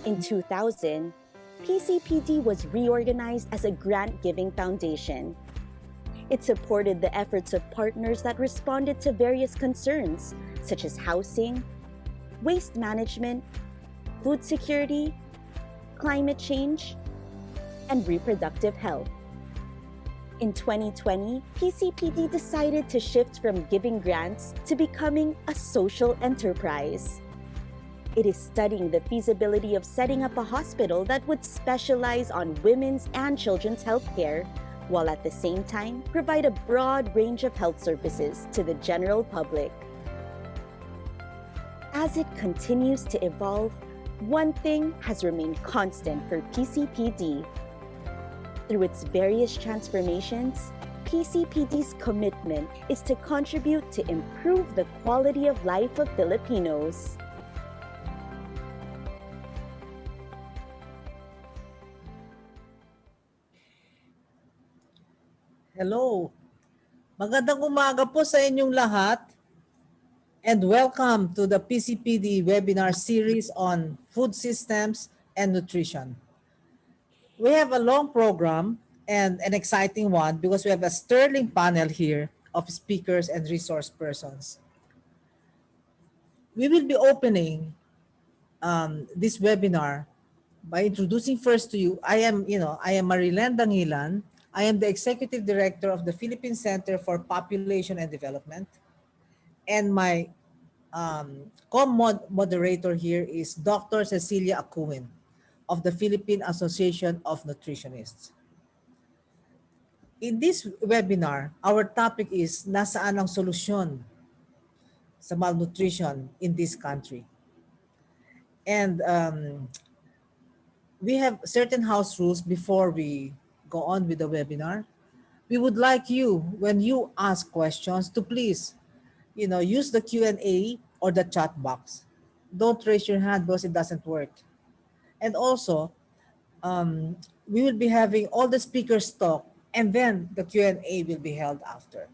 In 2000, PCPD was reorganized as a grant-giving foundation. It supported the efforts of partners that responded to various concerns, such as housing, waste management, food security, climate change, and reproductive health. In 2020, PCPD decided to shift from giving grants to becoming a social enterprise. It is studying the feasibility of setting up a hospital that would specialize on women's and children's health care, while at the same time provide a broad range of health services to the general public. As it continues to evolve, one thing has remained constant for PCPD. Through its various transformations, PCPD's commitment is to contribute to improve the quality of life of Filipinos. Hello. Magandang umaga po sa inyong lahat and welcome to the PCPD webinar series on food systems and nutrition. We have a long program and an exciting one because we have a sterling panel here of speakers and resource persons. We will be opening this webinar by introducing first to you, I am Marilen Dangilan. I am the Executive Director of the Philippine Center for Population and Development. And my co-moderator here is Dr. Cecilia Acuin of the Philippine Association of Nutritionists. In this webinar, our topic is Nasaan ang solusyon sa malnutrition in this country? And we have certain house rules before we go on with the webinar. We would like you, when you ask questions, to please, use the Q&A or the chat box. Don't raise your hand because it doesn't work. And also, we will be having all the speakers talk, and then the Q&A will be held after.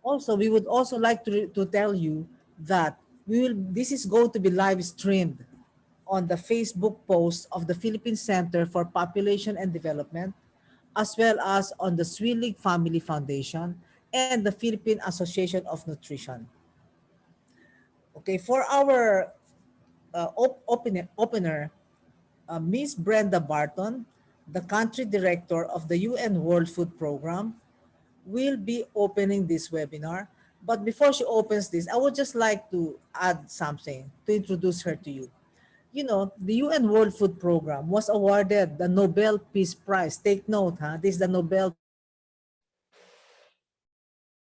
Also, we would also like to tell you that this is going to be live streamed on the Facebook post of the Philippine Center for Population and Development, as well as on the Swilig Family Foundation and the Philippine Association of Nutrition. Okay, for our opener, Ms. Brenda Barton, the Country Director of the UN World Food Program, will be opening this webinar. But before she opens this, I would just like to add something to introduce her to you. The UN World Food Program was awarded the Nobel Peace Prize. Take note, this is the Nobel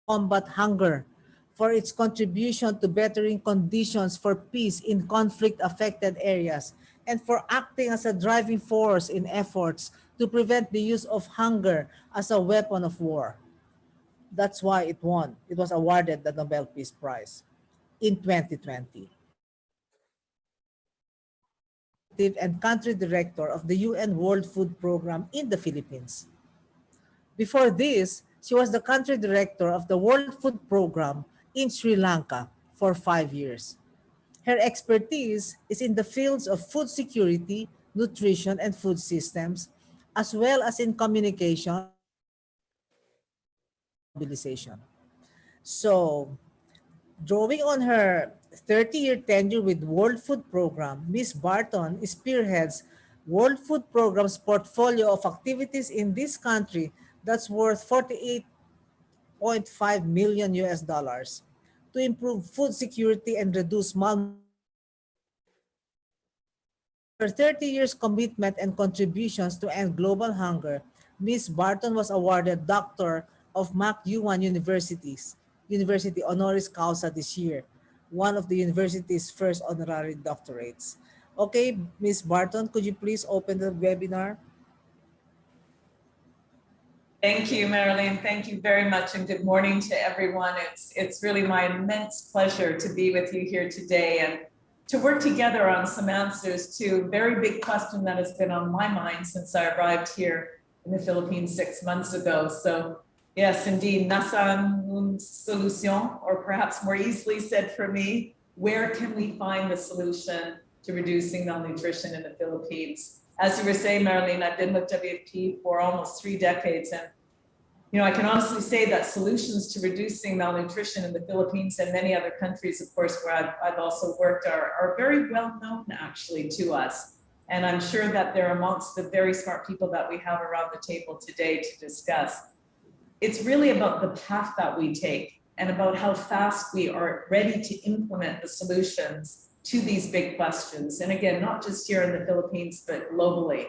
Combat Hunger for its contribution to bettering conditions for peace in conflict-affected areas and for acting as a driving force in efforts to prevent the use of hunger as a weapon of war. That's why it won. It was awarded the Nobel Peace Prize in 2020. And country director of the UN World Food Program in the Philippines. Before this, she was the country director of the World Food Program in Sri Lanka for 5 years. Her expertise is in the fields of food security, nutrition, and food systems, as well as in communication and mobilization. So, drawing on her 30-year tenure with World Food Program, Ms. Barton spearheads World Food Program's portfolio of activities in this country that's worth 48.5 million US dollars to improve food security and reduce malnutrition. Her 30 years commitment and contributions to end global hunger, Ms. Barton was awarded Doctor of McEwan University honoris causa this year, one of the university's first honorary doctorates. Okay, Ms. Barton, could you please open the webinar? Thank you, Marilyn. Thank you very much, and good morning to everyone. It's really my immense pleasure to be with you here today and to work together on some answers to a very big question that has been on my mind since I arrived here in the Philippines 6 months ago. So yes, indeed, Nasaan un Solusyon, or perhaps more easily said for me, where can we find the solution to reducing malnutrition in the Philippines. As you were saying, Marilyn, I've been with WFP for almost 3 decades, and I can honestly say that solutions to reducing malnutrition in the Philippines and many other countries, of course, where I've also worked, are very well known actually to us. And I'm sure that they're amongst the very smart people that we have around the table today to discuss. It's really about the path that we take and about how fast we are ready to implement the solutions to these big questions. And again, not just here in the Philippines, but globally.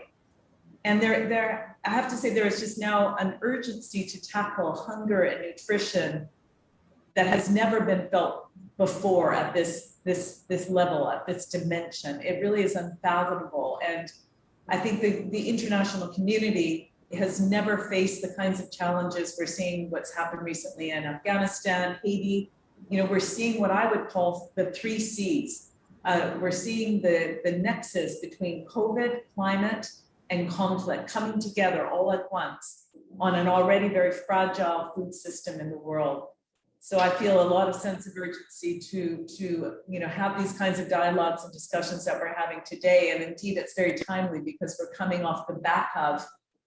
And I have to say, there is just now an urgency to tackle hunger and nutrition that has never been felt before at this level, at this dimension. It really is unfathomable. And I think the international community has never faced the kinds of challenges we're seeing what's happened recently in Afghanistan, Haiti. We're seeing what I would call the 3 C's. We're seeing the nexus between COVID, climate, and conflict coming together all at once on an already very fragile food system in the world. So I feel a lot of sense of urgency to have these kinds of dialogues and discussions that we're having today. And indeed, it's very timely because we're coming off the back of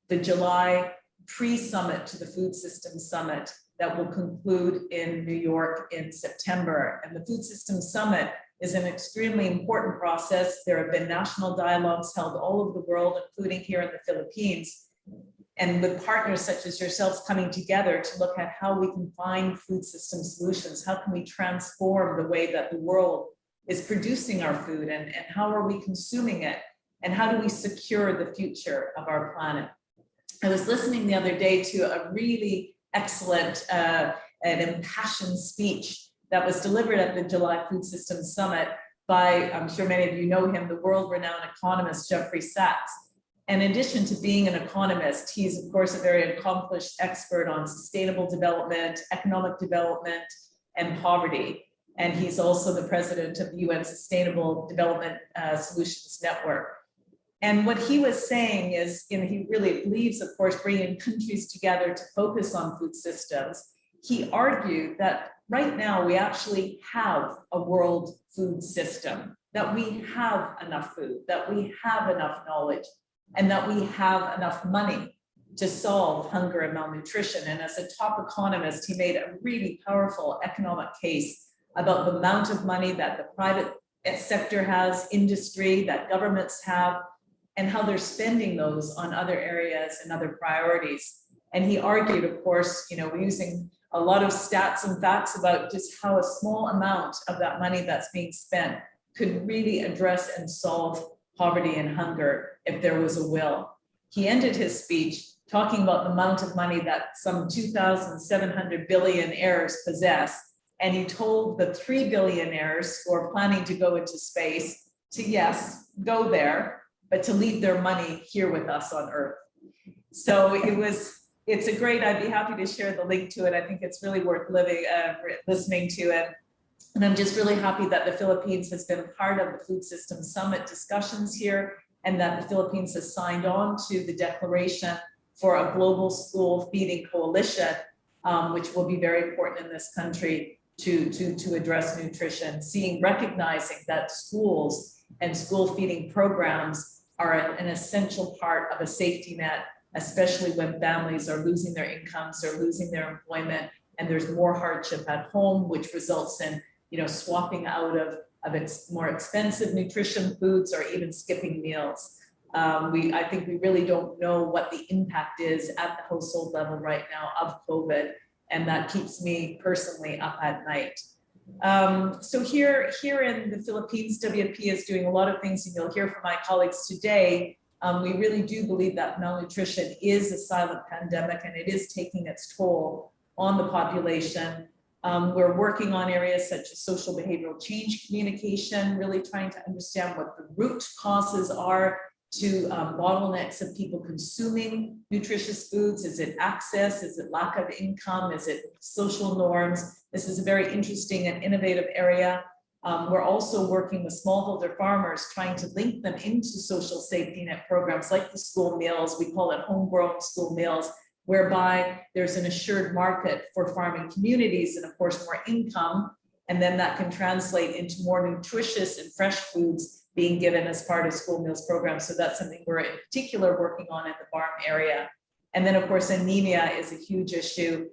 the July pre-summit to the Food Systems Summit that will conclude in New York in September. And the Food Systems Summit is an extremely important process. There have been national dialogues held all over the world, including here in the Philippines, and with partners such as yourselves coming together to look at how we can find food system solutions. How can we transform the way that the world is producing our food, and how are we consuming it? And how do we secure the future of our planet? I was listening the other day to a really excellent and impassioned speech that was delivered at the July Food Systems Summit by, I'm sure many of you know him, the world-renowned economist, Jeffrey Sachs. And in addition to being an economist, he's of course a very accomplished expert on sustainable development, economic development, and poverty. And he's also the president of the UN Sustainable Development Solutions Network. And what he was saying is, he really believes, of course, bringing countries together to focus on food systems. He argued that right now we actually have a world food system, that we have enough food, that we have enough knowledge, and that we have enough money to solve hunger and malnutrition. And as a top economist, he made a really powerful economic case about the amount of money that the private sector has, industry, that governments have, and how they're spending those on other areas and other priorities. And he argued, of course, using a lot of stats and facts about just how a small amount of that money that's being spent could really address and solve poverty and hunger if there was a will. He ended his speech talking about the amount of money that some 2,700 billionaires possess. And he told the 3 billionaires who are planning to go into space to, yes, go there, but to leave their money here with us on Earth. So it's a great, I'd be happy to share the link to it. I think it's really worth listening to it. And I'm just really happy that the Philippines has been part of the Food Systems Summit discussions here, and that the Philippines has signed on to the declaration for a global school feeding coalition, which will be very important in this country to address nutrition, recognizing that schools and school feeding programs are an essential part of a safety net, especially when families are losing their incomes or losing their employment, and there's more hardship at home, which results in swapping out of its more expensive nutrition foods or even skipping meals. I think we really don't know what the impact is at the household level right now of COVID, and that keeps me personally up at night. So here in the Philippines, WFP is doing a lot of things, and you'll hear from my colleagues today. We really do believe that malnutrition is a silent pandemic, and it is taking its toll on the population. We're working on areas such as social behavioral change communication, really trying to understand what the root causes are to bottlenecks of people consuming nutritious foods. Is it access? Is it lack of income? Is it social norms? This is a very interesting and innovative area. We're also working with smallholder farmers, trying to link them into social safety net programs like the school meals. We call it homegrown school meals, whereby there's an assured market for farming communities and of course more income. And then that can translate into more nutritious and fresh foods being given as part of school meals programs. So that's something we're in particular working on in the Barm area. And then of course, anemia is a huge issue.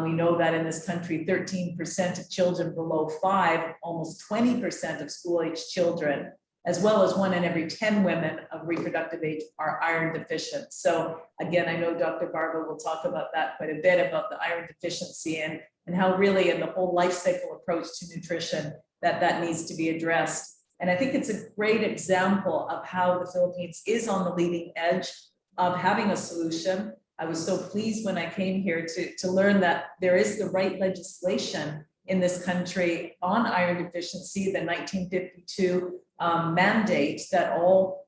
We know that in this country, 13% of children below 5, almost 20% of school-age children, as well as 1 in every 10 women of reproductive age are iron deficient. So again, I know Dr. Barba will talk about that quite a bit, about the iron deficiency and how really in the whole life cycle approach to nutrition that needs to be addressed. And I think it's a great example of how the Philippines is on the leading edge of having a solution. I was so pleased when I came here to learn that there is the right legislation in this country on iron deficiency, the 1952 mandate that all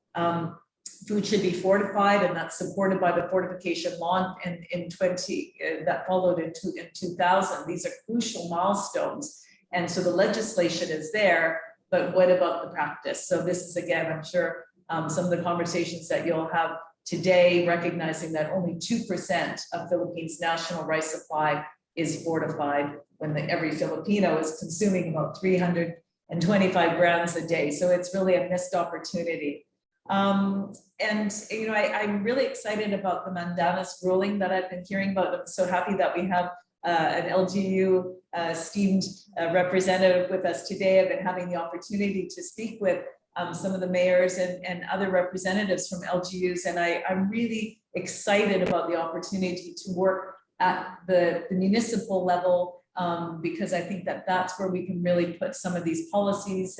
food should be fortified, and that's supported by the fortification law that followed in 2000. These are crucial milestones. And so the legislation is there, but what about the practice? So this is, again, I'm sure some of the conversations that you'll have today, recognizing that only 2% of Philippines' national rice supply is fortified, when every Filipino is consuming about 325 grams a day. So it's really a missed opportunity. And you know, I'm really excited about the Mandanas ruling that I've been hearing about. I'm so happy that we have an LGU esteemed representative with us today. I've been having the opportunity to speak with some of the mayors and other representatives from LGUs, and I'm really excited about the opportunity to work at the municipal level, because I think that that's where we can really put some of these policies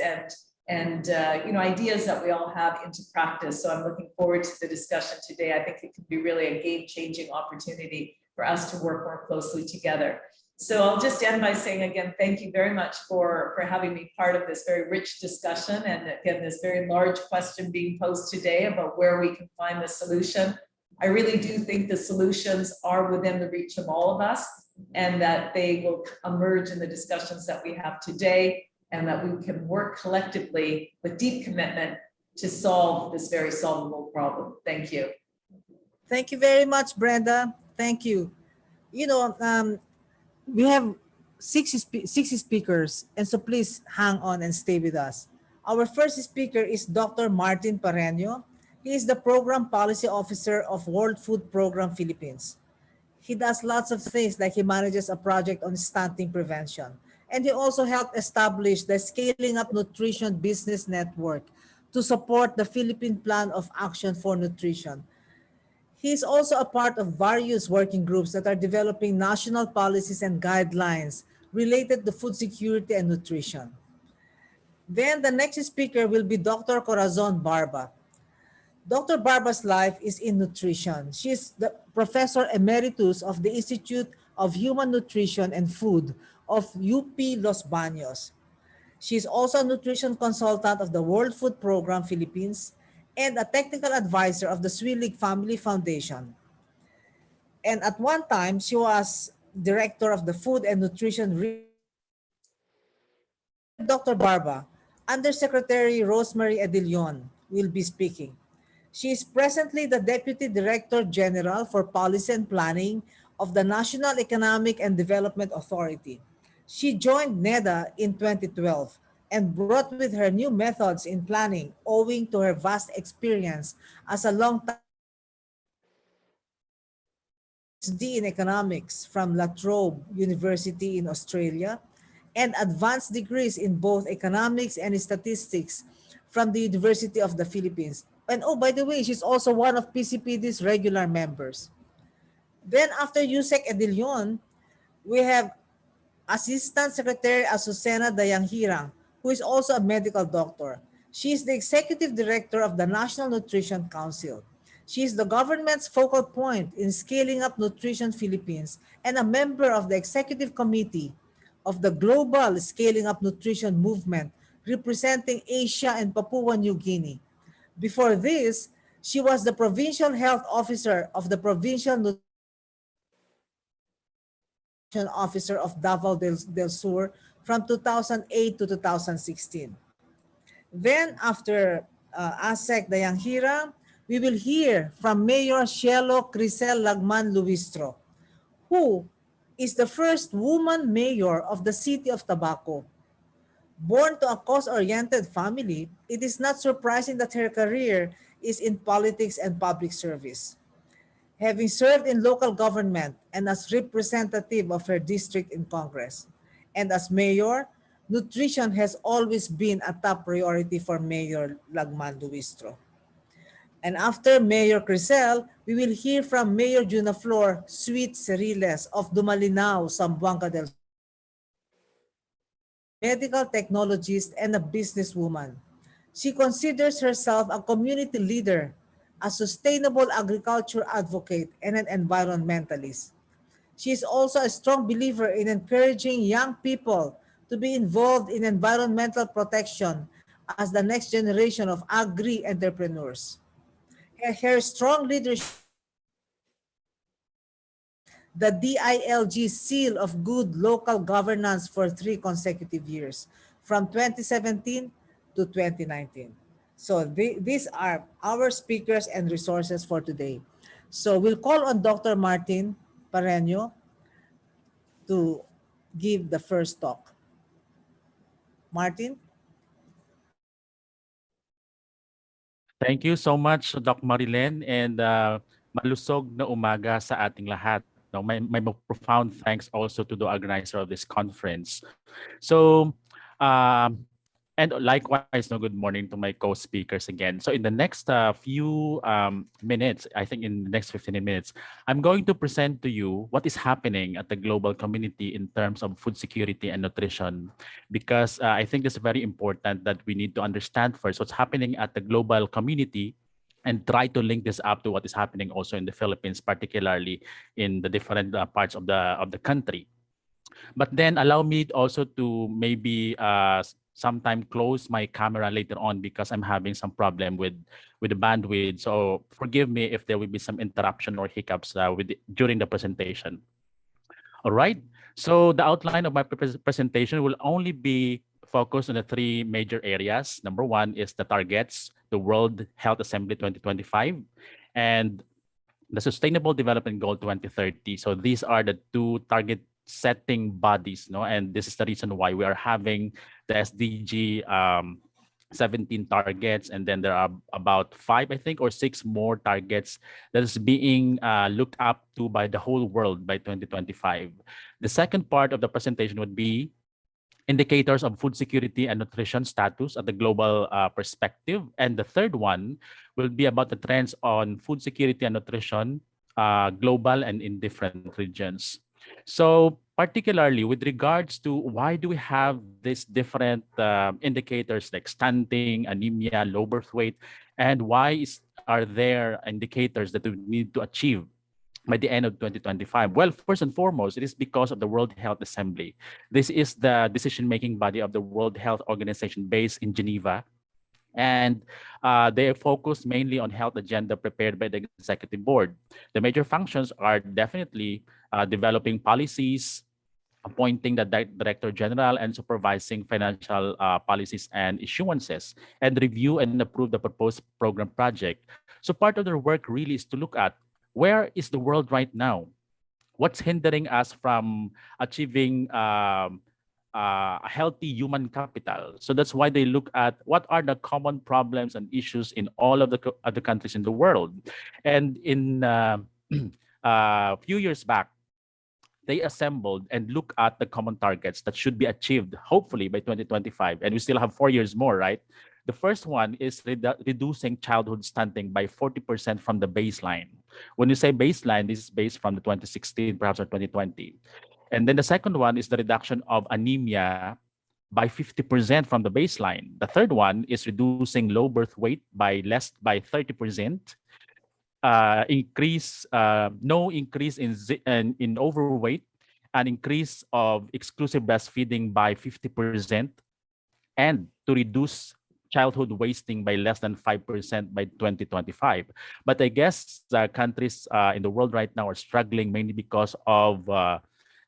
and you know, ideas that we all have into practice. So I'm looking forward to the discussion today. I think it could be really a game-changing opportunity for us to work more closely together. So I'll just end by saying again, thank you very much for having me part of this very rich discussion. And again, this very large question being posed today about where we can find the solution. I really do think the solutions are within the reach of all of us, and that they will emerge in the discussions that we have today, and that we can work collectively with deep commitment to solve this very solvable problem. Thank you. Thank you very much, Brenda. Thank you. You know, we have 60 speakers, and so please hang on and stay with us. Our first speaker is Dr. Martin Pareño. He is the Program Policy Officer of World Food Program Philippines. He does lots of things, like he manages a project on stunting prevention. And he also helped establish the Scaling Up Nutrition Business Network to support the Philippine Plan of Action for Nutrition. He is also a part of various working groups that are developing national policies and guidelines related to food security and nutrition. Then the next speaker will be Dr. Corazon Barba. Dr. Barba's life is in nutrition. She is the Professor Emeritus of the Institute of Human Nutrition and Food of UP Los Baños. She is also a nutrition consultant of the World Food Program Philippines and a technical advisor of the Swilig Family Foundation. And at one time, she was director of the Food and Nutrition. Dr. Barba, Undersecretary Rosemary Edilion will be speaking. She is presently the Deputy Director General for Policy and Planning of the National Economic and Development Authority. She joined NEDA in 2012 and brought with her new methods in planning owing to her vast experience as a long-time PhD in economics from La Trobe University in Australia and advanced degrees in both economics and statistics from the University of the Philippines. And oh, by the way, she's also one of PCPD's regular members. Then after Yusek Edilion, we have Assistant Secretary Azucena Dayanghirang, who is also a medical doctor. She is the Executive Director of the National Nutrition Council. She is the government's focal point in Scaling Up Nutrition Philippines and a member of the Executive Committee of the Global Scaling Up Nutrition Movement, representing Asia and Papua New Guinea. Before this, she was the Provincial Health Officer of the Provincial Nutrition Officer of Davao del Sur from 2008 to 2016. Then after ASEC Dayanghira, we will hear from Mayor Cielo Crisel Lagman Luistro, who is the first woman mayor of the city of Tabaco. Born to a cause-oriented family, it is not surprising that her career is in politics and public service. Having served in local government and as representative of her district in Congress, and as mayor, nutrition has always been a top priority for Mayor Lagman Luistro. And after Mayor Crisel, we will hear from Mayor Junaflor Sweet Ceriles of Dumalinao, Zamboanga del Sur, a medical technologist and a businesswoman. She considers herself a community leader, a sustainable agriculture advocate, and an environmentalist. She is also a strong believer in encouraging young people to be involved in environmental protection as the next generation of agri-entrepreneurs. Her strong leadership the DILG Seal of Good Local Governance for 3 consecutive years, from 2017 to 2019. So these are our speakers and resources for today. So we'll call on Dr. Martin Pareño to give the first talk. Martin? Thank you so much, Doc Marilyn, and malusog na umaga sa ating lahat. No, may profound thanks also to the organizer of this conference. So, and likewise, no, good morning to my co-speakers again. So in the next few minutes, I think in the next 15 minutes, I'm going to present to you what is happening at the global community in terms of food security and nutrition, because I think it's very important that we need to understand first what's happening at the global community and try to link this up to what is happening also in the Philippines, particularly in the different parts of the country. But then allow me also to maybe sometime close my camera later on because I'm having some problem with the bandwidth. So forgive me if there will be some interruption or hiccups during the presentation. All right. So the outline of my presentation will only be focused on the three major areas. Number one is the targets, the World Health Assembly 2025, and the Sustainable Development Goal 2030. So these are the two target setting bodies, no? And this is the reason why we are having the SDG 17 targets, and then there are about 5, I think, or 6 more targets that is being looked up to by the whole world by 2025. The second part of the presentation would be indicators of food security and nutrition status at the global perspective. And the third one will be about the trends on food security and nutrition global and in different regions. So particularly with regards to why do we have these different indicators like stunting, anemia, low birth weight, and why are there indicators that we need to achieve by the end of 2025? Well, first and foremost, it is because of the World Health Assembly. This is the decision-making body of the World Health Organization based in Geneva. And they are focused mainly on health agenda prepared by the executive board. The major functions are definitely developing policies, appointing the director general, and supervising financial policies and issuances, and review and approve the proposed program project. So part of their work really is to look at where is the world right now? What's hindering us from achieving a healthy human capital? So that's why they look at what are the common problems and issues in all of the other countries in the world. And in a few years back, they assembled and look at the common targets that should be achieved, hopefully by 2025. And we still have 4 years more, right? The first one is reducing childhood stunting by 40% from the baseline. When you say baseline, this is based from the 2016, perhaps, or 2020. And then the second one is the reduction of anemia by 50% from the baseline. The third one is reducing low birth weight by 30%. No increase in overweight, an increase of exclusive breastfeeding by 50%, and to reduce childhood wasting by less than 5% by 2025. But I guess countries in the world right now are struggling mainly because of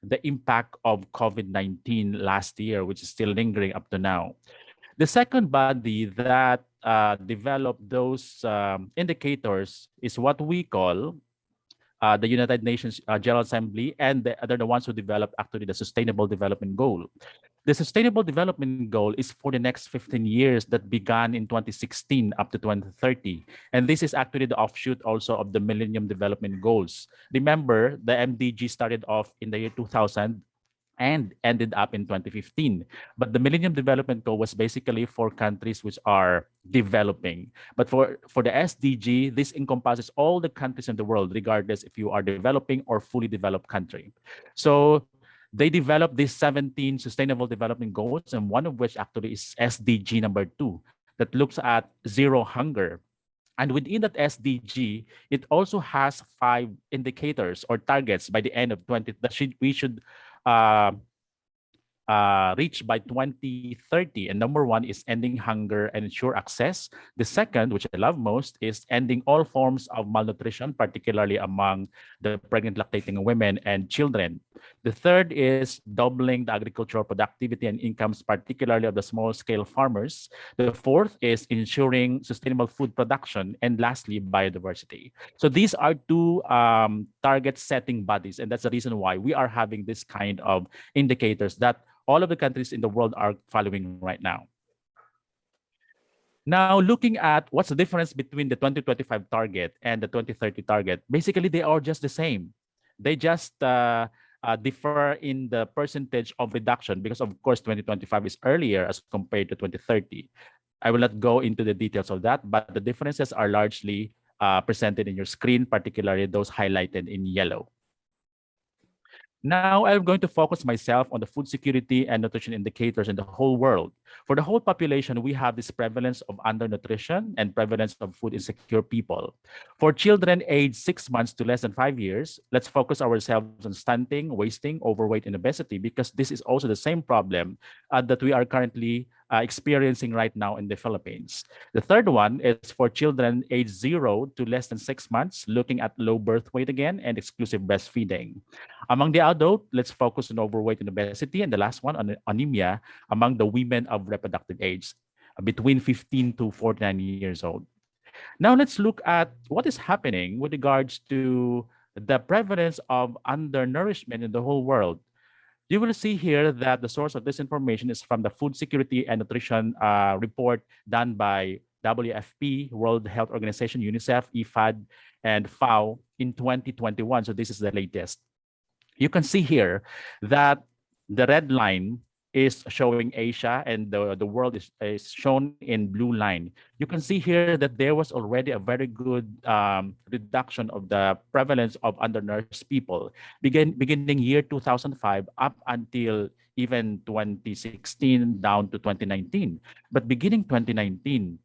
the impact of COVID-19 last year, which is still lingering up to now. The second body that developed those indicators is what we call the United Nations General Assembly, and they're the ones who developed actually the Sustainable Development Goal. The Sustainable Development Goal is for the next 15 years that began in 2016 up to 2030. And this is actually the offshoot also of the Millennium Development Goals. Remember, the MDG started off in the year 2000 and ended up in 2015. But the Millennium Development Goal was basically for countries which are developing. But for the SDG, this encompasses all the countries in the world, regardless if you are developing or fully developed country. So they developed these 17 Sustainable Development Goals, and one of which actually is SDG number 2, that looks at zero hunger. And within that SDG, it also has 5 indicators or targets by the end of 20 that we should uh, reach by 2030. And number 1 is ending hunger and ensure access. The second, which I love most, is ending all forms of malnutrition, particularly among the pregnant lactating women and children. The third is doubling the agricultural productivity and incomes, particularly of the small-scale farmers. The fourth is ensuring sustainable food production. And lastly, biodiversity. So these are 2 target-setting bodies, and that's the reason why we are having this kind of indicators that all of the countries in the world are following right now. Now, looking at what's the difference between the 2025 target and the 2030 target, basically they are just the same. They just differ in the percentage of reduction because, of course, 2025 is earlier as compared to 2030. I will not go into the details of that, but the differences are largely presented in your screen, particularly those highlighted in yellow. Now, I'm going to focus myself on the food security and nutrition indicators in the whole world. For the whole population, we have this prevalence of undernutrition and prevalence of food insecure people. For children aged 6 months to less than 5 years, let's focus ourselves on stunting, wasting, overweight, and obesity, because this is also the same problem that we are currently experiencing right now in the Philippines. The third one is for children aged 0 to less than 6 months, looking at low birth weight again and exclusive breastfeeding. Among the adult, let's focus on overweight and obesity. And the last one on anemia among the women of reproductive age, between 15 to 49 years old. Now let's look at what is happening with regards to the prevalence of undernourishment in the whole world. You will see here that the source of this information is from the Food Security and Nutrition report done by WFP, World Health Organization, UNICEF, IFAD, and FAO in 2021. So this is the latest. You can see here that the red line is showing Asia and the world is shown in blue line. You can see here that there was already a very good reduction of the prevalence of undernourished people beginning year 2005 up until even 2016 down to 2019. But beginning 2019,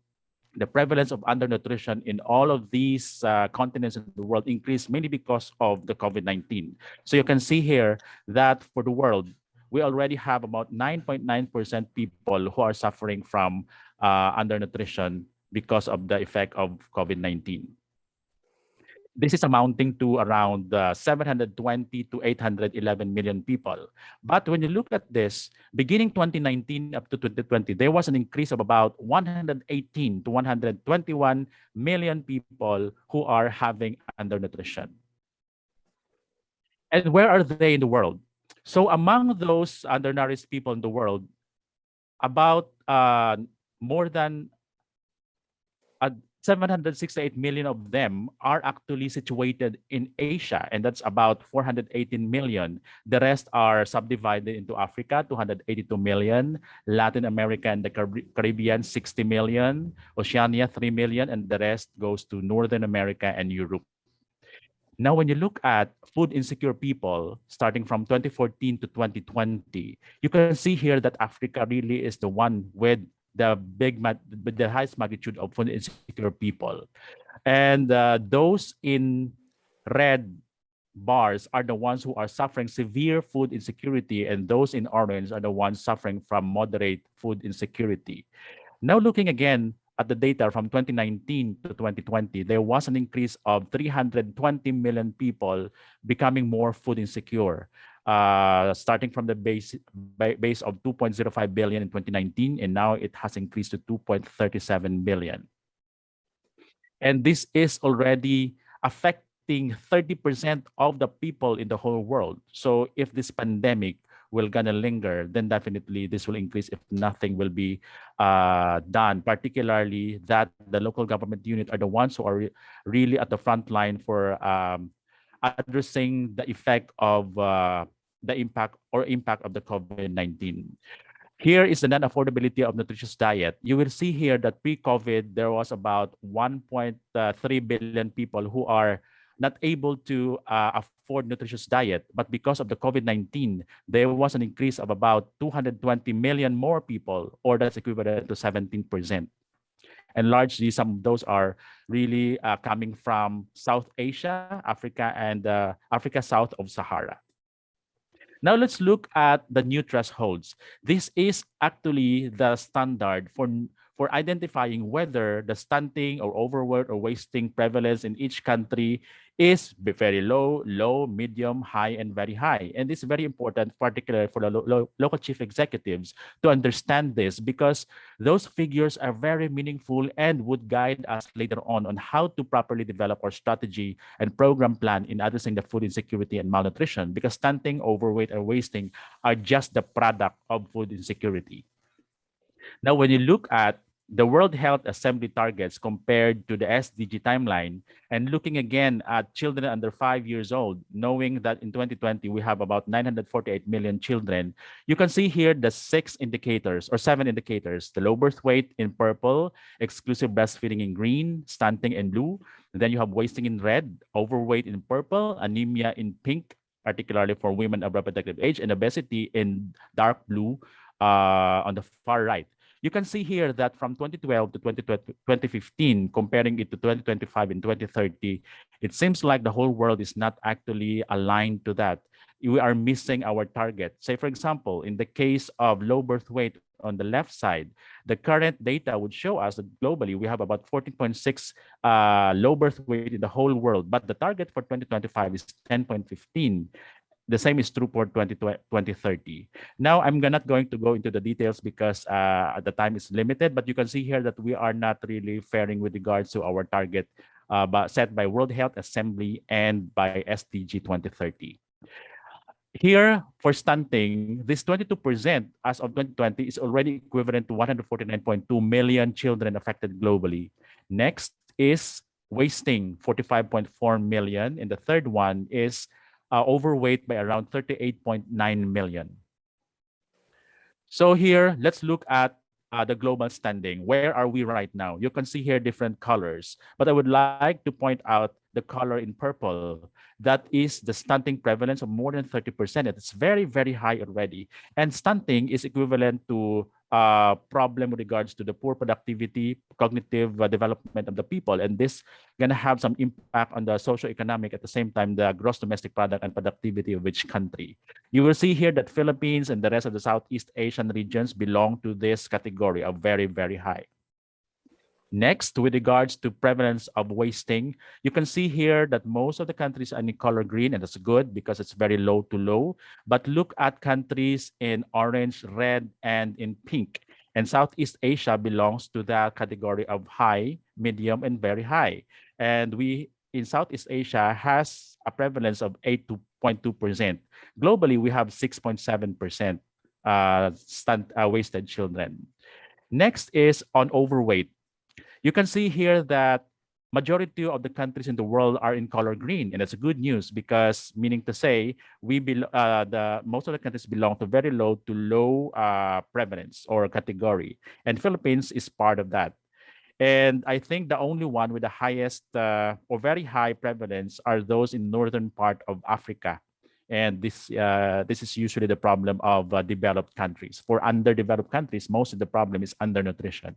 the prevalence of undernutrition in all of these continents in the world increased mainly because of the COVID-19. So you can see here that for the world, we already have about 9.9% people who are suffering from undernutrition because of the effect of COVID-19. This is amounting to around 720 to 811 million people. But when you look at this, beginning 2019 up to 2020, there was an increase of about 118 to 121 million people who are having undernutrition. And where are they in the world? So among those undernourished people in the world, about more than 768 million of them are actually situated in Asia, and that's about 418 million. The rest are subdivided into Africa, 282 million, Latin America and the Caribbean, 60 million, Oceania, 3 million, and the rest goes to Northern America and Europe. Now, when you look at food insecure people, starting from 2014 to 2020, you can see here that Africa really is the one with the highest magnitude of food insecure people. And those in red bars are the ones who are suffering severe food insecurity, and those in orange are the ones suffering from moderate food insecurity. Now, looking again at the data from 2019 to 2020, there was an increase of 320 million people becoming more food insecure, starting from the base of 2.05 billion in 2019, and now it has increased to 2.37 billion. And this is already affecting 30% of the people in the whole world. So if this pandemic will gonna linger, then definitely this will increase if nothing will be done, particularly that the local government unit are the ones who are really at the front line for addressing the effect of the impact of the COVID-19. Here is the non-affordability of nutritious diet. You will see here that pre-COVID, there was about 1.3 billion people who are not able to afford nutritious diet. But because of the COVID-19, there was an increase of about 220 million more people, or that's equivalent to 17%. And largely, some of those are really coming from South Asia, Africa, and Africa south of Sahara. Now let's look at the new thresholds. This is actually the standard for identifying whether the stunting or overweight or wasting prevalence in each country is very low, low, medium, high, and very high. And this is very important, particularly for the local chief executives to understand this, because those figures are very meaningful and would guide us later on how to properly develop our strategy and program plan in addressing the food insecurity and malnutrition, because stunting, overweight, or wasting are just the product of food insecurity. Now, when you look at the World Health Assembly targets compared to the SDG timeline, and looking again at children under 5 years old, knowing that in 2020 we have about 948 million children, you can see here the 6 indicators or 7 indicators: the low birth weight in purple, exclusive breastfeeding in green, stunting in blue. And then you have wasting in red, overweight in purple, anemia in pink, particularly for women of reproductive age, and obesity in dark blue on the far right. You can see here that from 2012 to 2015, comparing it to 2025 and 2030, it seems like the whole world is not actually aligned to that. We are missing our target. Say, for example, in the case of low birth weight on the left side, the current data would show us that globally we have about 14.6 low birth weight in the whole world, but the target for 2025 is 10.15. The same is true for 2030. Now, I'm not going to go into the details because the time is limited, but you can see here that we are not really faring with regards to our target set by World Health Assembly and by SDG 2030. Here, for stunting, this 22% as of 2020 is already equivalent to 149.2 million children affected globally. Next is wasting, 45.4 million. And the third one is overweight by around 38.9 million. So here, let's look at the global standing. Where are we right now? You can see here different colors, but I would like to point out the color in purple. That is the stunting prevalence of more than 30%. It's very, very high already. And stunting is equivalent to problem with regards to the poor productivity, cognitive development of the people. And this gonna have some impact on the socio-economic, at the same time, the gross domestic product and productivity of each country. You will see here that Philippines and the rest of the Southeast Asian regions belong to this category of very, very high. Next, with regards to prevalence of wasting, you can see here that most of the countries are in color green, and that's good because it's very low to low. But look at countries in orange, red, and in pink. And Southeast Asia belongs to the category of high, medium, and very high. And we in Southeast Asia has a prevalence of 8.2%. Globally, we have 6.7% wasted children. Next is on overweight. You can see here that majority of the countries in the world are in color green, and that's good news because meaning to say most of the countries belong to very low to low prevalence or category, and Philippines is part of that. And I think the only one with the highest or very high prevalence are those in northern part of Africa. And this is usually the problem of developed countries. For underdeveloped countries, most of the problem is undernutrition.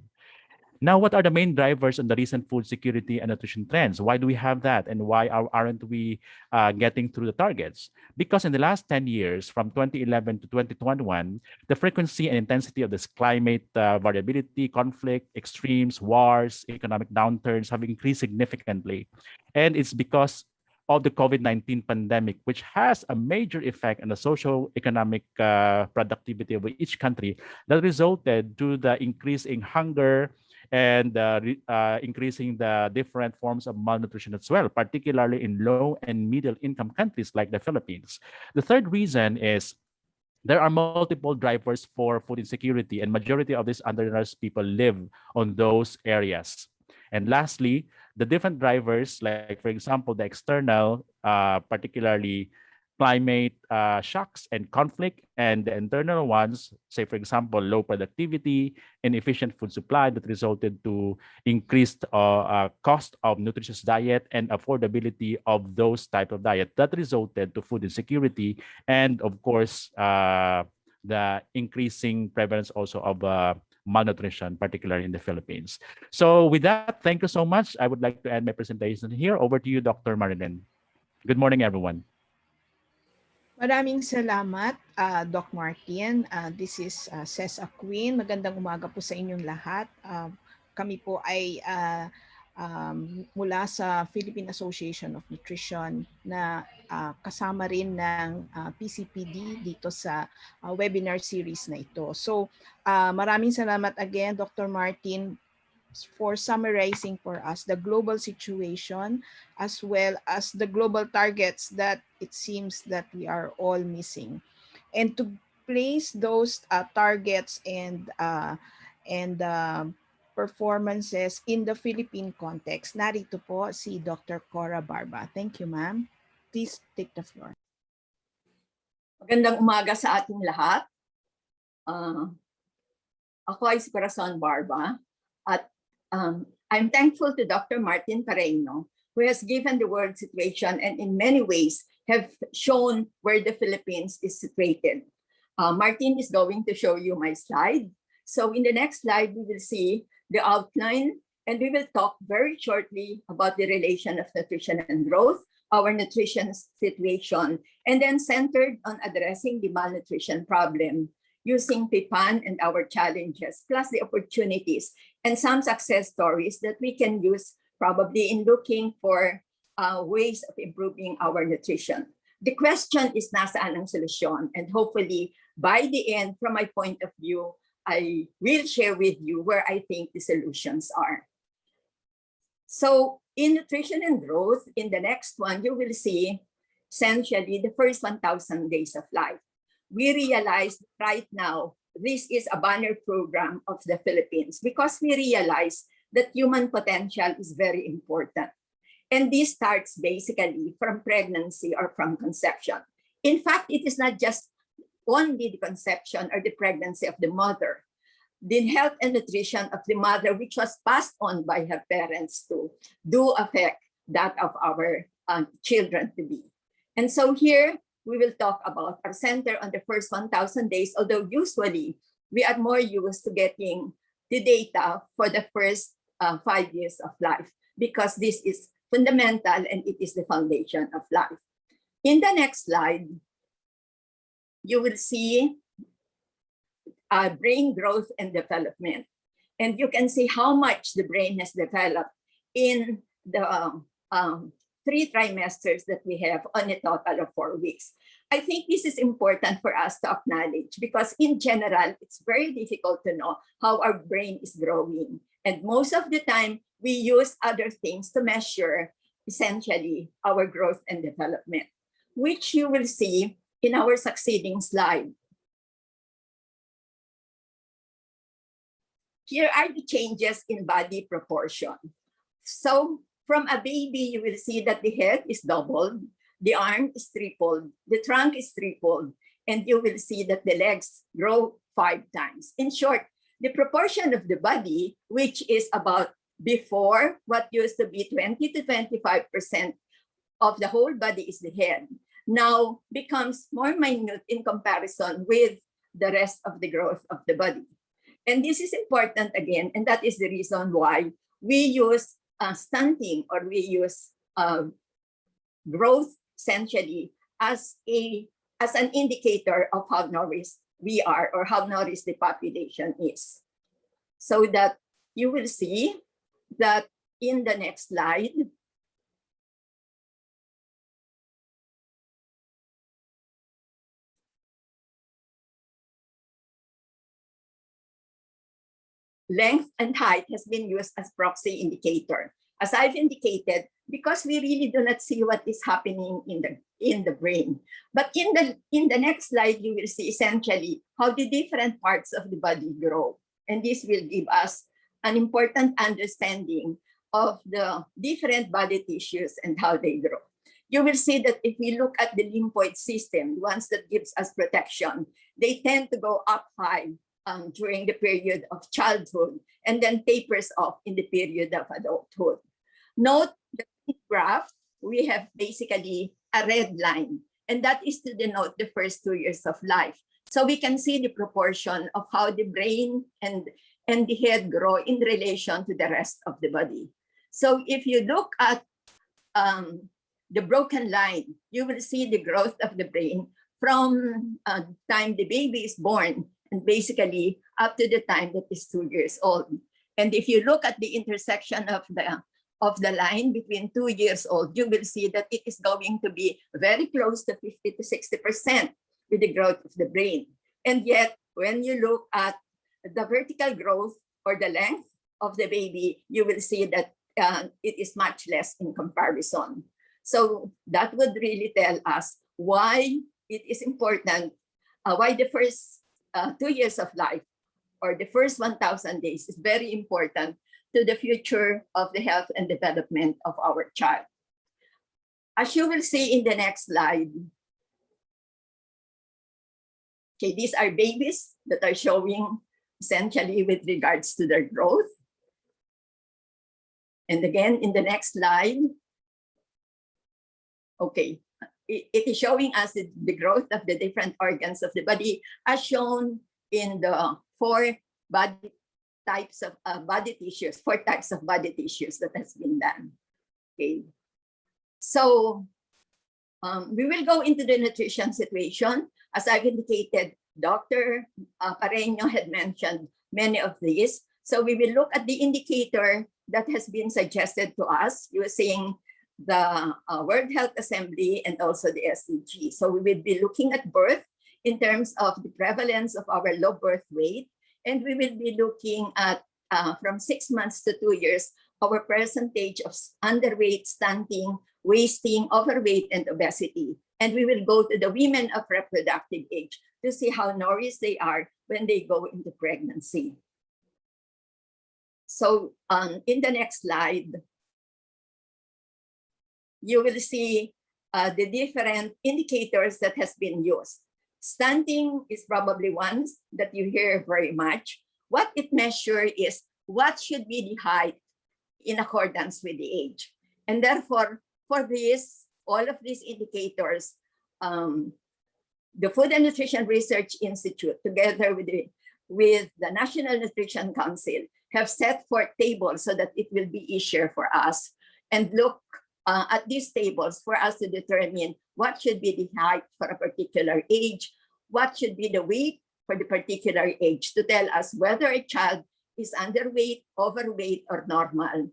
Now, what are the main drivers on the recent food security and nutrition trends? Why do we have that? And why aren't we getting through the targets? Because in the last 10 years, from 2011 to 2021, the frequency and intensity of this climate variability, conflict, extremes, wars, economic downturns have increased significantly. And it's because of the COVID-19 pandemic, which has a major effect on the socio-economic productivity of each country that resulted to the increase in hunger, and increasing the different forms of malnutrition as well, particularly in low and middle income countries like the Philippines. The third reason is There are multiple drivers for food insecurity, and majority of these undernourished people live on those areas. And lastly, the different drivers, like for example, the external, particularly climate shocks and conflict, and the internal ones, say for example, low productivity, inefficient food supply that resulted to increased cost of nutritious diet and affordability of those type of diet that resulted to food insecurity, and of course, the increasing prevalence also of malnutrition, particularly in the Philippines. So with that, thank you so much. I would like to end my presentation here. Over to you, Dr. Marilyn. Good morning, everyone. Maraming salamat, Doc Martin. This is Cesa Queen. Magandang umaga po sa inyong lahat. Kami po ay mula sa Philippine Association of Nutrition na kasama rin ng PCPD dito sa webinar series na ito. So maraming salamat again, Dr. Martin, for summarizing for us the global situation as well as the global targets that it seems that we are all missing. And to place those targets and performances in the Philippine context, narito po si Dr. Cora Barba. Thank you, ma'am. Please take the floor. Magandang umaga sa ating lahat. Ako ay si Corazon Barba at I'm thankful to Dr. Martin Pareño, who has given the world situation and in many ways have shown where the Philippines is situated. Martin is going to show you my slide. So in the next slide, we will see the outline, and we will talk very shortly about the relation of nutrition and growth, our nutrition situation, and then centered on addressing the malnutrition problem using PIPAN and our challenges, plus the opportunities and some success stories that we can use probably in looking for ways of improving our nutrition. The question is, nasaan ang solusyon? And hopefully, by the end, from my point of view, I will share with you where I think the solutions are. So in nutrition and growth, in the next one, you will see essentially the first 1,000 days of life. We realized right now, this is a banner program of the Philippines because we realize that human potential is very important. And this starts basically from pregnancy or from conception. In fact, it is not just only the conception or the pregnancy of the mother. The health and nutrition of the mother, which was passed on by her parents too, do affect that of our children to be. And so here, we will talk about our center on the first 1,000 days, although usually we are more used to getting the data for the first 5 years of life, because this is fundamental and it is the foundation of life. In the next slide, you will see brain growth and development. And you can see how much the brain has developed in the 3 trimesters that we have on a total of 4 weeks. I think this is important for us to acknowledge because in general, it's very difficult to know how our brain is growing. And most of the time, we use other things to measure essentially our growth and development, which you will see in our succeeding slide. Here are the changes in body proportion. So from a baby, you will see that the head is doubled, the arm is tripled, the trunk is tripled, and you will see that the legs grow 5 times. In short, the proportion of the body, which is about before what used to be 20 to 25% of the whole body is the head, now becomes more minute in comparison with the rest of the growth of the body. And this is important again, and that is the reason why we use stunting or we use growth essentially as an indicator of how nourished we are or how nourished the population is. So that you will see that in the next slide, length and height has been used as proxy indicator. as I've indicated, because we really do not see what is happening in the brain. But in the next slide, you will see essentially how the different parts of the body grow. And this will give us an important understanding of the different body tissues and how they grow. You will see that if we look at the lymphoid system, the ones that gives us protection, they tend to go up high during the period of childhood and then tapers off in the period of adulthood. Note that in the graph, we have basically a red line, and that is to denote the first 2 years of life. So we can see the proportion of how the brain and the head grow in relation to the rest of the body. So if you look at the broken line, you will see the growth of the brain from the time the baby is born and basically up to the time that is 2 years old. And if you look at the intersection of the line between 2 years old, you will see that it is going to be very close to 50 to 60% with the growth of the brain. And yet, when you look at the vertical growth or the length of the baby, you will see that it is much less in comparison. So that would really tell us why it is important, why the first 2 years of life or the first 1,000 days is very important to the future of the health and development of our child. As you will see in the next slide, okay, these are babies that are showing essentially with regards to their growth. And again, in the next slide, okay, it is showing us the growth of the different organs of the body as shown in the four types of body tissues that has been done. Okay, so we will go into the nutrition situation. As I've indicated, Dr. Pareño had mentioned many of these. So we will look at the indicator that has been suggested to us using the World Health Assembly and also the SDG. So we will be looking at birth in terms of the prevalence of our low birth weight, and we will be looking at from 6 months to 2 years, our percentage of underweight, stunting, wasting, overweight, and obesity. And we will go to the women of reproductive age to see how nourished they are when they go into pregnancy. So in the next slide, you will see the different indicators that has been used. Stunting is probably one that you hear very much. What it measures is what should be the height in accordance with the age. And therefore, for this, all of these indicators, the Food and Nutrition Research Institute, together with the National Nutrition Council, have set forth tables so that it will be easier for us and look at these tables for us to determine what should be the height for a particular age, what should be the weight for the particular age to tell us whether a child is underweight, overweight, or normal.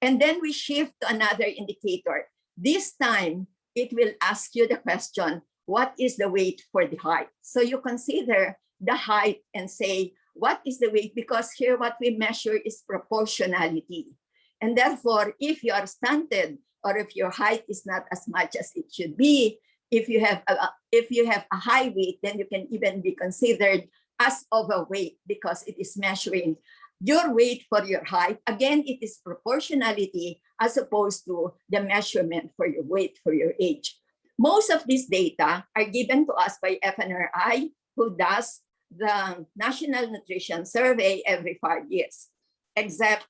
And then we shift to another indicator. This time, it will ask you the question, what is the weight for the height? So you consider the height and say, what is the weight? Because here what we measure is proportionality. And therefore, if you are stunted or if your height is not as much as it should be, if you have a high weight, then you can even be considered as overweight because it is measuring your weight for your height. Again, it is proportionality as opposed to the measurement for your weight for your age. Most of these data are given to us by FNRI, who does the National Nutrition Survey every 5 years, except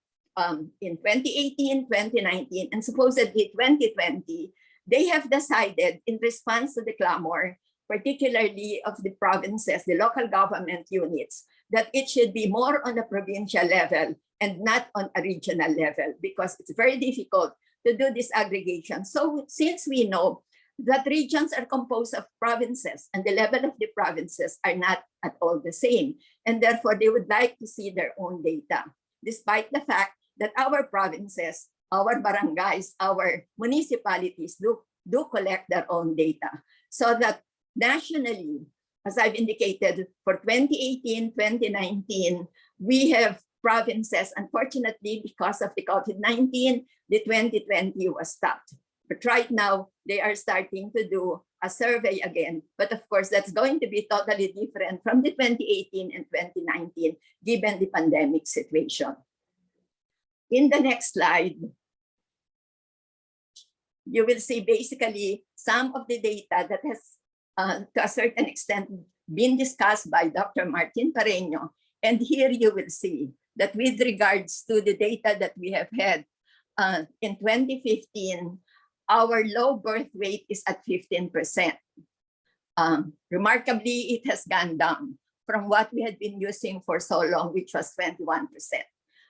in 2018, 2019, and supposedly 2020, they have decided in response to the clamor, particularly of the provinces, the local government units, that it should be more on the provincial level and not on a regional level, because it's very difficult to do this aggregation. So since we know that regions are composed of provinces and the level of the provinces are not at all the same, and therefore they would like to see their own data, despite the fact that our provinces, our barangays, our municipalities do collect their own data. So that nationally, as I've indicated, for 2018, 2019, we have provinces. Unfortunately, because of the COVID-19, the 2020 was stopped. But right now, they are starting to do a survey again. But of course, that's going to be totally different from the 2018 and 2019, given the pandemic situation. In the next slide, you will see basically some of the data that has, to a certain extent, been discussed by Dr. Martin Pareño. And here you will see that with regards to the data that we have had in 2015, our low birth weight is at 15%. Remarkably, it has gone down from what we had been using for so long, which was 21%.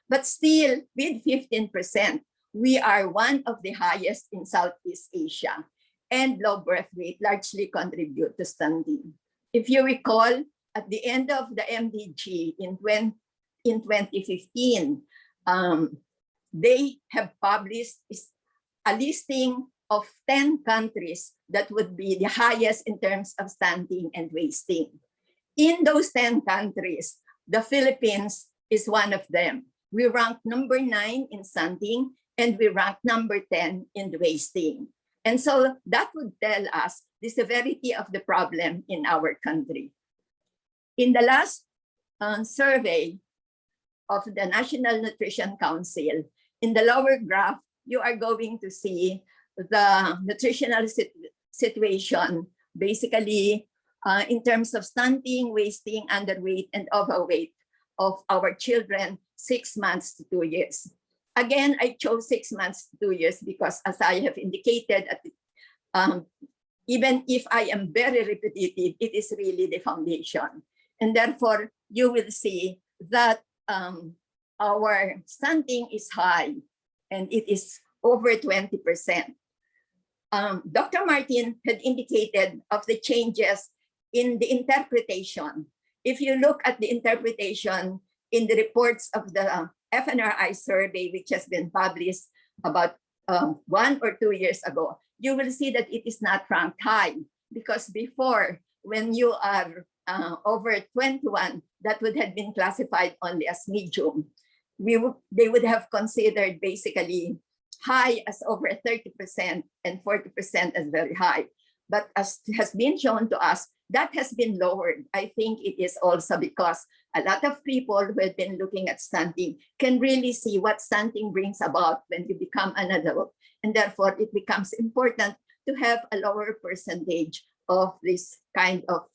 But still, with 15%, we are one of the highest in Southeast Asia, and low birth weight largely contribute to stunting. If you recall, at the end of the MDG in 2015, they have published a listing of 10 countries that would be the highest in terms of stunting and wasting. In those 10 countries, the Philippines is one of them. We rank number 9 in stunting, and we rank number 10 in wasting. And so that would tell us the severity of the problem in our country. In the last survey of the National Nutrition Council, in the lower graph, you are going to see the nutritional situation, basically in terms of stunting, wasting, underweight, and overweight of our children 6 months to 2 years. Again, I chose 6 months to 2 years because, as I have indicated, even if I am very repetitive, it is really the foundation. And therefore, you will see that our stunting is high, and it is over 20%. Dr. Martin had indicated of the changes in the interpretation. If you look at the interpretation in the reports of the FNRI survey, which has been published about 1 or 2 years ago, you will see that it is not ranked high, because before, when you are over 21, that would have been classified only as medium. They would have considered basically high as over 30% and 40% as very high. But as has been shown to us, that has been lowered. I think it is also because a lot of people who have been looking at stunting can really see what stunting brings about when you become an adult. And therefore, it becomes important to have a lower percentage of this kind of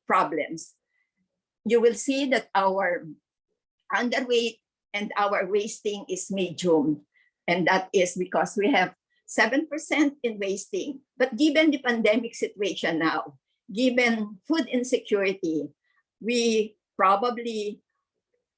problems. You will see that our underweight and our wasting is medium. And that is because we have 7% in wasting. But given the pandemic situation now, given food insecurity, we probably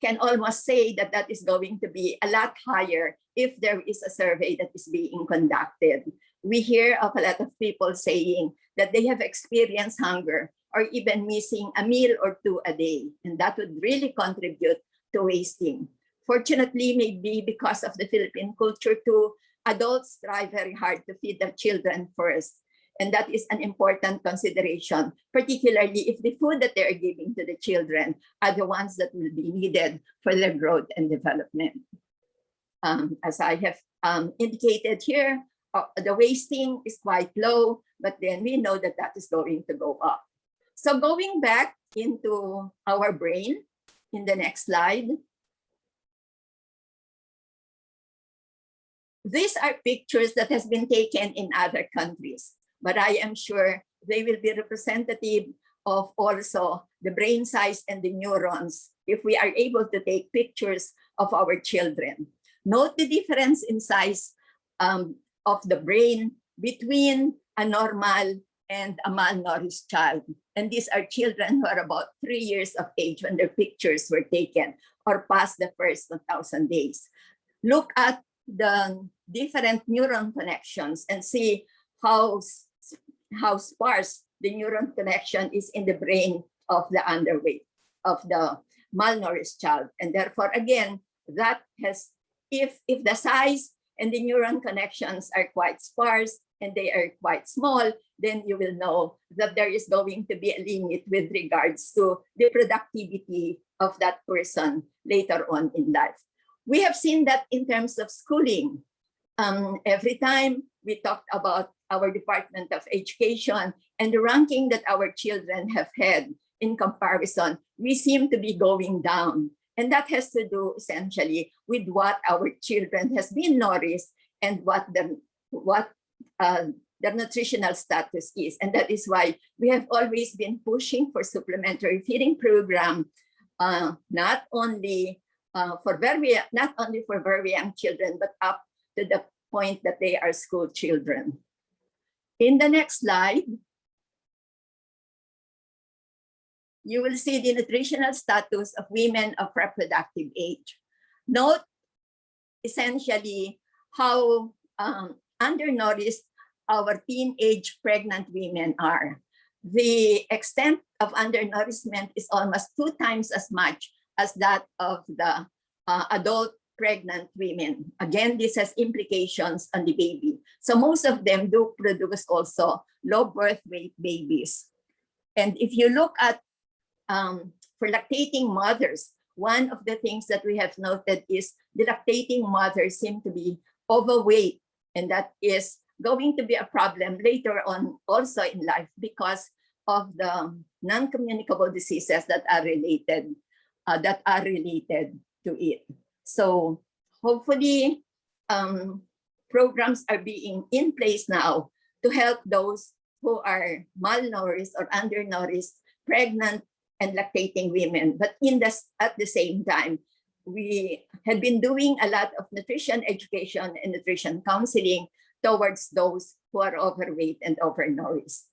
can almost say that that is going to be a lot higher if there is a survey that is being conducted. We hear of a lot of people saying that they have experienced hunger or even missing a meal or 2 a day, and that would really contribute to wasting. Fortunately, maybe because of the Philippine culture too, adults try very hard to feed their children first. And that is an important consideration, particularly if the food that they're giving to the children are the ones that will be needed for their growth and development. As I have indicated here, the wasting is quite low, but then we know that that is going to go up. So going back into our brain, in the next slide, these are pictures that has been taken in other countries, but I am sure they will be representative of also the brain size and the neurons if we are able to take pictures of our children. Note the difference in size of the brain between a normal and a malnourished child. And these are children who are about 3 years of age when their pictures were taken or past the first 1,000 days. Look at the different neuron connections and see how sparse the neuron connection is in the brain of the underweight, of the malnourished child. And therefore, again, that has, if the size and the neuron connections are quite sparse and they are quite small, then you will know that there is going to be a limit with regards to the productivity of that person later on in life. We have seen that in terms of schooling. Every time we talked about our Department of Education and the ranking that our children have had in comparison, we seem to be going down. And that has to do essentially with what our children has been nourished and what their nutritional status is. And that is why we have always been pushing for supplementary feeding program, not only for very young children, but up to the point that they are school children. In the next slide, you will see the nutritional status of women of reproductive age. Note essentially how undernourished our teenage pregnant women are. The extent of undernourishment is almost 2 times as much as that of the adult pregnant women. Again, this has implications on the baby. So most of them do produce also low birth weight babies. And if you look at for lactating mothers, one of the things that we have noted is the lactating mothers seem to be overweight, and that is going to be a problem later on also in life because of the non-communicable diseases that are related to it. So hopefully programs are being in place now to help those who are malnourished or undernourished, pregnant and lactating women. But at the same time, we have been doing a lot of nutrition education and nutrition counseling towards those who are overweight and overnourished.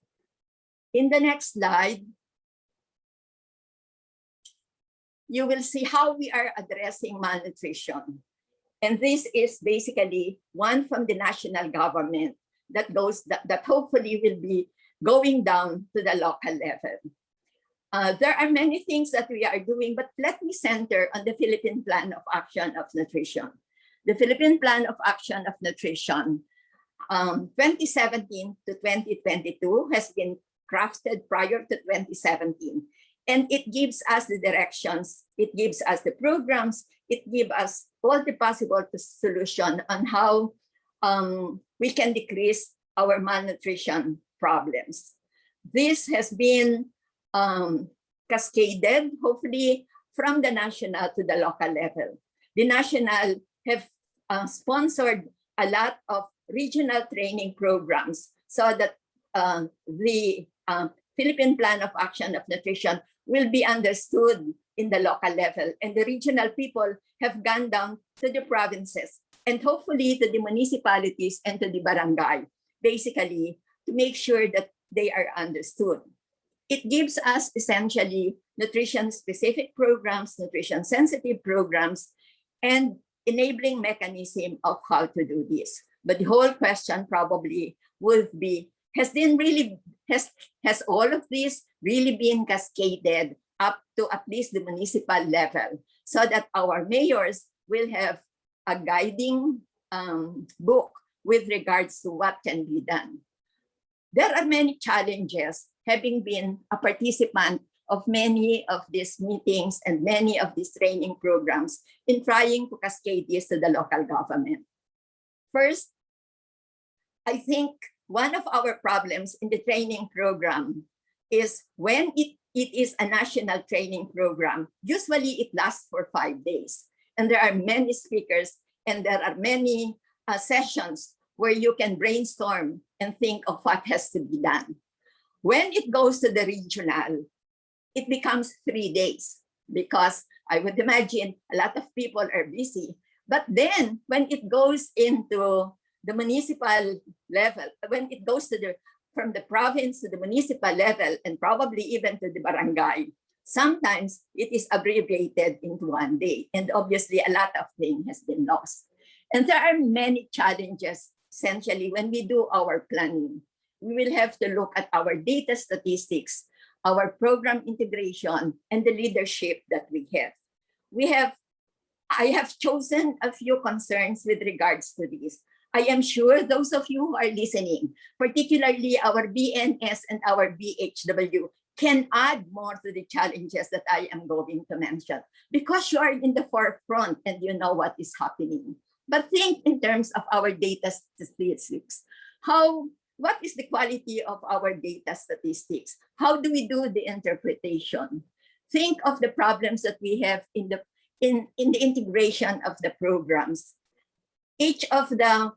In the next slide, you will see how we are addressing malnutrition. And this is basically one from the national government that hopefully will be going down to the local level. There are many things that we are doing, but let me center on the Philippine Plan of Action of Nutrition. The Philippine Plan of Action of Nutrition 2017 to 2022 has been crafted prior to 2017. And it gives us the directions, it gives us the programs, it gives us all the possible solution on how we can decrease our malnutrition problems. This has been cascaded, hopefully, from the national to the local level. The national have sponsored a lot of regional training programs so that the Philippine Plan of Action of Nutrition will be understood in the local level. And the regional people have gone down to the provinces and hopefully to the municipalities and to the barangay, basically to make sure that they are understood. It gives us essentially nutrition-specific programs, nutrition-sensitive programs, and enabling mechanism of how to do this. But the whole question probably would be, has all of this really been cascaded up to at least the municipal level so that our mayors will have a guiding book with regards to what can be done? There are many challenges, having been a participant of many of these meetings and many of these training programs in trying to cascade this to the local government. First, I think one of our problems in the training program is when it is a national training program, usually it lasts for 5 days. And there are many speakers and there are many sessions where you can brainstorm and think of what has to be done. When it goes to the regional, it becomes 3 days because I would imagine a lot of people are busy. But then when it goes into the municipal level, when it goes to from the province to the municipal level and probably even to the barangay, sometimes it is abbreviated into 1 day. And obviously a lot of things has been lost. And there are many challenges essentially when we do our planning. We will have to look at our data statistics, our program integration, and the leadership that we have. We have I have chosen a few concerns with regards to this. I am sure those of you who are listening, particularly our BNS and our BHW, can add more to the challenges that I am going to mention, because you are in the forefront and you know what is happening. But think in terms of our data statistics. What is the quality of our data statistics? How do we do the interpretation? Think of the problems that we have in the integration of the programs. Each of the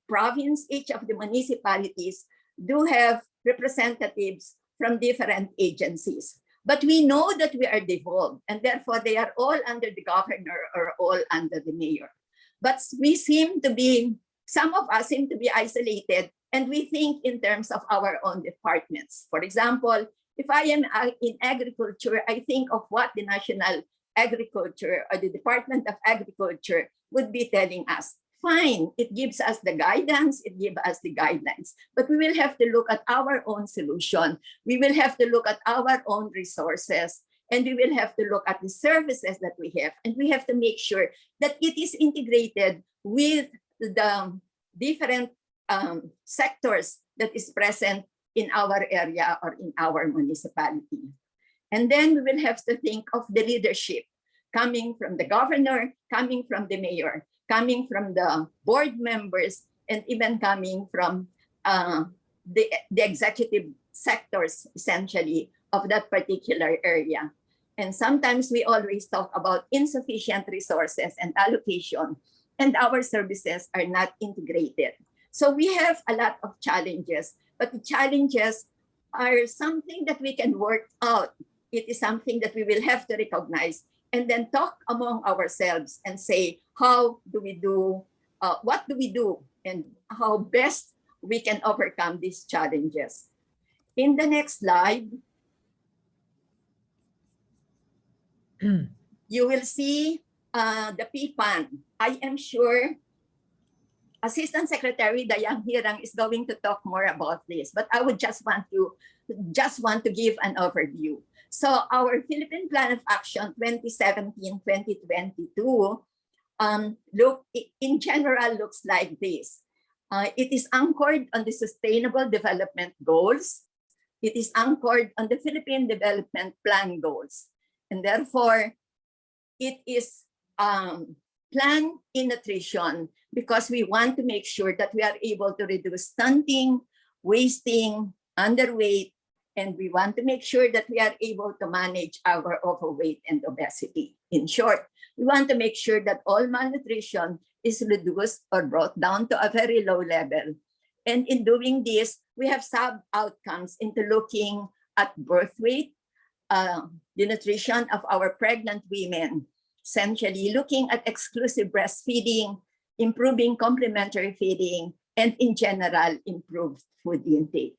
province, each of the municipalities do have representatives from different agencies. But we know that we are devolved, and therefore they are all under the governor or all under the mayor. But some of us seem to be isolated, and we think in terms of our own departments. For example, if I am in agriculture, I think of what the National Agriculture or the Department of Agriculture would be telling us. Fine, it gives us the guidance, it gives us the guidelines, but we will have to look at our own solution. We will have to look at our own resources, and we will have to look at the services that we have, and we have to make sure that it is integrated with the different sectors that is present in our area or in our municipality. And then we will have to think of the leadership coming from the governor, coming from the mayor, coming from the board members, and even coming from the executive sectors, essentially, of that particular area. And sometimes we always talk about insufficient resources and allocation, and our services are not integrated. So we have a lot of challenges, but the challenges are something that we can work out. It is something that we will have to recognize and then talk among ourselves and say, how do we do, what do we do, and how best we can overcome these challenges. In the next slide, you will see the PPAN. I am sure Assistant Secretary Dayang Hirang is going to talk more about this, but I would just want to give an overview. So our Philippine Plan of Action 2017-2022 in general looks like this. It is anchored on the Sustainable Development Goals. It is anchored on the Philippine Development Plan goals. And therefore, it is planned in nutrition because we want to make sure that we are able to reduce stunting, wasting, underweight, and we want to make sure that we are able to manage our overweight and obesity. In short, we want to make sure that all malnutrition is reduced or brought down to a very low level. And in doing this, we have sub-outcomes into looking at birth weight, the nutrition of our pregnant women, essentially looking at exclusive breastfeeding, improving complementary feeding, and in general, improved food intake.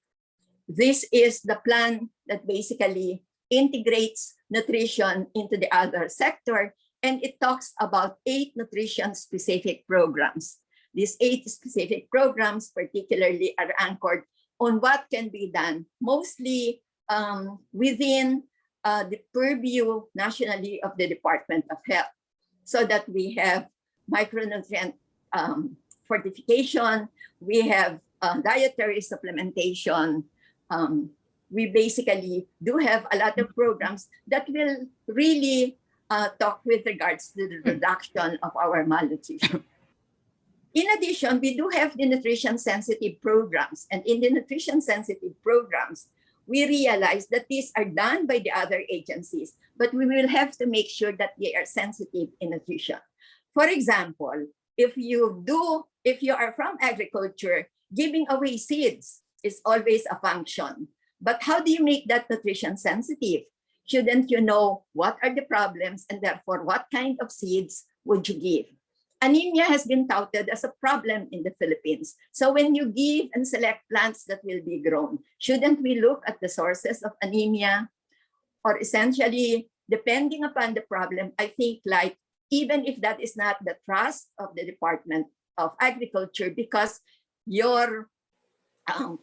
This is the plan that basically integrates nutrition into the other sector, and it talks about 8 nutrition-specific programs. These 8 specific programs particularly are anchored on what can be done, mostly within the purview nationally of the Department of Health, so that we have micronutrient fortification, we have dietary supplementation. We basically do have a lot of programs that will really talk with regards to the reduction of our malnutrition. In addition, we do have the nutrition-sensitive programs. And in the nutrition-sensitive programs, we realize that these are done by the other agencies, but we will have to make sure that they are sensitive in nutrition. For example, if you are from agriculture, giving away seeds is always a function. But how do you make that nutrition sensitive? Shouldn't you know what are the problems and therefore what kind of seeds would you give? Anemia has been touted as a problem in the Philippines. So when you give and select plants that will be grown, shouldn't we look at the sources of anemia? Or essentially, depending upon the problem, I think like, even if that is not the trust of the Department of Agriculture, because your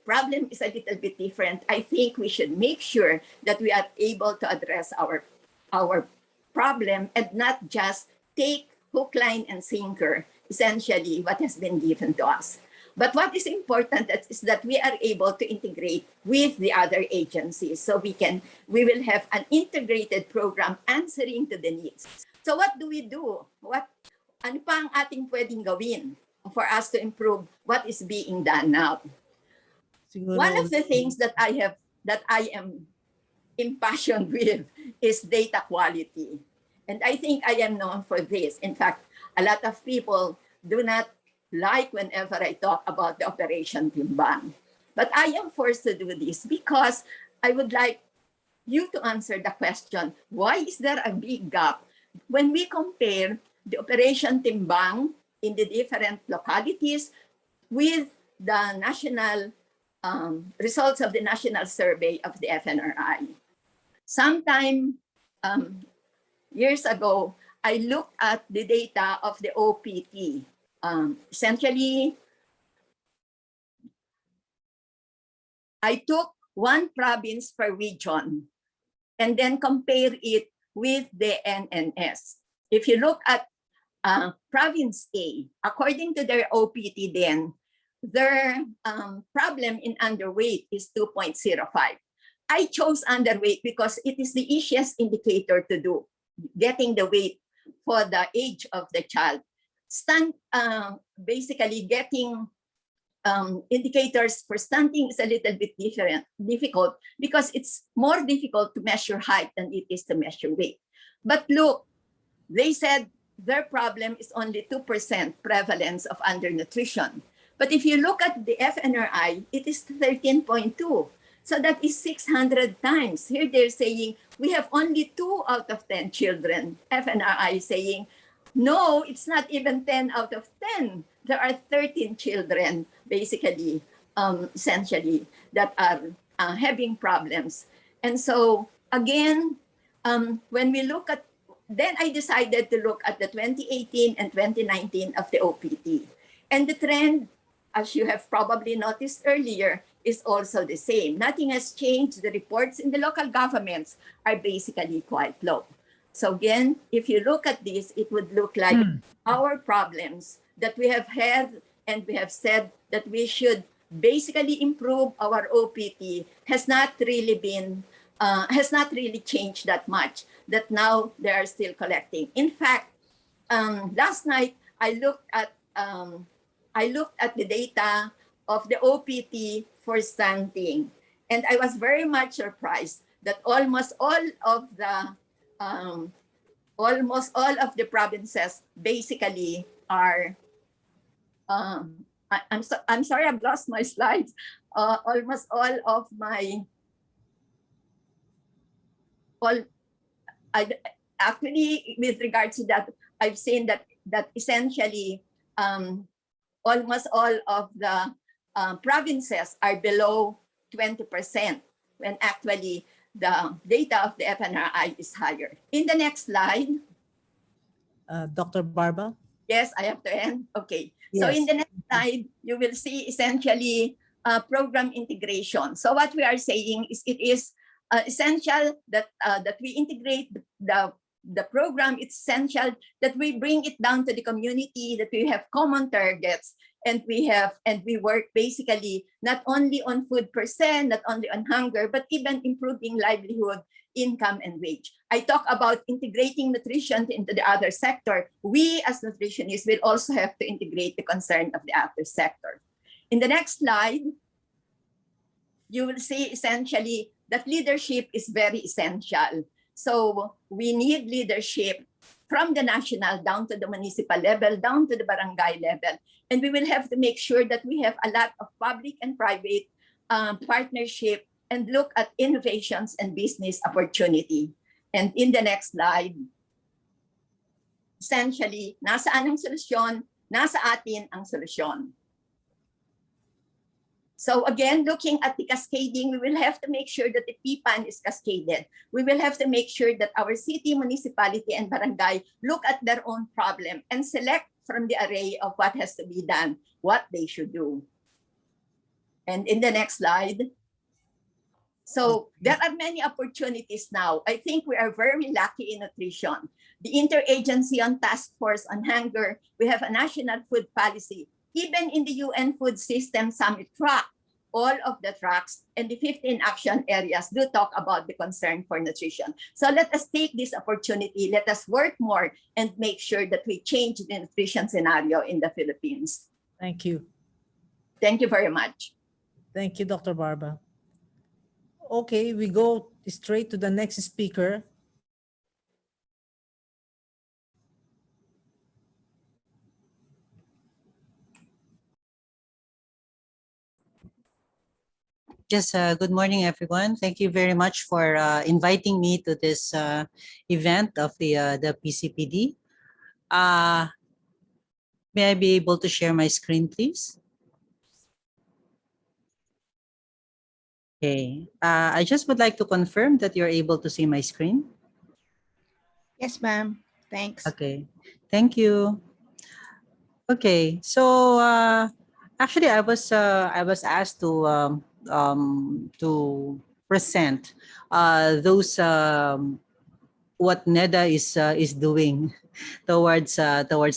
problem is a little bit different, I think we should make sure that we are able to address our problem and not just take hook, line, and sinker, essentially what has been given to us. But what is important is that we are able to integrate with the other agencies so we will have an integrated program answering to the needs. So what do we do? Ano pa ang ating pwedeng gawin for us to improve what is being done now? Siguro, One of the things that I am impassioned with is data quality. And I think I am known for this. In fact, a lot of people do not like whenever I talk about the Operation Timbang. But I am forced to do this because I would like you to answer the question, why is there a big gap when we compare the Operation Timbang in the different localities with the national results of the national survey of the FNRI? Sometime years ago, I looked at the data of the OPT. Essentially, I took one province per region and then compare it with the NNS. If you look at province A, according to their OPT then, their problem in underweight is 2.05. I chose underweight because it is the easiest indicator to do, getting the weight for the age of the child. Basically getting indicators for stunting is a little bit difficult because it's more difficult to measure height than it is to measure weight. But look, they said their problem is only 2% prevalence of undernutrition. But if you look at the FNRI, it is 13.2. So that is 600 times. Here they're saying we have only 2 out of 10 children. FNRI saying, no, it's not even 10 out of 10. There are 13 children, basically, essentially, that are having problems. And so, again, when we look at, then I decided to look at the 2018 and 2019 of the OPT. And the trend, as you have probably noticed earlier, is also the same. Nothing has changed. The reports in the local governments are basically quite low. So again, if you look at this, it would look like our problems that we have had and we have said that we should basically improve our OPT has not really changed that much, that now they are still collecting. In fact, last night I looked at the data of the OPT for stunting, and I was very much surprised that almost all of the provinces basically are. I'm sorry, I've lost my slides. Almost all of my actually, with regards to that, I've seen that essentially almost all of the provinces are below 20%, when actually the data of the FNRI is higher. In the next slide. Dr. Barba? Yes, I have to end. Okay. Yes. So in the next slide, you will see essentially program integration. So what we are saying is it is essential that we integrate the program. It's essential that we bring it down to the community, that we have common targets, and we work basically not only on food per se, not only on hunger, but even improving livelihood, income, and wage. I talk about integrating nutrition into the other sector. We as nutritionists will also have to integrate the concern of the other sector. In the next slide, you will see essentially that leadership is very essential. So we need leadership from the national down to the municipal level, down to the barangay level. And we will have to make sure that we have a lot of public and private partnership and look at innovations and business opportunity. And in the next slide, essentially, nasaan ang solusyon? Nasa atin ang solusyon. So again, looking at the cascading, we will have to make sure that the PPAN is cascaded. We will have to make sure that our city, municipality, and barangay look at their own problem and select from the array of what has to be done, what they should do. And in the next slide, So there are many opportunities now. I think we are very lucky in nutrition. The Interagency on Task Force on Hunger, we have a national food policy. Even in the UN Food System Summit track, all of the tracks and the 15 action areas do talk about the concern for nutrition. So let us take this opportunity, let us work more and make sure that we change the nutrition scenario in the Philippines. Thank you. Thank you very much. Thank you, Dr. Barba. Okay, we go straight to the next speaker. Yes, good morning, everyone. Thank you very much for inviting me to this event of the PCPD. May I be able to share my screen, please? Okay. I just would like to confirm that you're able to see my screen. Yes, ma'am. Thanks. Okay. Thank you. Okay. So actually, I was asked to present those what NEDA is doing towards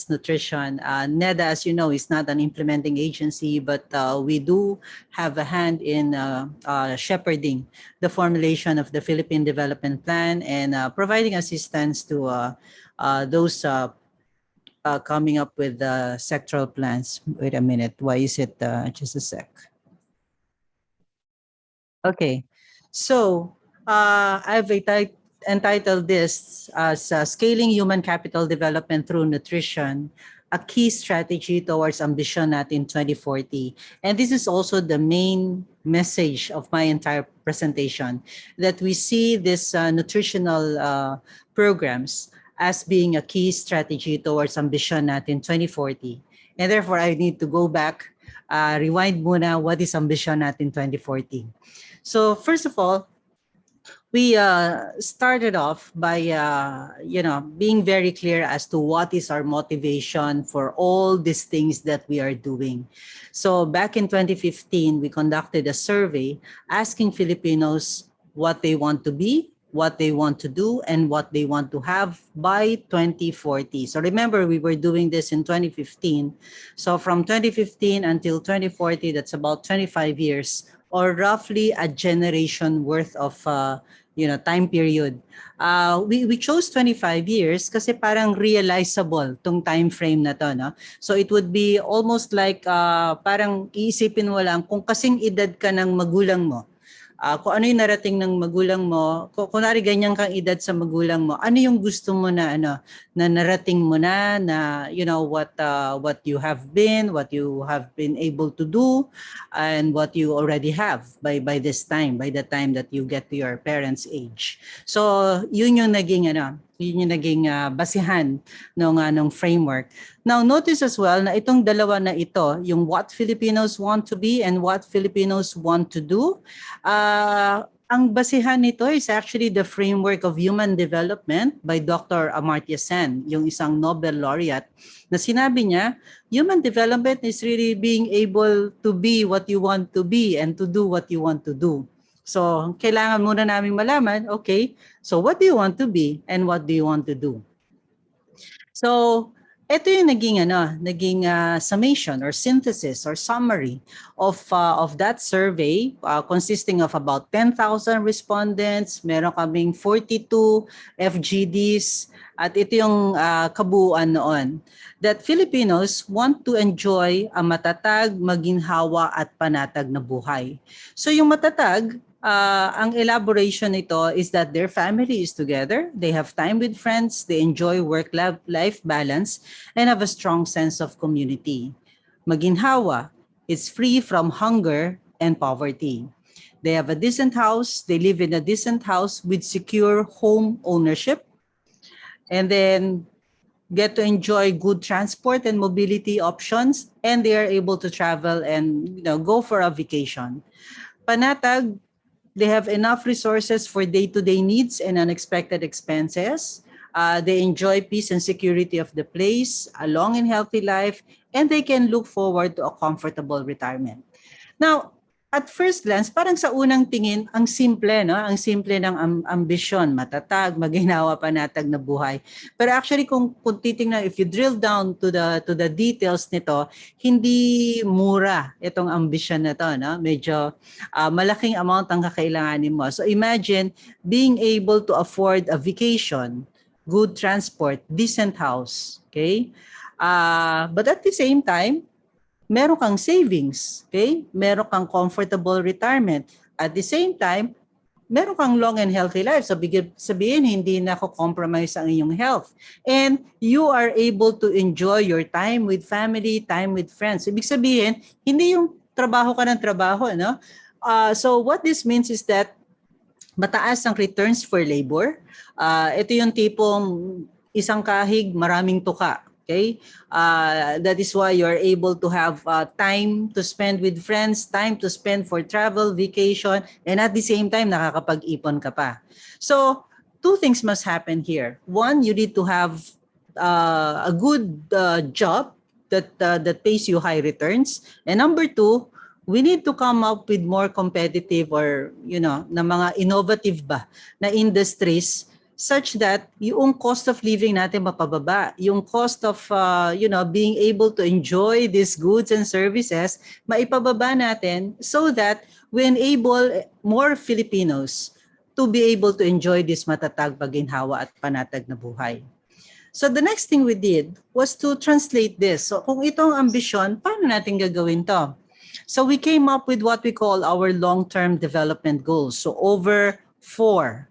nutrition. NEDA, as you know, is not an implementing agency, but we do have a hand in shepherding the formulation of the Philippine Development Plan and providing assistance to those coming up with sectoral plans. Wait a minute. Why is it just a sec? Okay. So I've entitled this as Scaling Human Capital Development Through Nutrition, a key strategy towards ambition natin 2040. And this is also the main message of my entire presentation, that we see this nutritional programs as being a key strategy towards ambition natin 2040. And therefore, I need to go back, rewind muna, what is ambition natin 2040? So first of all, we started off by being very clear as to what is our motivation for all these things that we are doing. So back in 2015, we conducted a survey asking Filipinos what they want to be, what they want to do, and what they want to have by 2040. So remember, we were doing this in 2015. So from 2015 until 2040, that's about 25 years, or roughly a generation worth of time period. We chose 25 years kasi parang realizable tong time frame na to, no? So it would be almost like parang iisipin mo lang kung kasing edad ka ng magulang mo. Kung ano yung narating ng magulang mo, kunwari ganyan kang edad sa magulang mo, ano yung gusto mo na na narating mo na what you have been, what you have been able to do, and what you already have by this time, by the time that you get to your parents' age. So yun yung naging basihan ng framework. Now, notice as well na itong dalawa na ito, yung what Filipinos want to be and what Filipinos want to do, ang basihan nito is actually the framework of human development by Dr. Amartya Sen, yung isang Nobel laureate, na sinabi niya, human development is really being able to be what you want to be and to do what you want to do. So, kailangan muna namin malaman, okay, so what do you want to be and what do you want to do? So, ito yung naging summation or synthesis or summary of that survey consisting of about 10,000 respondents. Meron kaming 42 FGDs at ito yung kabuuan noon. That Filipinos want to enjoy a matatag, maginhawa at panatag na buhay. So yung matatag, ang elaboration nito is that their family is together, they have time with friends, they enjoy work-life balance, and have a strong sense of community. Maginhawa, it's free from hunger and poverty. They have a decent house, they live in a decent house with secure home ownership, and then get to enjoy good transport and mobility options, and they are able to travel and go for a vacation. Panatag, they have enough resources for day-to-day needs and unexpected expenses. They enjoy peace and security of the place, a long and healthy life, and they can look forward to a comfortable retirement. Now, at first glance, parang sa unang tingin, ang simple, no? Ang simple ng ambisyon, matatag, maginawa, panatag na buhay. Pero actually, kung titingnan, if you drill down to the details nito, hindi mura itong ambisyon na to, no? Medyo malaking amount ang kakailanganin mo. So imagine being able to afford a vacation, good transport, decent house, okay? But at the same time, meron kang savings, okay? Meron kang comfortable retirement. At the same time, meron kang long and healthy life. So sabihin, hindi na compromise ang iyong health. And you are able to enjoy your time with family, time with friends. Ibig sabihin, hindi yung trabaho ka ng trabaho, no? So what this means is that mataas ang returns for labor. Ito yung tipong isang kahig, maraming tuka. Okay, that is why you are able to have time to spend with friends, time to spend for travel, vacation, and at the same time, nakakapag-ipon ka pa. So, two things must happen here. One, you need to have a good job that pays you high returns. And number two, we need to come up with more competitive or, na mga innovative ba na industries such that yung cost of living natin mapababa, yung cost of being able to enjoy these goods and services maipababa natin so that we enable more Filipinos to be able to enjoy this matatag, paginhawa at panatag na buhay. So the next thing we did was to translate this. So kung itong ambisyon, paano natin gagawin to? So we came up with what we call our long-term development goals. So over 4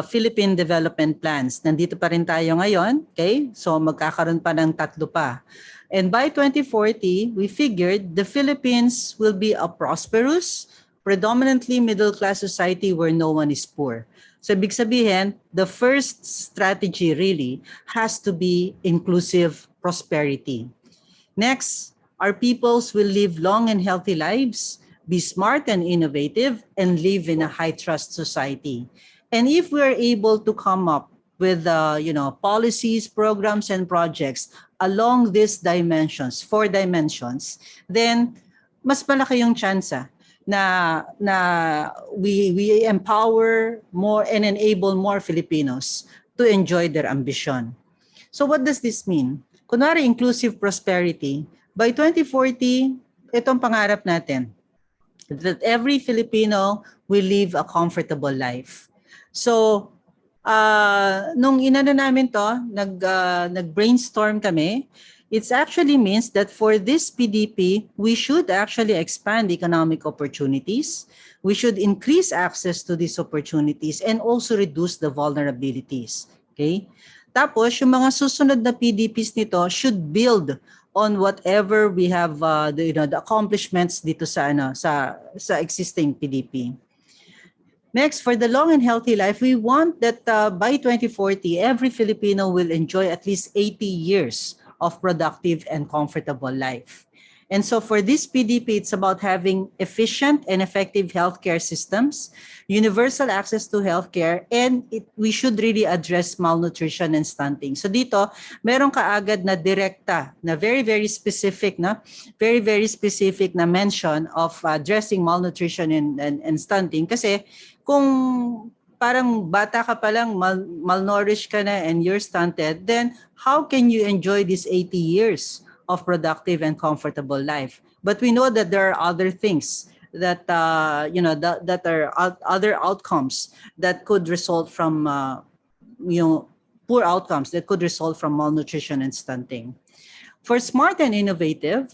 Philippine development plans. Nandito pa rin tayo ngayon, okay? So magkakaroon pa ng 3 pa. And by 2040, we figured the Philippines will be a prosperous, predominantly middle-class society where no one is poor. So ibig sabihin, the first strategy really has to be inclusive prosperity. Next, our peoples will live long and healthy lives, be smart and innovative, and live in a high-trust society. And if we are able to come up with policies, programs, and projects along these dimensions, 4 dimensions, then mas malaki yung tsansa na we empower more and enable more Filipinos to enjoy their ambition. So what does this mean? Kunwari inclusive prosperity, by 2040, itong pangarap natin, that every Filipino will live a comfortable life. So, nung inano namin to, nag-brainstorm kami, it actually means that for this PDP, we should actually expand economic opportunities. We should increase access to these opportunities and also reduce the vulnerabilities. Okay? Tapos, yung mga susunod na PDPs nito should build on whatever we have the accomplishments dito sa existing PDP. Next, for the long and healthy life, we want that by 2040, every Filipino will enjoy at least 80 years of productive and comfortable life. And so for this PDP, it's about having efficient and effective healthcare systems, universal access to healthcare, and we should really address malnutrition and stunting. So dito, meron kaagad na direkta, na very, very specific na mention of addressing malnutrition and stunting. Kasi kung parang bata ka pa lang, malnourished ka na and you're stunted, then how can you enjoy these 80 years of productive and comfortable life? But we know that there are other things that that are other outcomes that could result from poor outcomes that could result from malnutrition and stunting. For smart and innovative,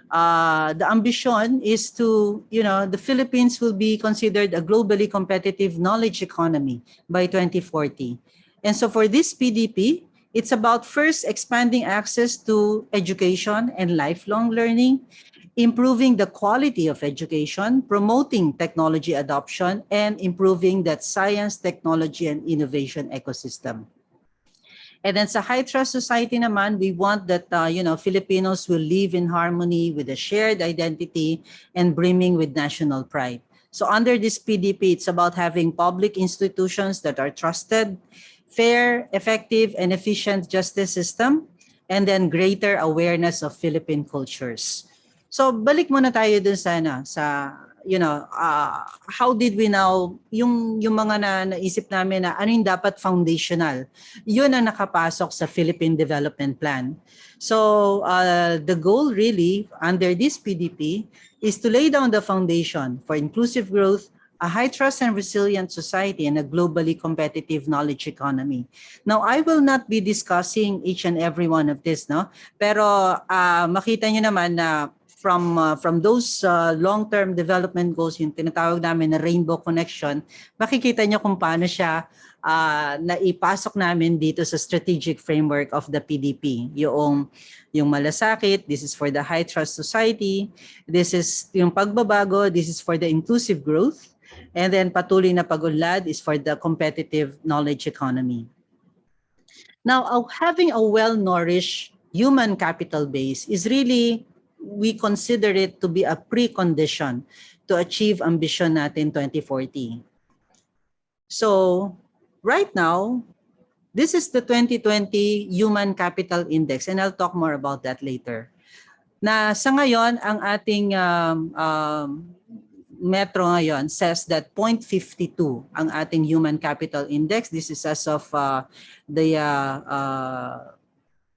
the ambition is to, the Philippines will be considered a globally competitive knowledge economy by 2040. And so for this PDP, it's about first expanding access to education and lifelong learning, improving the quality of education, promoting technology adoption, and improving that science, technology, and innovation ecosystem. And then sa high trust society naman, we want that Filipinos will live in harmony with a shared identity and brimming with national pride. So under this PDP, it's about having public institutions that are trusted, fair, effective, and efficient justice system, and then greater awareness of Philippine cultures. So balik muna tayo dun sa how did we now, yung mga naisip namin na ano yung dapat foundational, yun ang nakapasok sa Philippine Development Plan. So the goal really under this PDP is to lay down the foundation for inclusive growth, a high trust and resilient society, and a globally competitive knowledge economy. Now, I will not be discussing each and every one of this, no? Pero makita nyo naman na from those long-term development goals, yung tinatawag namin na rainbow connection, makikita nyo kung paano siya naipasok namin dito sa strategic framework of the PDP. Yung malasakit, this is for the high trust society. This is yung pagbabago, this is for the inclusive growth. And then patuloy na pag-unlad is for the competitive knowledge economy. Now, having a well-nourished human capital base is really, we consider it to be a precondition to achieve ambition natin 2040. So, right now, this is the 2020 Human Capital Index, and I'll talk more about that later. Na sa ngayon, ang ating Metro ngayon says that 0.52 ang ating Human Capital Index. This is as of the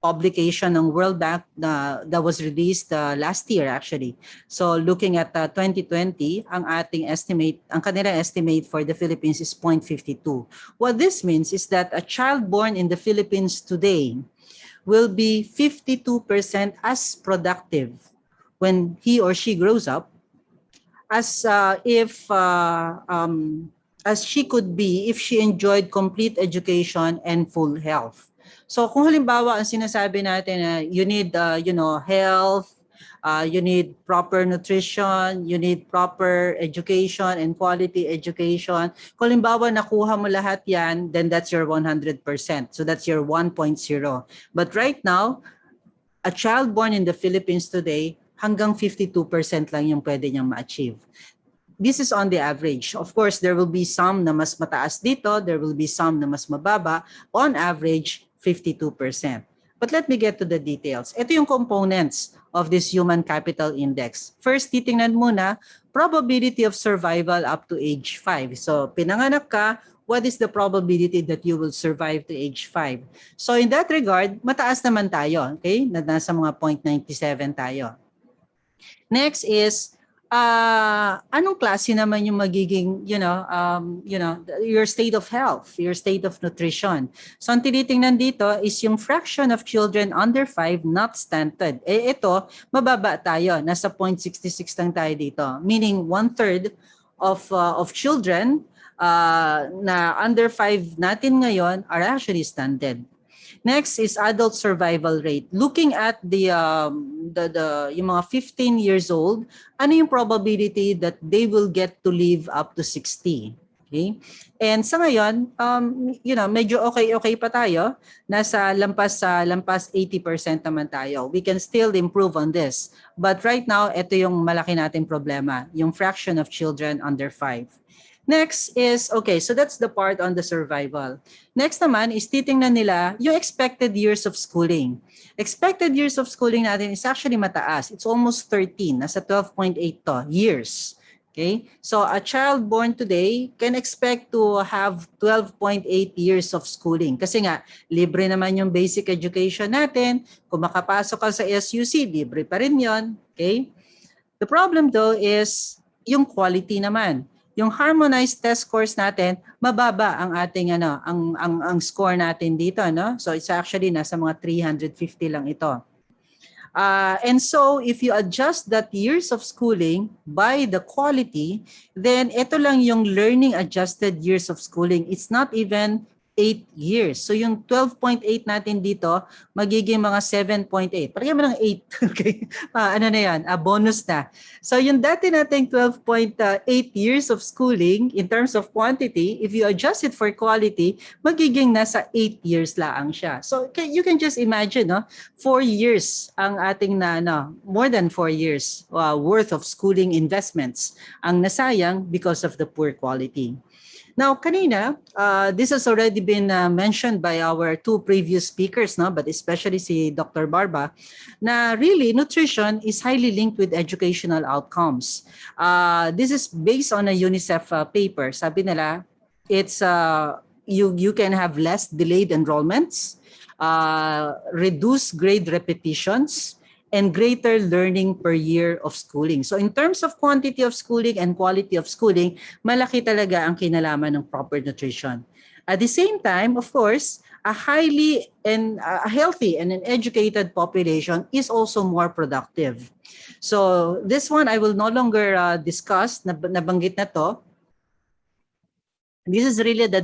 publication ng World Bank that was released last year actually. So looking at 2020, ang ating estimate, ang kanilang estimate for the Philippines is 0.52. What this means is that a child born in the Philippines today will be 52% as productive when he or she grows up as she could be if she enjoyed complete education and full health. So kung halimbawa ang sinasabi natin na you need health, you need proper nutrition, you need proper education and quality education. Kung halimbawa nakuha mo lahat yan, then that's your 100%. So that's your 1.0. But right now, a child born in the Philippines today, hanggang 52% lang yung pwede niyang ma-achieve. This is on the average. Of course, there will be some na mas mataas dito, there will be some na mas mababa. On average, 52%. But let me get to the details. Ito yung components of this Human Capital Index. First, titingnan muna, probability of survival up to age 5. So, pinanganak ka, what is the probability that you will survive to age 5? So, in that regard, mataas naman tayo. Okay? Nasa mga 0.97 tayo. Next is, anong klase naman yung magiging, your state of health, your state of nutrition. So, ang tinitingnan dito is yung fraction of children under 5 not stunted. Ito, mababa tayo. Nasa 0.66 lang tayo dito. Meaning, 1/3 of children na under 5 natin ngayon are actually stunted. Next is adult survival rate. Looking at yung mga 15 years old, ano yung probability that they will get to live up to 60? Okay? And sa ngayon, medyo okay pa tayo. Nasa lampas 80% naman tayo. We can still improve on this. But right now, ito yung malaki nating problema, yung fraction of children under 5. Next is, okay, so that's the part on the survival. Next naman is titingnan nila yung expected years of schooling. Expected years of schooling natin is actually mataas. It's almost 13. Nasa 12.8 to years. Okay? So a child born today can expect to have 12.8 years of schooling. Kasi nga, libre naman yung basic education natin. Kung makapasok ka sa SUC, libre pa rin yun. Okay? The problem though is yung quality naman. Yung harmonized test scores natin, mababa ang ating ang score natin dito, no? So it's actually nasa mga 350 lang ito. And so if you adjust that years of schooling by the quality, then ito lang yung learning adjusted years of schooling. It's not even 8 years. So yung 12.8 natin dito, magiging mga 7.8. Parang mo ng 8. Okay? Ano na yan? Bonus na. So yung dati nating 12.8 years of schooling in terms of quantity, if you adjust it for quality, magiging nasa 8 years lang siya. So you can just imagine, no? 4 years ang ating more than 4 years worth of schooling investments ang nasayang because of the poor quality. Now, kanina, this has already been mentioned by our two previous speakers, no? But especially si Dr. Barba, na really nutrition is highly linked with educational outcomes. This is based on a UNICEF paper. Sabi nila, it's you can have less delayed enrollments, reduce grade repetitions, and greater learning per year of schooling. So in terms of quantity of schooling and quality of schooling, malaki talaga ang kinalaman ng proper nutrition. At the same time, of course, a highly and a healthy and an educated population is also more productive. So this one I will no longer discuss, nabanggit na to. This is really the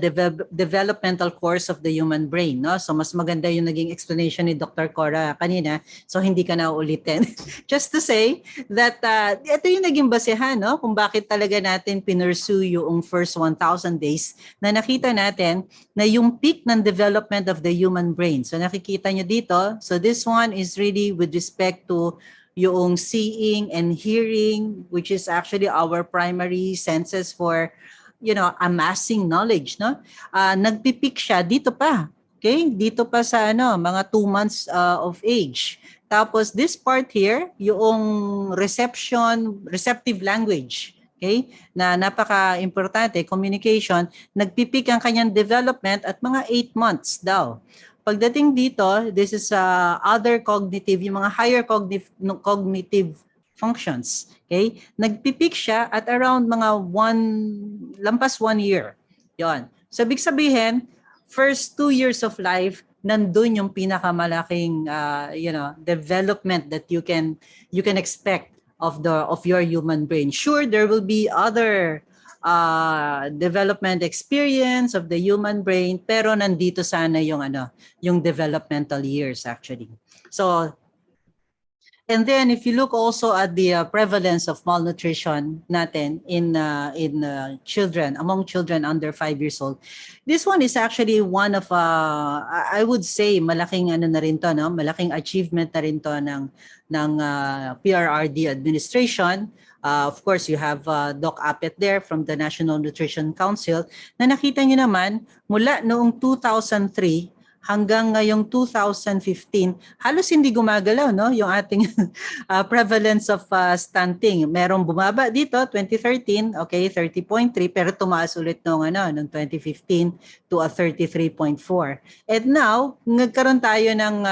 developmental course of the human brain, no? So mas maganda yung naging explanation ni Dr. Cora kanina, so hindi ka na ulitin. Just to say that ito yung naging basehan, no? Kung bakit talaga natin pinursue yung first 1,000 days na nakita natin na yung peak ng development of the human brain. So nakikita nyo dito, so this one is really with respect to yung seeing and hearing, which is actually our primary senses for amassing knowledge, no? Nagpipik siya dito pa. Okay? Dito pa sa mga 2 months of age. Tapos this part here, yung receptive language, okay? Na napaka-importante, communication, nagpipik ang kanyang development at mga 8 months daw. Pagdating dito, this is other cognitive, yung mga higher cognitive functions. Okay? Nagpipik siya at around mga lampas 1 year. Yon. So, ibig sabihin, first 2 years of life, nandun yung pinakamalaking development that you can expect of your human brain. Sure, there will be other development experience of the human brain, pero nandito sana yung developmental years actually. So, and then if you look also at the prevalence of malnutrition natin in children, among children under 5 years old, this one is actually one of I would say malaking na rin to, no? Malaking achievement na rin to ng PRRD administration. Of course, you have Doc Apet there from the National Nutrition Council na nakita niyo naman mula noong 2003 hanggang ngayong 2015, halos hindi gumagalaw, no? Yung ating prevalence of stunting. Merong bumaba dito, 2013, okay, 30.3, pero tumaas ulit noong 2015 to 33.4. And now, nagkaroon tayo ng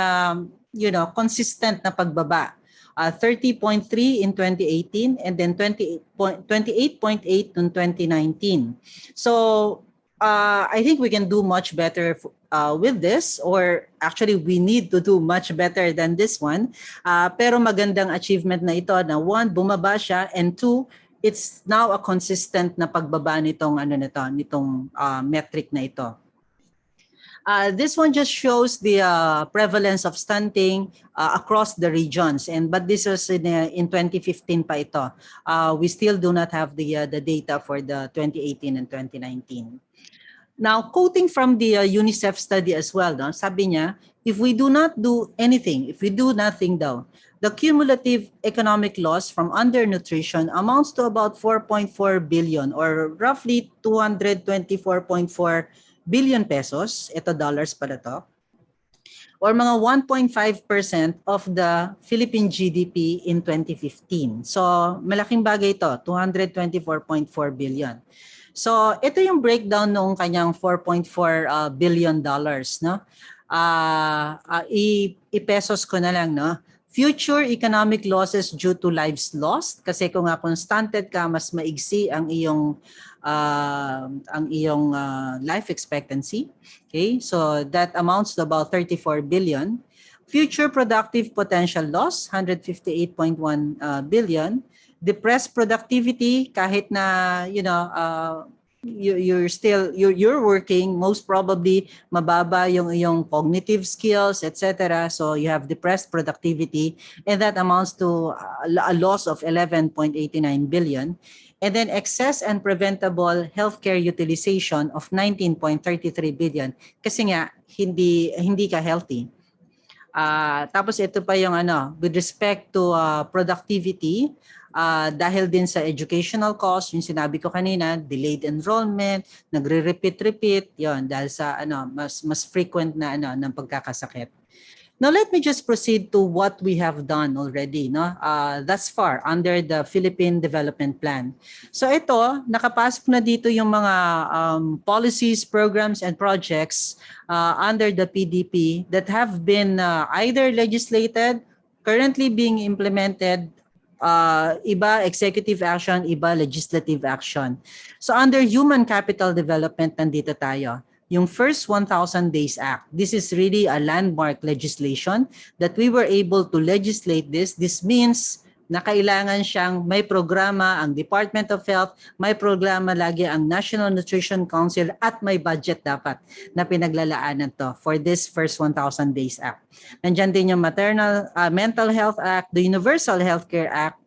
consistent na pagbaba. 30.3 in 2018 and then 28.8 in 2019. So, I think we can do much better with this, or actually we need to do much better than this one. Pero magandang achievement na ito na 1, bumaba siya, and 2, it's now a consistent na pagbaba nitong metric na ito. This one just shows the prevalence of stunting across the regions, but this was in 2015 pa ito. We still do not have the data for the 2018 and 2019. Now, quoting from the UNICEF study as well, no, sabi niya, if we do not do anything, if we do nothing daw, the cumulative economic loss from undernutrition amounts to about 4.4 billion or roughly 224.4 billion pesos. Ito dollars pala to. Or mga 1.5% of the Philippine GDP in 2015. So, malaking bagay ito, 224.4 billion. So, ito yung breakdown noong kanyang 4.4 billion dollars, no? I-pesos ko na lang, no? Future economic losses due to lives lost, kasi kung stunted ka, mas maigsi ang iyong life expectancy. Okay? So, that amounts to about 34 billion. Future productive potential loss, 158.1 billion. Depressed productivity, kahit na you're working, most probably mababa yung cognitive skills, etc. So you have depressed productivity, and that amounts to a loss of 11.89 billion. And then excess and preventable healthcare utilization of 19.33 billion kasi nga hindi ka healthy. Tapos ito pa yung with respect to productivity, dahil din sa educational cost, yung sinabi ko kanina, delayed enrollment, nagre-repeat, yon dahil sa mas frequent na ng pagkakasakit. Now, let me just proceed to what we have done already, no? Thus far, under the Philippine Development Plan. So ito, nakapasok na dito yung mga policies, programs, and projects under the PDP that have been either legislated, currently being implemented, iba executive action, iba legislative action. So under Human Capital Development, nandito tayo. Yung first 1,000 Days Act. This is really a landmark legislation that we were able to legislate this. This means na kailangan siyang may programa ang Department of Health, may programa lagi ang National Nutrition Council at may budget dapat na pinaglalaanan to for this first 1,000 Days Act. Nandiyan din yung Mental Health Act, the Universal Healthcare Act,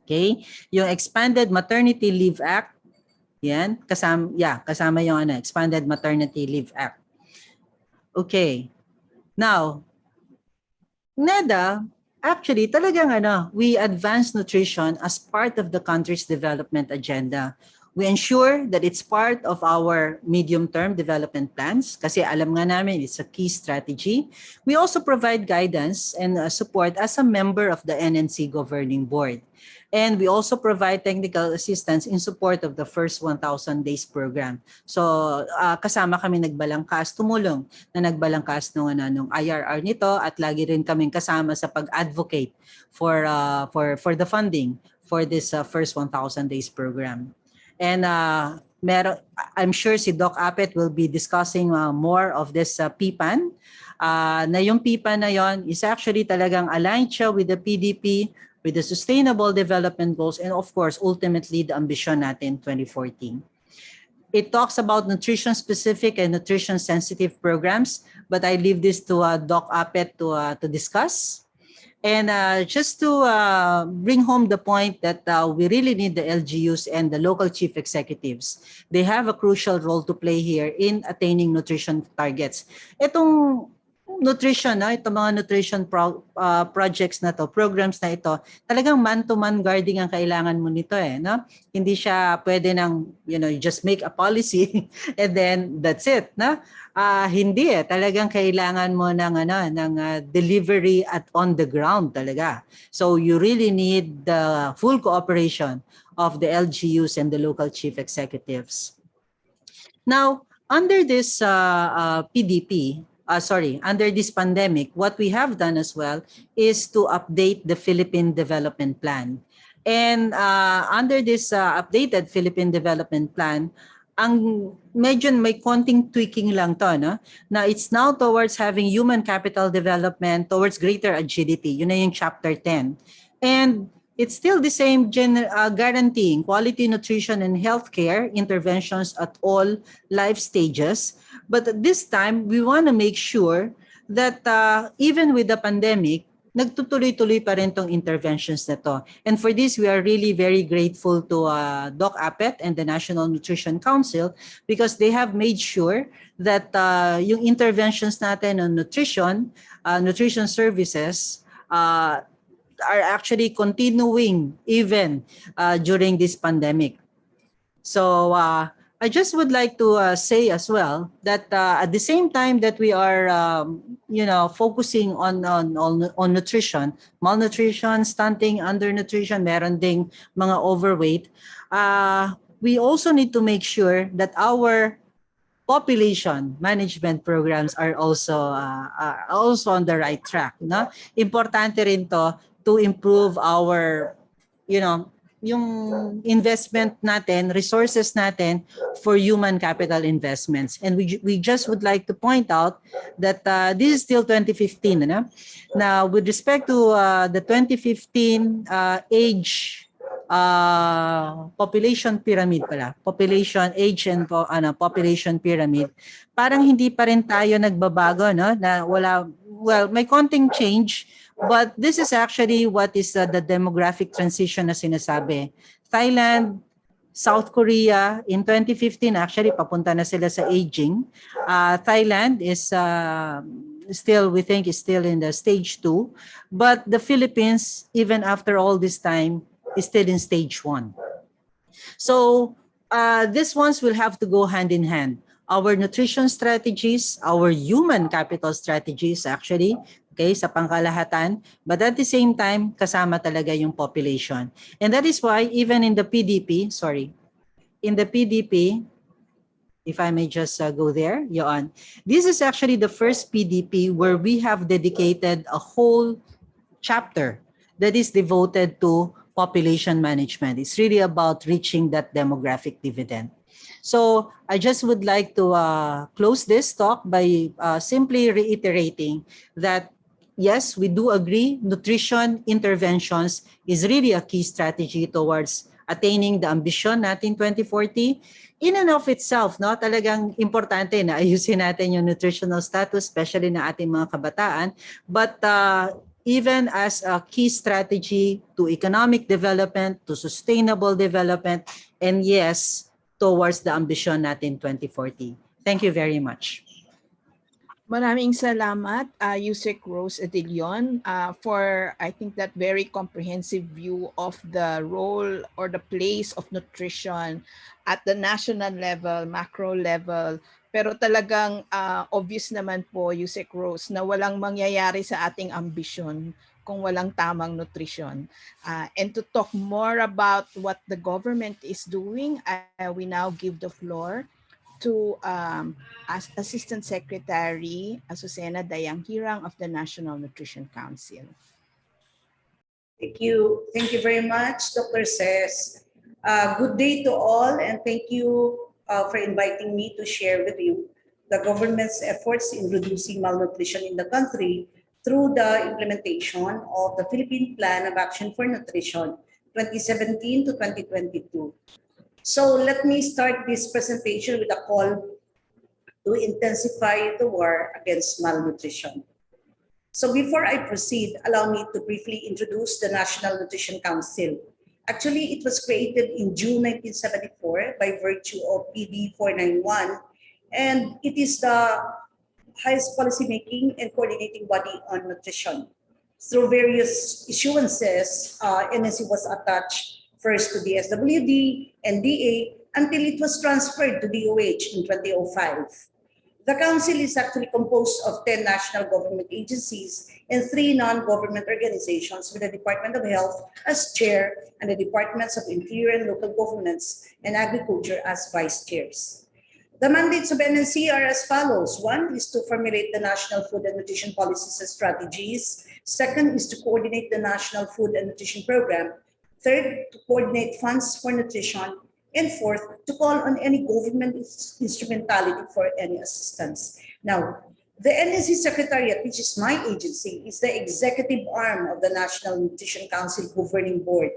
okay? Yung Expanded Maternity Leave Act, yan, kasama yung Expanded Maternity Leave Act. Okay. Now, NEDA, actually, talagang we advance nutrition as part of the country's development agenda. We ensure that it's part of our medium-term development plans kasi alam nga namin it's a key strategy. We also provide guidance and support as a member of the NNC Governing Board. And we also provide technical assistance in support of the first 1,000 Days program. So kasama kami nagbalangkas, tumulong na nagbalangkas nung IRR nito at lagi rin kaming kasama sa pag-advocate for the funding for this first 1,000 Days program. And I'm sure si Doc Apet will be discussing more of this PPAN. Na yung PPAN na yon is actually talagang aligned siya with the PDP, with the Sustainable Development Goals, and of course, ultimately, the ambition natin 2014. It talks about nutrition-specific and nutrition-sensitive programs, but I leave this to Doc Apet to discuss. And just to bring home the point that we really need the LGUs and the local chief executives. They have a crucial role to play here in attaining nutrition targets. Itong nutrition, itong mga nutrition projects na to, programs na ito, talagang man-to-man guarding ang kailangan mo nito no? Hindi siya pwede nang, you just make a policy and then that's it, no? Hindi talagang kailangan mo ng delivery at on the ground talaga. So you really need the full cooperation of the LGUs and the local chief executives. Now, under this PDP, under this pandemic, what we have done as well is to update the Philippine Development Plan. And under this updated Philippine Development Plan, ang medyo may konting tweaking lang to, no? Na it's now towards having human capital development towards greater agility. Yun na yung chapter 10. And it's still the same guaranteeing quality nutrition and healthcare interventions at all life stages. But this time, we want to make sure that even with the pandemic, nagtutuloy-tuloy pa rin tong interventions na to. And for this, we are really very grateful to Doc Apet and the National Nutrition Council because they have made sure that yung interventions natin on nutrition services, are actually continuing even during this pandemic. So I just would like to say as well that at the same time that we are focusing on nutrition, malnutrition, stunting, undernutrition, meron ding mga overweight, we also need to make sure that our population management programs are also on the right track, no? Importante rin to improve our yung investment natin, resources natin for human capital investments. And we just would like to point out that this is still 2015. Now, with respect to the 2015 age population pyramid population age and population pyramid, parang hindi pa rin tayo nagbabago, no? Na may konting change. But this is actually what is the demographic transition na sinasabi. Thailand, South Korea, in 2015, actually, papunta na sila sa aging. Thailand is we think is still in the stage 2. But the Philippines, even after all this time, is still in stage 1. So these ones will have to go hand in hand. Our nutrition strategies, our human capital strategies actually, okay, sa pangkalahatan, but at the same time, kasama talaga yung population. And that is why even in the PDP, in the PDP, if I may just go there, Yoan, this is actually the first PDP where we have dedicated a whole chapter that is devoted to population management. It's really about reaching that demographic dividend. So I just would like to close this talk by simply reiterating that yes, we do agree nutrition interventions is really a key strategy towards attaining the ambition natin 2040. In and of itself, no, talagang importante na ayusin natin yung nutritional status, especially na ating mga kabataan. But even as a key strategy to economic development, to sustainable development, and yes, towards the ambition natin 2040. Thank you very much. Maraming salamat, Yusek Rose Adilion, for I think that very comprehensive view of the role or the place of nutrition at the national level, macro level. Pero talagang obvious naman po, Yusek Rose, na walang mangyayari sa ating ambisyon kung walang tamang nutrition. And to talk more about what the government is doing, we now give the floor to Assistant Secretary Azucena Dayanghirang of the National Nutrition Council. Thank you. Thank you very much, Dr. Ses. Good day to all, and thank you for inviting me to share with you the government's efforts in reducing malnutrition in the country through the implementation of the Philippine Plan of Action for Nutrition 2017 to 2022. So let me start this presentation with a call to intensify the war against malnutrition. So before I proceed, allow me to briefly introduce the National Nutrition Council. Actually, it was created in June 1974 by virtue of PD 491, and it is the highest policymaking and coordinating body on nutrition. Through various issuances, NSC was attached first to the SWD and DA until it was transferred to DOH in 2005. The council is actually composed of 10 national government agencies and 3 non-government organizations with the Department of Health as chair and the Departments of Interior and Local Governments and Agriculture as vice chairs. The mandates of NNC are as follows. 1 is to formulate the national food and nutrition policies and strategies. 2nd is to coordinate the national food and nutrition program. 3rd, to coordinate funds for nutrition. And 4th, to call on any government instrumentality for any assistance. Now, the NNC Secretariat, which is my agency, is the executive arm of the National Nutrition Council Governing Board.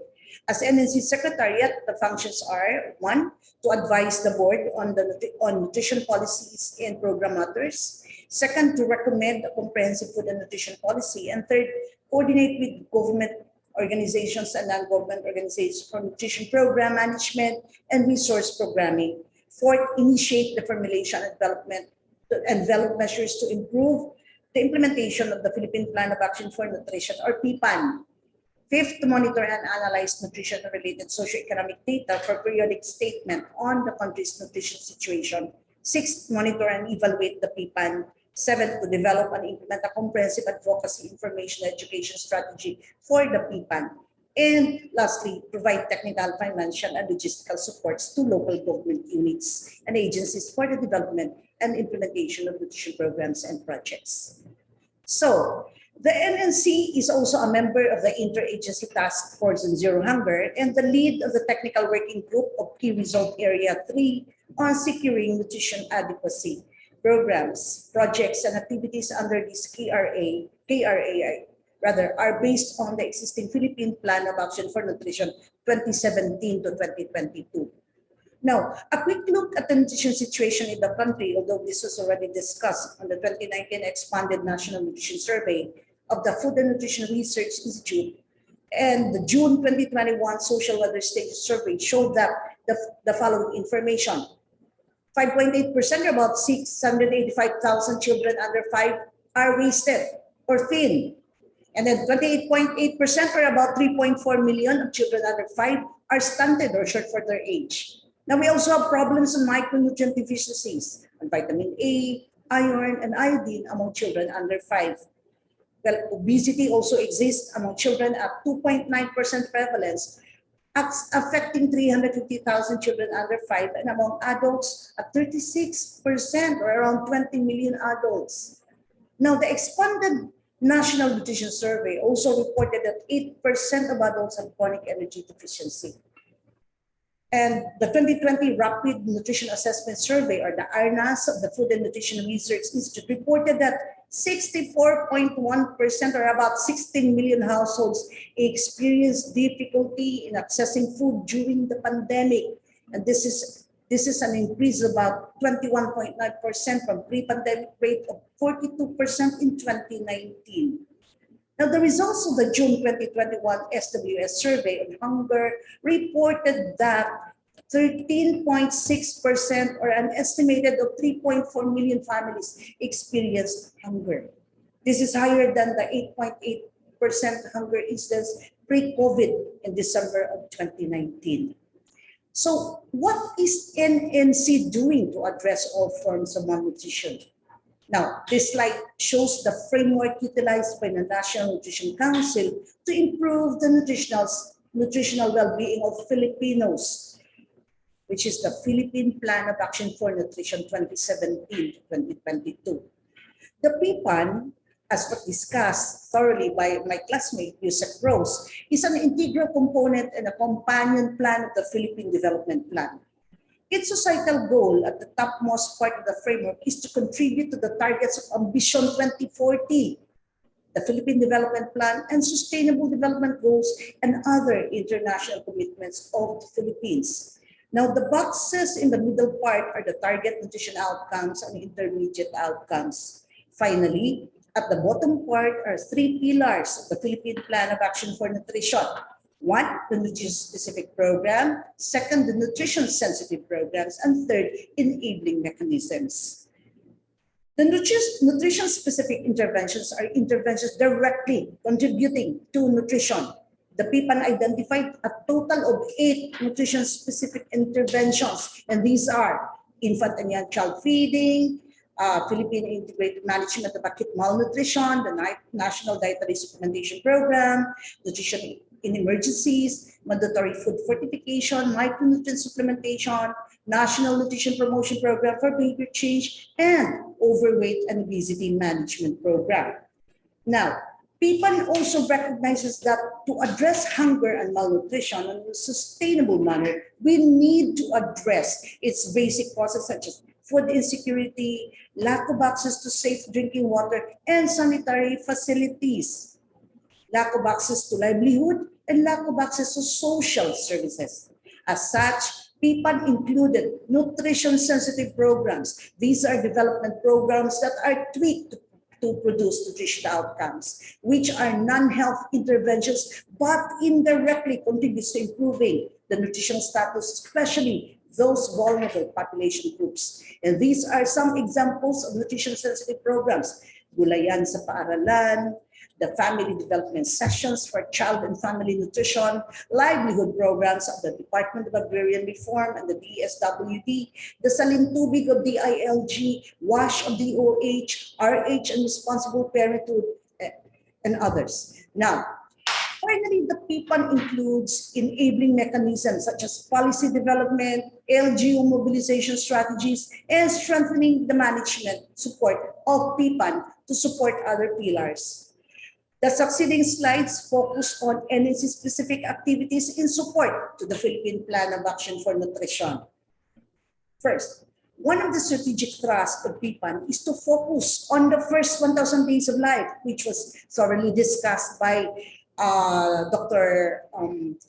As NNC Secretariat, the functions are 1, to advise the board on nutrition policies and program matters. 2nd, to recommend a comprehensive food and nutrition policy. And 3rd, coordinate with government organizations and non-government organizations for nutrition program management and resource programming. 4th, initiate the formulation and develop measures to improve the implementation of the Philippine Plan of Action for Nutrition, or PPAN. 5th, to monitor and analyze nutrition-related socioeconomic data for periodic statement on the country's nutrition situation. 6th, monitor and evaluate the PPAN. 7th, to develop and implement a comprehensive advocacy, information, education strategy for the PPAN. And lastly, provide technical, financial, and logistical supports to local government units and agencies for the development and implementation of nutrition programs and projects. So, the NNC is also a member of the Interagency Task Force on Zero Hunger and the lead of the Technical Working Group of Key Result Area 3 on securing nutrition adequacy. Programs, projects, and activities under this KRAI are based on the existing Philippine Plan of Action for Nutrition 2017 to 2022. Now, a quick look at the nutrition situation in the country, although this was already discussed on the 2019 Expanded National Nutrition Survey of the Food and Nutrition Research Institute, and the June 2021 Social Weather Status Survey showed that the following information. 5.8%, about 685,000 children under 5 are wasted or thin. And then 28.8%, or about 3.4 million of children under 5 are stunted or short for their age. Now we also have problems in micronutrient deficiencies and vitamin A, iron, and iodine among children under 5. Well, obesity also exists among children at 2.9% prevalence, affecting 350,000 children under 5, and among adults at 36%, or around 20 million adults. Now, the expanded National Nutrition Survey also reported that 8% of adults have chronic energy deficiency. And the 2020 Rapid Nutrition Assessment Survey, or the ARNAS of the Food and Nutrition Research Institute, reported that 64.1%, or about 16 million households, experienced difficulty in accessing food during the pandemic. And this is an increase of about 21.9% from pre-pandemic rate of 42% in 2019. Now, the results of the June 2021 SWS survey on hunger reported that 13.6%, or an estimated of 3.4 million families, experienced hunger. This is higher than the 8.8% hunger incidence pre-COVID in December of 2019. So what is NNC doing to address all forms of malnutrition? Now, this slide shows the framework utilized by the National Nutrition Council to improve the nutritional well-being of Filipinos, which is the Philippine Plan of Action for Nutrition 2017 to 2022. The PPAN, as discussed thoroughly by my classmate, Yusek Rose, is an integral component and a companion plan of the Philippine Development Plan. Its societal goal at the topmost part of the framework is to contribute to the targets of Ambition 2040, the Philippine Development Plan, and Sustainable Development Goals, and other international commitments of the Philippines. Now, the boxes in the middle part are the target nutrition outcomes and intermediate outcomes. Finally, at the bottom part are 3 pillars of the Philippine Plan of Action for Nutrition. 1, the nutrition-specific program. 2, the nutrition-sensitive programs. And 3, enabling mechanisms. The nutrition-specific interventions are interventions directly contributing to nutrition. The PPAN identified a total of 8 nutrition-specific interventions, and these are infant and young child feeding, Philippine Integrated Management of Acute Malnutrition, the National Dietary Supplementation Program, Nutrition in Emergencies, Mandatory Food Fortification, Micronutrient Supplementation, National Nutrition Promotion Program for Behavior Change, and Overweight and Obesity Management Program. Now, PPAN also recognizes that to address hunger and malnutrition in a sustainable manner, we need to address its basic causes such as food insecurity, lack of access to safe drinking water and sanitary facilities, lack of access to livelihood, and lack of access to social services. As such, PPAN included nutrition-sensitive programs. These are development programs that are tweaked to produce nutrition outcomes, which are non-health interventions, but indirectly contributes to improving the nutrition status, especially those vulnerable population groups. And these are some examples of nutrition-sensitive programs: Gulayan sa Paaralan, the family development sessions for child and family nutrition, livelihood programs of the Department of Agrarian Reform and the DSWD, the Salintubig of DILG, WASH of DOH, RH and Responsible Parenthood, and others. Now, finally, the PPAN includes enabling mechanisms such as policy development, LGU mobilization strategies, and strengthening the management support of PPAN to support other pillars. The succeeding slides focus on NNC-specific activities in support to the Philippine Plan of Action for Nutrition. First, one of the strategic thrusts of PPAN is to focus on the first 1,000 days of life, which was thoroughly discussed by Dr.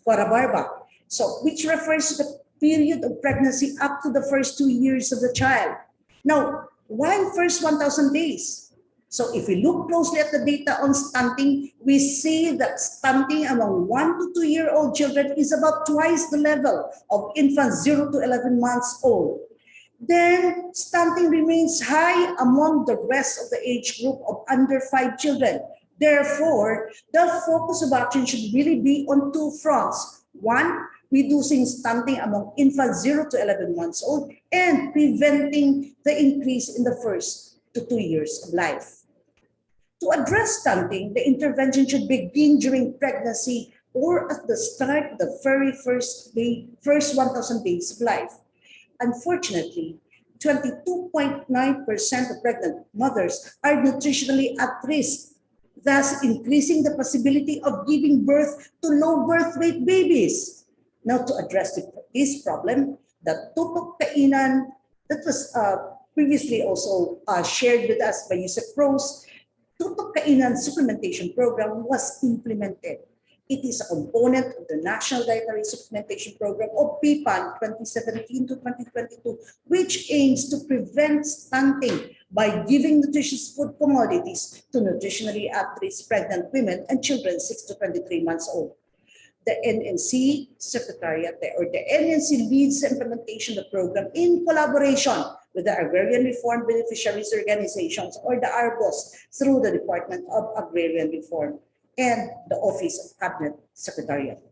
Cora Barba. So, which refers to the period of pregnancy up to the first 2 years of the child. Now, why first 1,000 days? So if we look closely at the data on stunting, we see that stunting among 1 to 2-year-old children is about twice the level of infants 0 to 11 months old. Then stunting remains high among the rest of the age group of under 5 children, Therefore, the focus of action should really be on two fronts. One, reducing stunting among infants 0 to 11 months old and preventing the increase in the first to 2 years of life. To address stunting, the intervention should begin during pregnancy or at the start of the very first 1,000 days of life. Unfortunately, 22.9% of pregnant mothers are nutritionally at risk, thus increasing the possibility of giving birth to low birth weight babies. Now, to address this problem, the tutok kainan that was previously also shared with us by Yusef Rose, tutok kainan supplementation program was implemented. It is a component of the National Dietary Supplementation Program of PPAN 2017 to 2022, which aims to prevent stunting by giving nutritious food commodities to nutritionally at-risk pregnant women and children 6 to 23 months old. The NNC Secretariat or the NNC leads the implementation of the program in collaboration with the Agrarian Reform Beneficiaries Organizations or the ARBOS through the Department of Agrarian Reform and the Office of Cabinet Secretariat.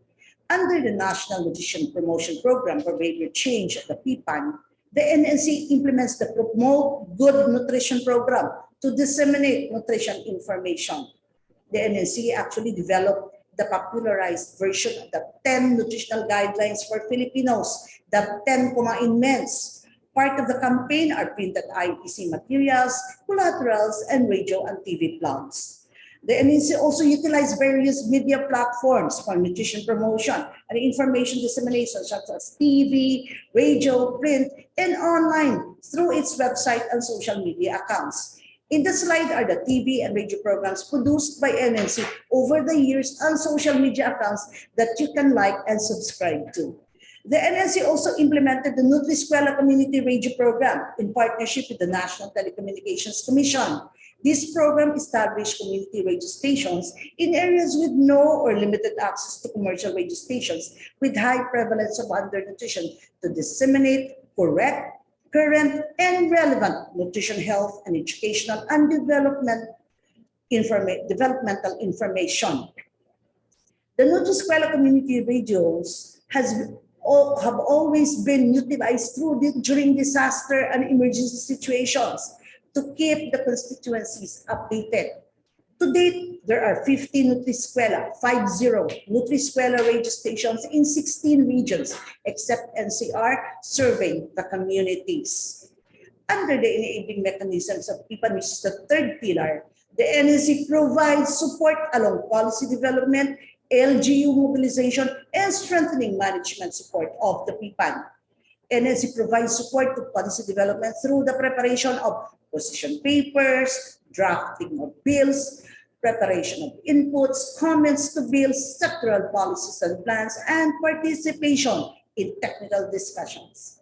Under the National Nutrition Promotion Program for Behavior Change at the PPAN, the NNC implements the Promote Good Nutrition Program to disseminate nutrition information. The NNC actually developed the popularized version of the 10 nutritional guidelines for Filipinos, the 10 Kumain Mens. Part of the campaign are printed IEC materials, collaterals, and radio and TV plugs. The NNC also utilized various media platforms for nutrition promotion and information dissemination such as TV, radio, print, and online through its website and social media accounts. In the slide are the TV and radio programs produced by NNC over the years and social media accounts that you can like and subscribe to. The NNC also implemented the Nutri-Eskwela Community Radio Program in partnership with the National Telecommunications Commission. This program established community radio stations in areas with no or limited access to commercial radio stations with high prevalence of undernutrition to disseminate correct, current, and relevant nutrition, health, and educational and developmental information. The Nutri-Eskwela community radios have always been utilized during disaster and emergency situations to keep the constituencies updated. To date, there are 50 Nutri-Eskwela, 50 Nutri-Eskwela radio stations in 16 regions, except NCR, serving the communities. Under the enabling mechanisms of PPAN, which is the third pillar, the NNC provides support along policy development, LGU mobilization, and strengthening management support of the PPAN. NNC provides support to policy development through the preparation of position papers, drafting of bills, preparation of inputs, comments to bills, sectoral policies and plans, and participation in technical discussions.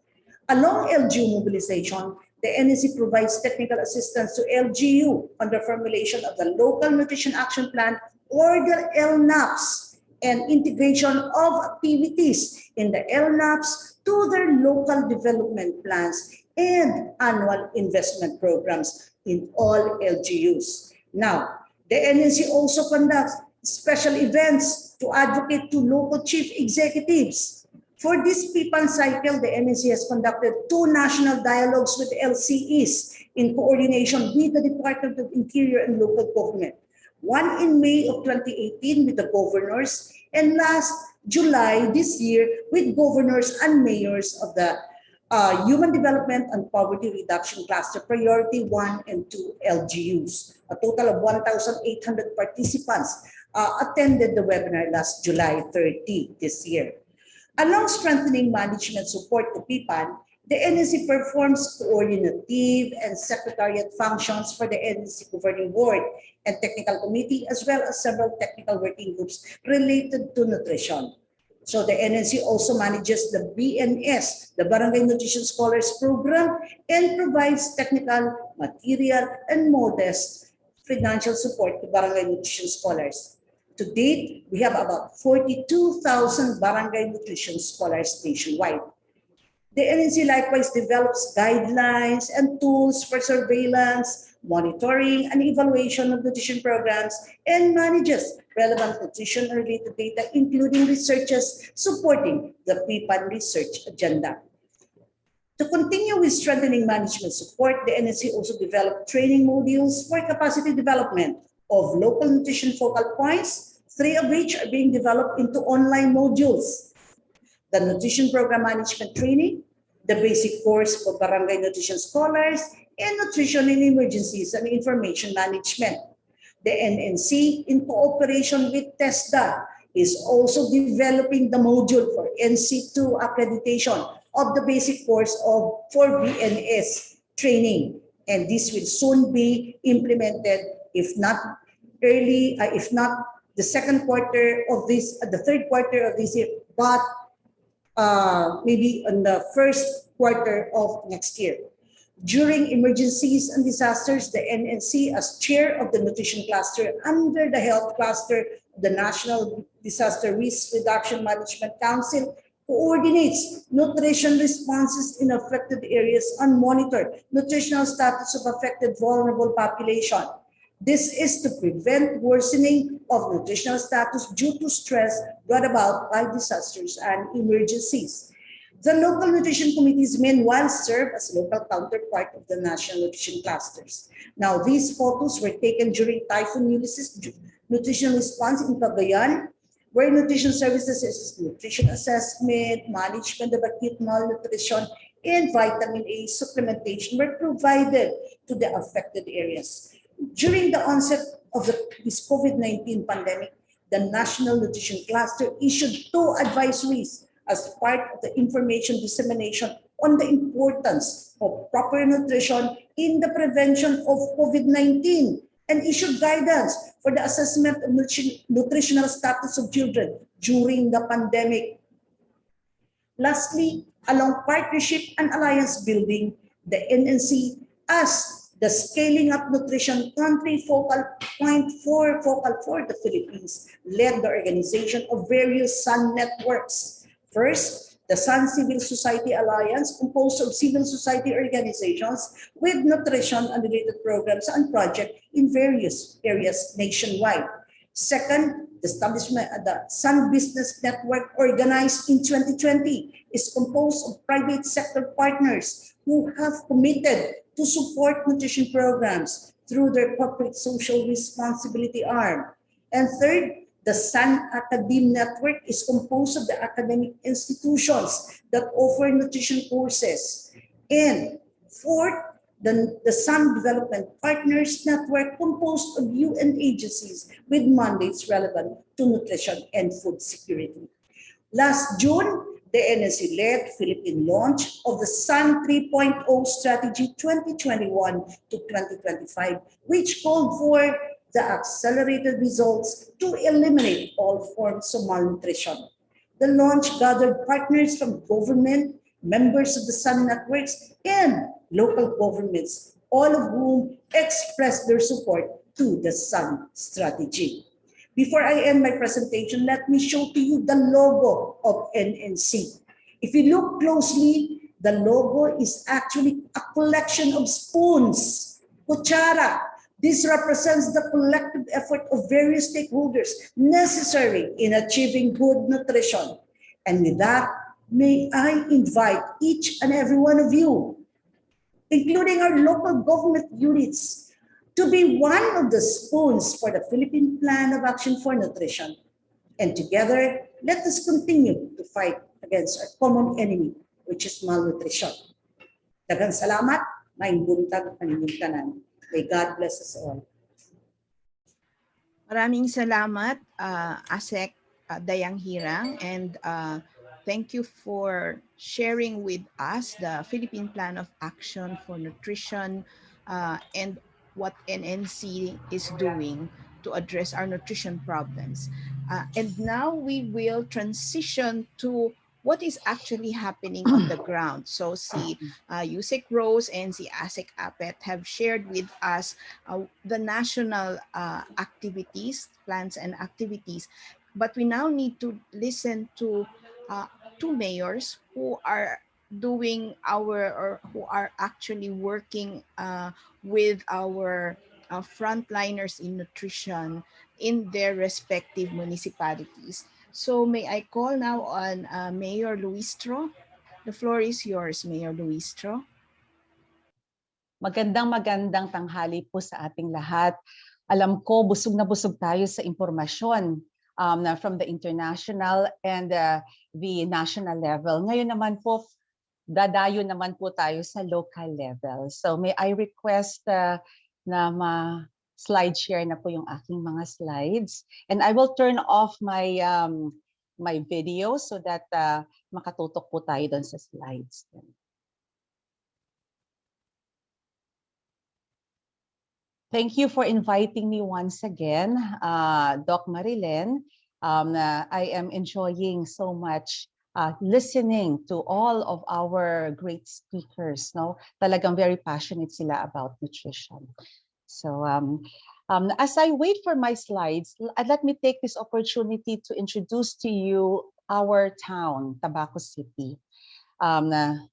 Along LGU mobilization, the NNC provides technical assistance to LGU on the formulation of the Local Nutrition Action Plan or the LNAPs and integration of activities in the LNAPs to their local development plans and annual investment programs in all LGUs. Now, the NNC also conducts special events to advocate to local chief executives. For this PPAN cycle, the NNC has conducted 2 national dialogues with LCEs in coordination with the Department of Interior and Local Government. One in May of 2018 with the governors, and last July this year with governors and mayors of the Human Development and Poverty Reduction Cluster Priority 1 and 2 LGUs. A total of 1,800 participants attended the webinar last July 30 this year. Along strengthening management support to PPAN, the NNC performs coordinative and secretariat functions for the NNC Governing Board and Technical Committee, as well as several technical working groups related to nutrition. So the NNC also manages the BNS, the Barangay Nutrition Scholars Program, and provides technical, material, and modest financial support to Barangay Nutrition Scholars. To date, we have about 42,000 Barangay Nutrition Scholars nationwide. The NNC likewise develops guidelines and tools for surveillance, monitoring and evaluation of nutrition programs, and manages relevant nutrition-related data, including researches supporting the PPAN research agenda. To continue with strengthening management support, the NSC also developed training modules for capacity development of local nutrition focal points, 3 of which are being developed into online modules. The Nutrition Program Management Training, the basic course for barangay nutrition scholars, and nutrition in emergencies and information management. The NNC, in cooperation with TESDA, is also developing the module for NC2 accreditation of the basic course for BNS training. And this will soon be implemented, if not the second quarter of this, the third quarter of this year, but maybe in the first quarter of next year. During emergencies and disasters, the NNC, as chair of the nutrition cluster under the health cluster of the National Disaster Risk Reduction Management Council, coordinates nutrition responses in affected areas and monitor nutritional status of affected vulnerable population. This is to prevent worsening of nutritional status due to stress brought about by disasters and emergencies. The local nutrition committees meanwhile serve as local counterpart of the national nutrition clusters. Now, these photos were taken during Typhoon Ulysses nutrition response in Cagayan, where nutrition services such as nutrition assessment, management of acute malnutrition, and vitamin A supplementation were provided to the affected areas. During the onset of this COVID-19 pandemic, the National Nutrition Cluster issued 2 advisories as part of the information dissemination on the importance of proper nutrition in the prevention of COVID-19 and issued guidance for the assessment of nutritional status of children during the pandemic. Lastly, along partnership and alliance building, the NNC, as the Scaling Up Nutrition Country Focal Point for the Philippines, led the organization of various SUN networks. First, the SUN Civil Society Alliance, composed of civil society organizations with nutrition and related programs and projects in various areas nationwide. Second, the establishment of the SUN Business Network, organized in 2020, is composed of private sector partners who have committed to support nutrition programs through their corporate social responsibility arm. And third, the SUN Academe Network is composed of the academic institutions that offer nutrition courses. And fourth, the SUN Development Partners Network, composed of UN agencies with mandates relevant to nutrition and food security. Last June, the NSC led Philippine launch of the SUN 3.0 Strategy 2021 to 2025, which called for the accelerated results to eliminate all forms of malnutrition. The launch gathered partners from government, members of the SUN networks, and local governments, all of whom expressed their support to the SUN strategy. Before I end my presentation, let me show to you the logo of NNC. If you look closely, the logo is actually a collection of spoons, kutsara. This represents the collective effort of various stakeholders necessary in achieving good nutrition. And with that, may I invite each and every one of you, including our local government units, to be one of the spoons for the Philippine Plan of Action for Nutrition. And together, let us continue to fight against our common enemy, which is malnutrition. Daghang salamat, maayong buntag ang inyong tanan. May God bless us all. Maraming salamat, ASEC Dayang Hirang, and thank you for sharing with us the Philippine Plan of Action for Nutrition and what NNC is doing to address our nutrition problems. And now we will transition to what is actually happening on the ground. So si Yusek Rose and si ASEC Apet have shared with us the national activities, plans and activities. But we now need to listen to two mayors who are doing our, or who are actually working with our frontliners in nutrition in their respective municipalities. So may I call now on Mayor Luistro. The floor is yours, Mayor Luistro. Magandang tanghali po sa ating lahat. Alam ko busog na busog tayo sa impormasyon from the international and the national level. Ngayon naman po, dadayo naman po tayo sa local level. So may I request na slide share na po yung aking mga slides. And I will turn off my my video so that makatutok po tayo doon sa slides. Thank you for inviting me once again, Doc Marilyn. I am enjoying so much listening to all of our great speakers. No, talagang very passionate sila about nutrition. So as I wait for my slides, let me take this opportunity to introduce to you our town, Tabaco City. Nandiyan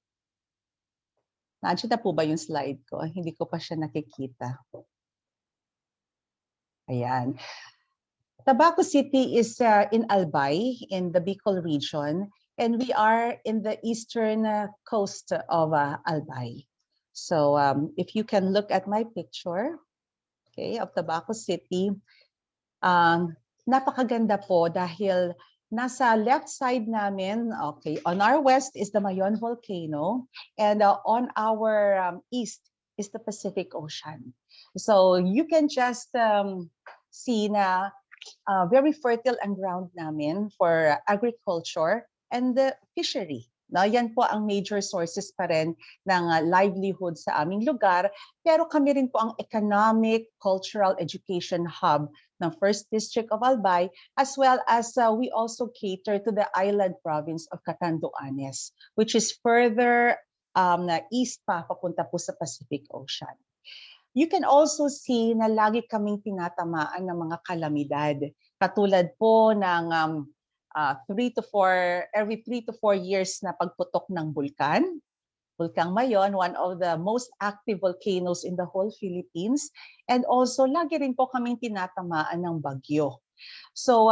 na po ba yung slide ko? Hindi ko pa siya nakikita. Ayan. Tabaco City is in Albay, in the Bicol region, and we are in the eastern coast of Albay. So if you can look at my picture, okay, of Tabaco City, napakaganda po dahil nasa left side namin, okay, on our west is the Mayon volcano, and on our east is the Pacific Ocean. So you can just see na very fertile ang ground namin for agriculture and the fishery. No, yan po ang major sources pa rin ng livelihood sa aming lugar. Pero kami rin po ang economic, cultural, education hub ng First District of Albay, as well as we also cater to the island province of Catanduanes, which is further east pa, papunta po sa Pacific Ocean. You can also see na lagi kaming tinatamaan ng mga kalamidad. Katulad po ng every 3 to 4 years na pagputok ng bulkan. Bulkang Mayon, one of the most active volcanoes in the whole Philippines. And also, lagi rin po kaming tinatamaan ng bagyo. So,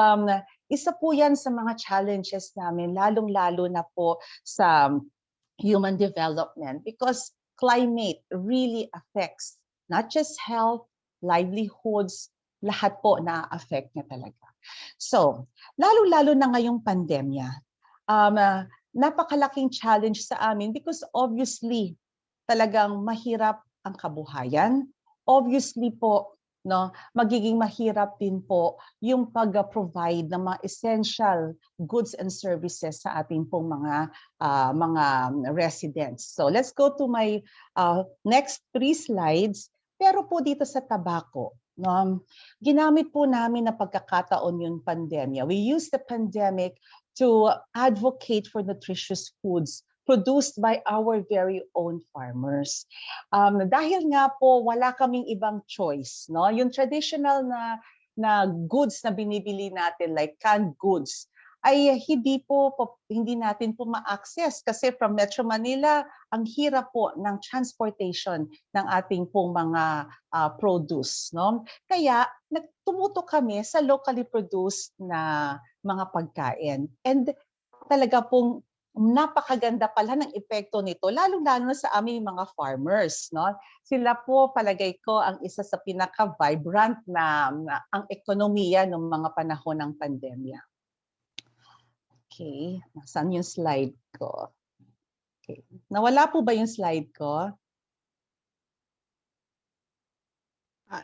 isa po yan sa mga challenges namin, lalong-lalo na po sa human development, because climate really affects not just health, livelihoods, lahat po na-affect niya talaga. So, lalo-lalo na ngayong pandemya, napakalaking challenge sa amin because obviously talagang mahirap ang kabuhayan. Obviously po, no, magiging mahirap din po yung pag-provide ng mga essential goods and services sa ating pong mga residents. So let's go to my next 3 slides. Pero po dito sa tobacco, ginamit po namin na pagkakataon yung pandemya. We used the pandemic to advocate for nutritious foods produced by our very own farmers. Dahil nga po wala kaming ibang choice, no? Yung traditional na goods na binibili natin like canned goods ay hindi natin po ma-access kasi from Metro Manila ang hirap po ng transportation ng ating pong mga produce, no? Kaya tumutok kami sa locally produced na mga pagkain. And talaga pong napakaganda pala ng epekto nito, lalo-lalo na sa aming mga farmers, no? Sila po, palagay ko, ang isa sa pinaka-vibrant na ang ekonomiya ng mga panahon ng pandemya. Okay, nasaan yung slide ko? Okay. Nawala po ba yung slide ko?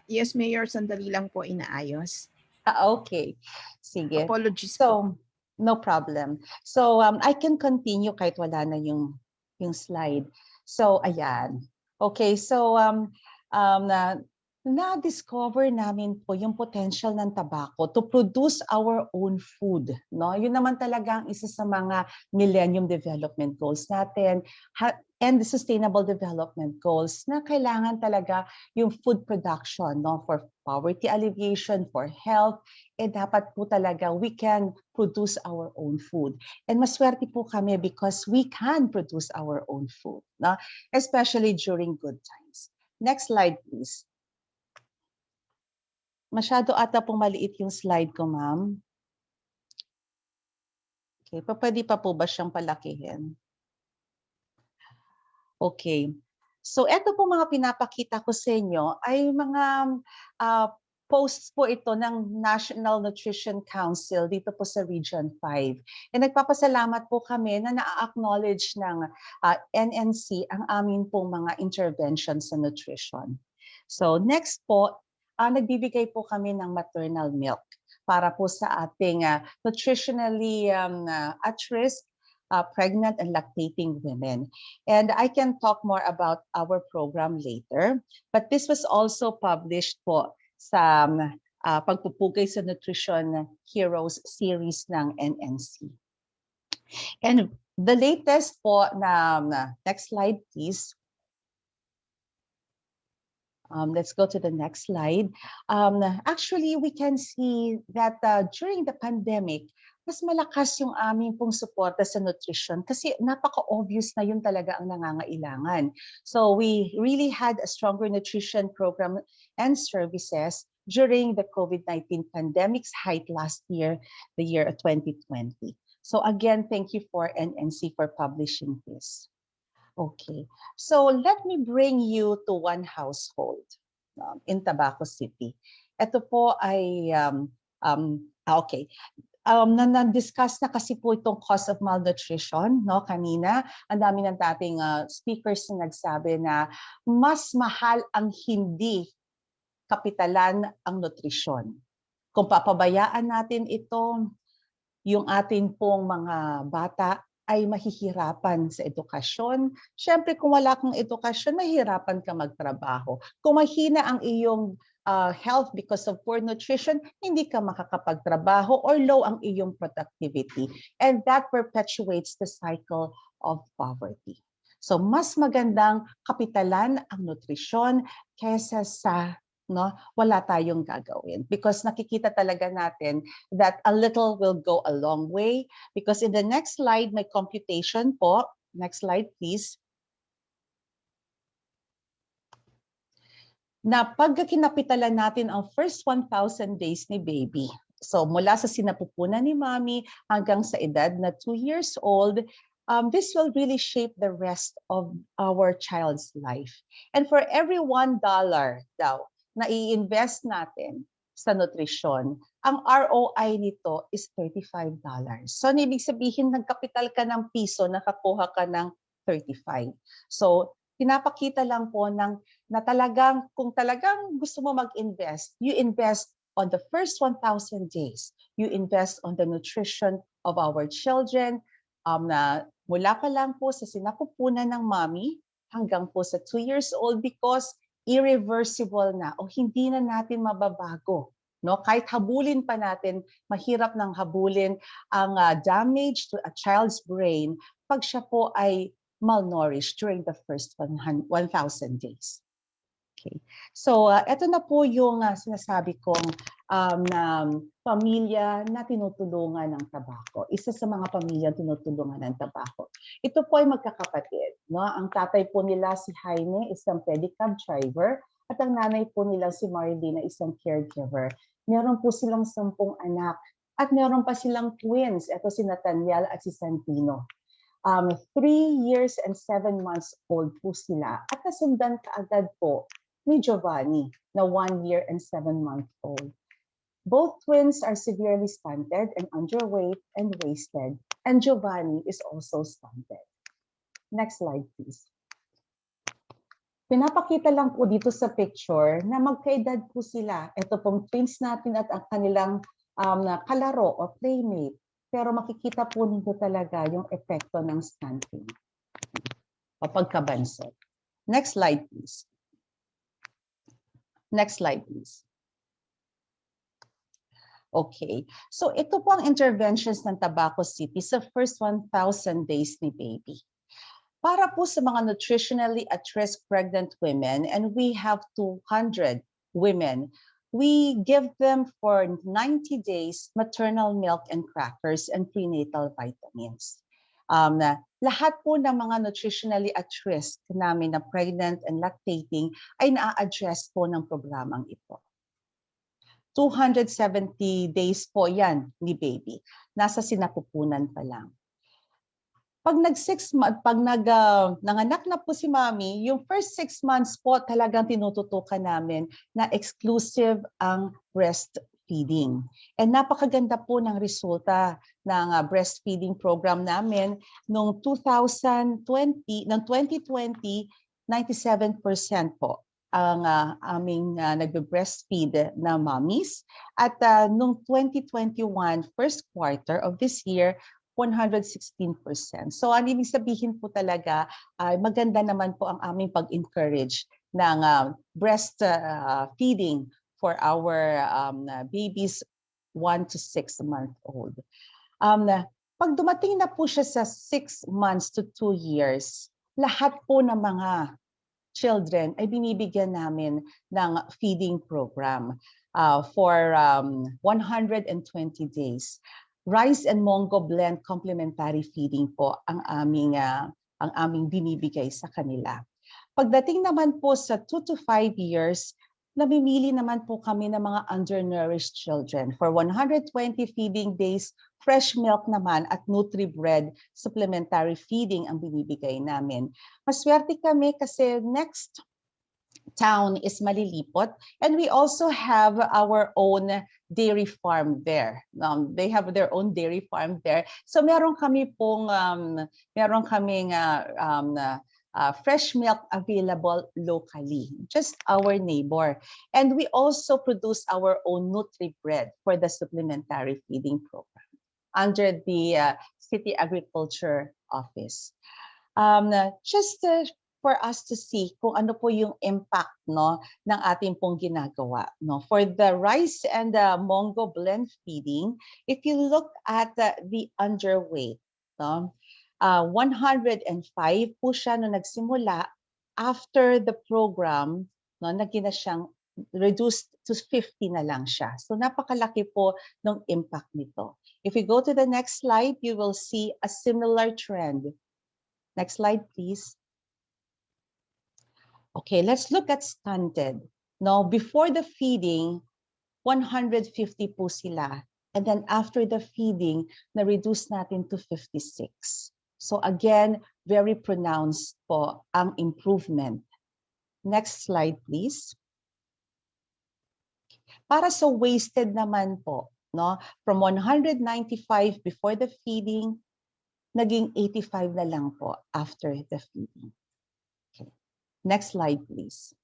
Yes, Mayor, sandali lang po inaayos. Okay, sige. Apologies so, no problem. So, I can continue kahit wala na yung slide. So, ayan. Okay, so, na-discover namin po yung potential ng tabako to produce our own food. No? Yun naman talaga ang isa sa mga Millennium Development Goals natin and the Sustainable Development Goals na kailangan talaga yung food production, no? For poverty alleviation, for health, dapat po talaga we can produce our own food. And maswerte po kami because we can produce our own food, no? Especially during good times. Next slide, please. Masyado ata pong maliit yung slide ko, ma'am. Okay, pwede pa po ba siyang palakihin? Okay. So, eto po mga pinapakita ko sa inyo ay mga posts po ito ng National Nutrition Council dito po sa Region 5. And nagpapasalamat po kami na na-acknowledge ng NNC ang amin pong mga interventions sa nutrition. So, next po, nagbibigay po kami ng maternal milk para po sa ating nutritionally at risk pregnant and lactating women. And I can talk more about our program later, but this was also published po sa Pagpupugay sa Nutrition Heroes series ng NNC. And the latest po na, next slide please. Let's go to the next slide. Actually, we can see that during the pandemic, mas malakas yung aming pong suporta sa nutrition kasi napaka-obvious na yun talaga ang nangangailangan. So we really had a stronger nutrition program and services during the COVID-19 pandemic's height last year, the year of 2020. So again, thank you for NNC for publishing this. Okay, so let me bring you to one household in Tabaco City. Ito po ay, okay, na-discuss na kasi po itong cause of malnutrition, no, kanina. Ang dami ng dating speakers na nagsabi na mas mahal ang hindi kapitalan ang nutrisyon. Kung papabayaan natin ito, yung atin pong mga bata ay mahihirapan sa edukasyon. Siyempre, kung wala kang edukasyon, mahihirapan ka magtrabaho. Kung mahina ang iyong health because of poor nutrition, hindi ka makakapagtrabaho or low ang iyong productivity. And that perpetuates the cycle of poverty. So, mas magandang kapitalan ang nutrisyon kaysa sa wala tayong gagawin because nakikita talaga natin that a little will go a long way because in the next slide may computation po. Next slide please. Na pag kinapitalan natin ang first 1,000 days ni baby. So mula sa sinapupunan ni mommy hanggang sa edad na 2 years old, this will really shape the rest of our child's life. And for every $1 daw na i-invest natin sa nutrisyon, ang ROI nito is $35. So, ibig sabihin, nagkapital ka ng piso, nakakuha ka ng 35. So, pinapakita lang po na talagang, kung talagang gusto mo mag-invest, you invest on the first 1,000 days. You invest on the nutrition of our children, na mula pa lang po sa sinapupunan ng mommy hanggang po sa 2 years old because irreversible na o hindi na natin mababago. No? Kahit habulin pa natin, mahirap nang habulin ang damage to a child's brain pag siya po ay malnourished during the first 1,000 days. Okay. So, ito na po yung sinasabi kong pamilya na tinutulungan ng tabako. Isa sa mga pamilya tinutulungan ng tabako. Ito po ay magkakapatid. No? Ang tatay po nila si Jaime, isang pedicab driver, at ang nanay po nila si Marilyn, isang caregiver. Meron po silang 10 anak at meron pa silang twins. Ito si Nathaniel at si Santino. 3 years and 7 months old po sila at nasundan kaagad po ni Giovanni na 1 year and 7 months old. Both twins are severely stunted and underweight and wasted, and Giovanni is also stunted. Next slide, please. Pinapakita lang po dito sa picture na magkaedad po sila. Ito pong twins natin at ang kanilang kalaro o playmate. Pero makikita po nito talaga yung epekto ng stunting o pagkabansot. Next slide, please. Next slide, please. Okay, so ito po ang interventions ng Tabaco City sa first 1,000 days ni baby. Para po sa mga nutritionally at-risk pregnant women, and we have 200 women, we give them for 90 days maternal milk and crackers and prenatal vitamins. Lahat po ng mga nutritionally at-risk namin na pregnant and lactating ay na-address po ng programang ito. 270 days po yan ni baby. Nasa sinapupunan pa lang. Pag nanganak na po si mami, yung first 6 months po talagang tinututukan namin na exclusive ang breastfeeding. And napakaganda po ng resulta ng breastfeeding program namin noong 2020, 97% po ang aming nagbe-breastfeed na mommies. At noong 2021, first quarter of this year, 116%. So ang ibig sabihin po talaga ay maganda naman po ang aming pag-encourage ng breast feeding for our babies 1 to 6 month old. Pag dumating na po siya sa 6 months to 2 years, lahat po ng mga children ay binibigyan namin ng feeding program for 120 days. Rice and Mongo blend complementary feeding po ang aming binibigay sa kanila. Pagdating naman po sa 2 to 5 years, namimili naman po kami ng mga undernourished children. For 120 feeding days, fresh milk naman at Nutri-Bread supplementary feeding ang binibigay namin. Maswerte kami kasi next town is Malilipot, and we also have our own dairy farm there. They have their own dairy farm there. So meron kaming fresh milk available locally, just our neighbor. And we also produce our own Nutri-Bread for the supplementary feeding program under the City Agriculture Office. For us to see kung ano po yung impact ng ating pong ginagawa. For the rice and the Mongo blend feeding, if you look at the underweight, 105 po siya nung nagsimula. After the program, naging na siyang reduced to 50 na lang siya. So napakalaki po ng impact nito. If we go to the next slide, you will see a similar trend. Next slide, please. Okay, let's look at stunted. Now, before the feeding, 150 po sila. And then after the feeding, na-reduce natin to 56. So again, very pronounced po ang improvement. Next slide, please. Para sa wasted naman po, from 195 before the feeding, naging 85 na lang po after the feeding. Next slide, please.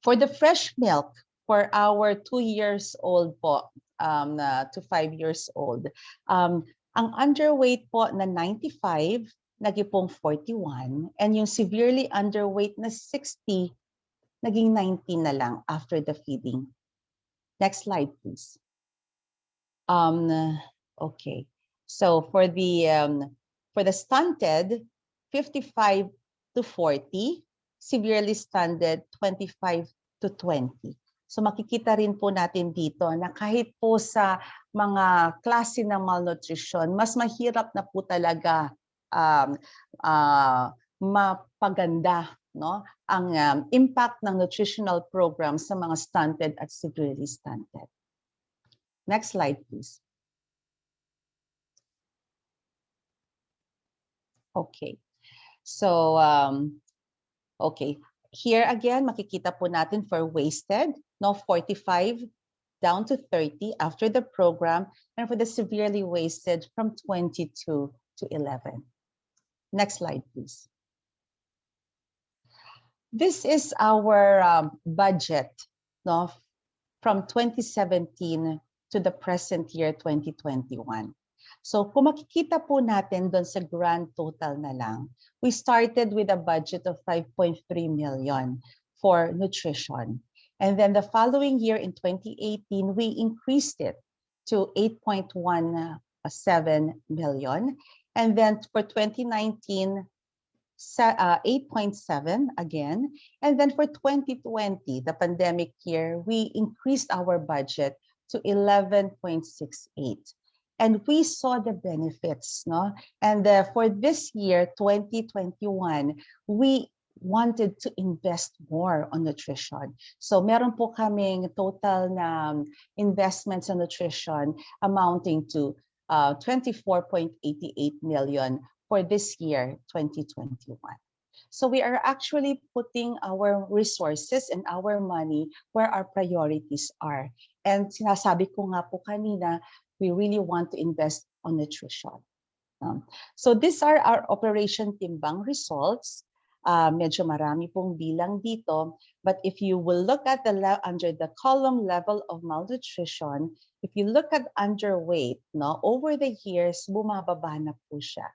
For the fresh milk, for our 2 years old po, to 5 years old, ang underweight po na 95, naging pong 41, and yung severely underweight na 60, naging 19 na lang after the feeding. Next slide, please. Okay, so for the stunted, 55 to 40, severely stunted 25 to 20. So makikita rin po natin dito na kahit po sa mga klase ng malnutrition, mas mahirap na po talaga mapaganda ang impact ng nutritional program sa mga stunted at severely stunted. Next slide, please. Okay. So, okay, here again, makikita po natin for wasted, 45 down to 30 after the program, and for the severely wasted from 22 to 11. Next slide, please. This is our budget from 2017 to the present year, 2021. So kung makikita po natin doon sa grand total na lang, we started with a budget of 5.3 million for nutrition. And then the following year in 2018, we increased it to 8.17 million. And then for 2019, 8.7 again. And then for 2020, the pandemic year, we increased our budget to 11.68. And we saw the benefits, no? And for this year, 2021, we wanted to invest more on nutrition. So meron po kaming total na investments on nutrition amounting to 24.88 million for this year, 2021. So we are actually putting our resources and our money where our priorities are. And sinasabi ko nga po kanina, we really want to invest on nutrition. So these are our Operation Timbang results. Medyo marami pong bilang dito. But if you will look at under the column level of malnutrition, if you look at underweight, no, over the years, bumababa na po siya.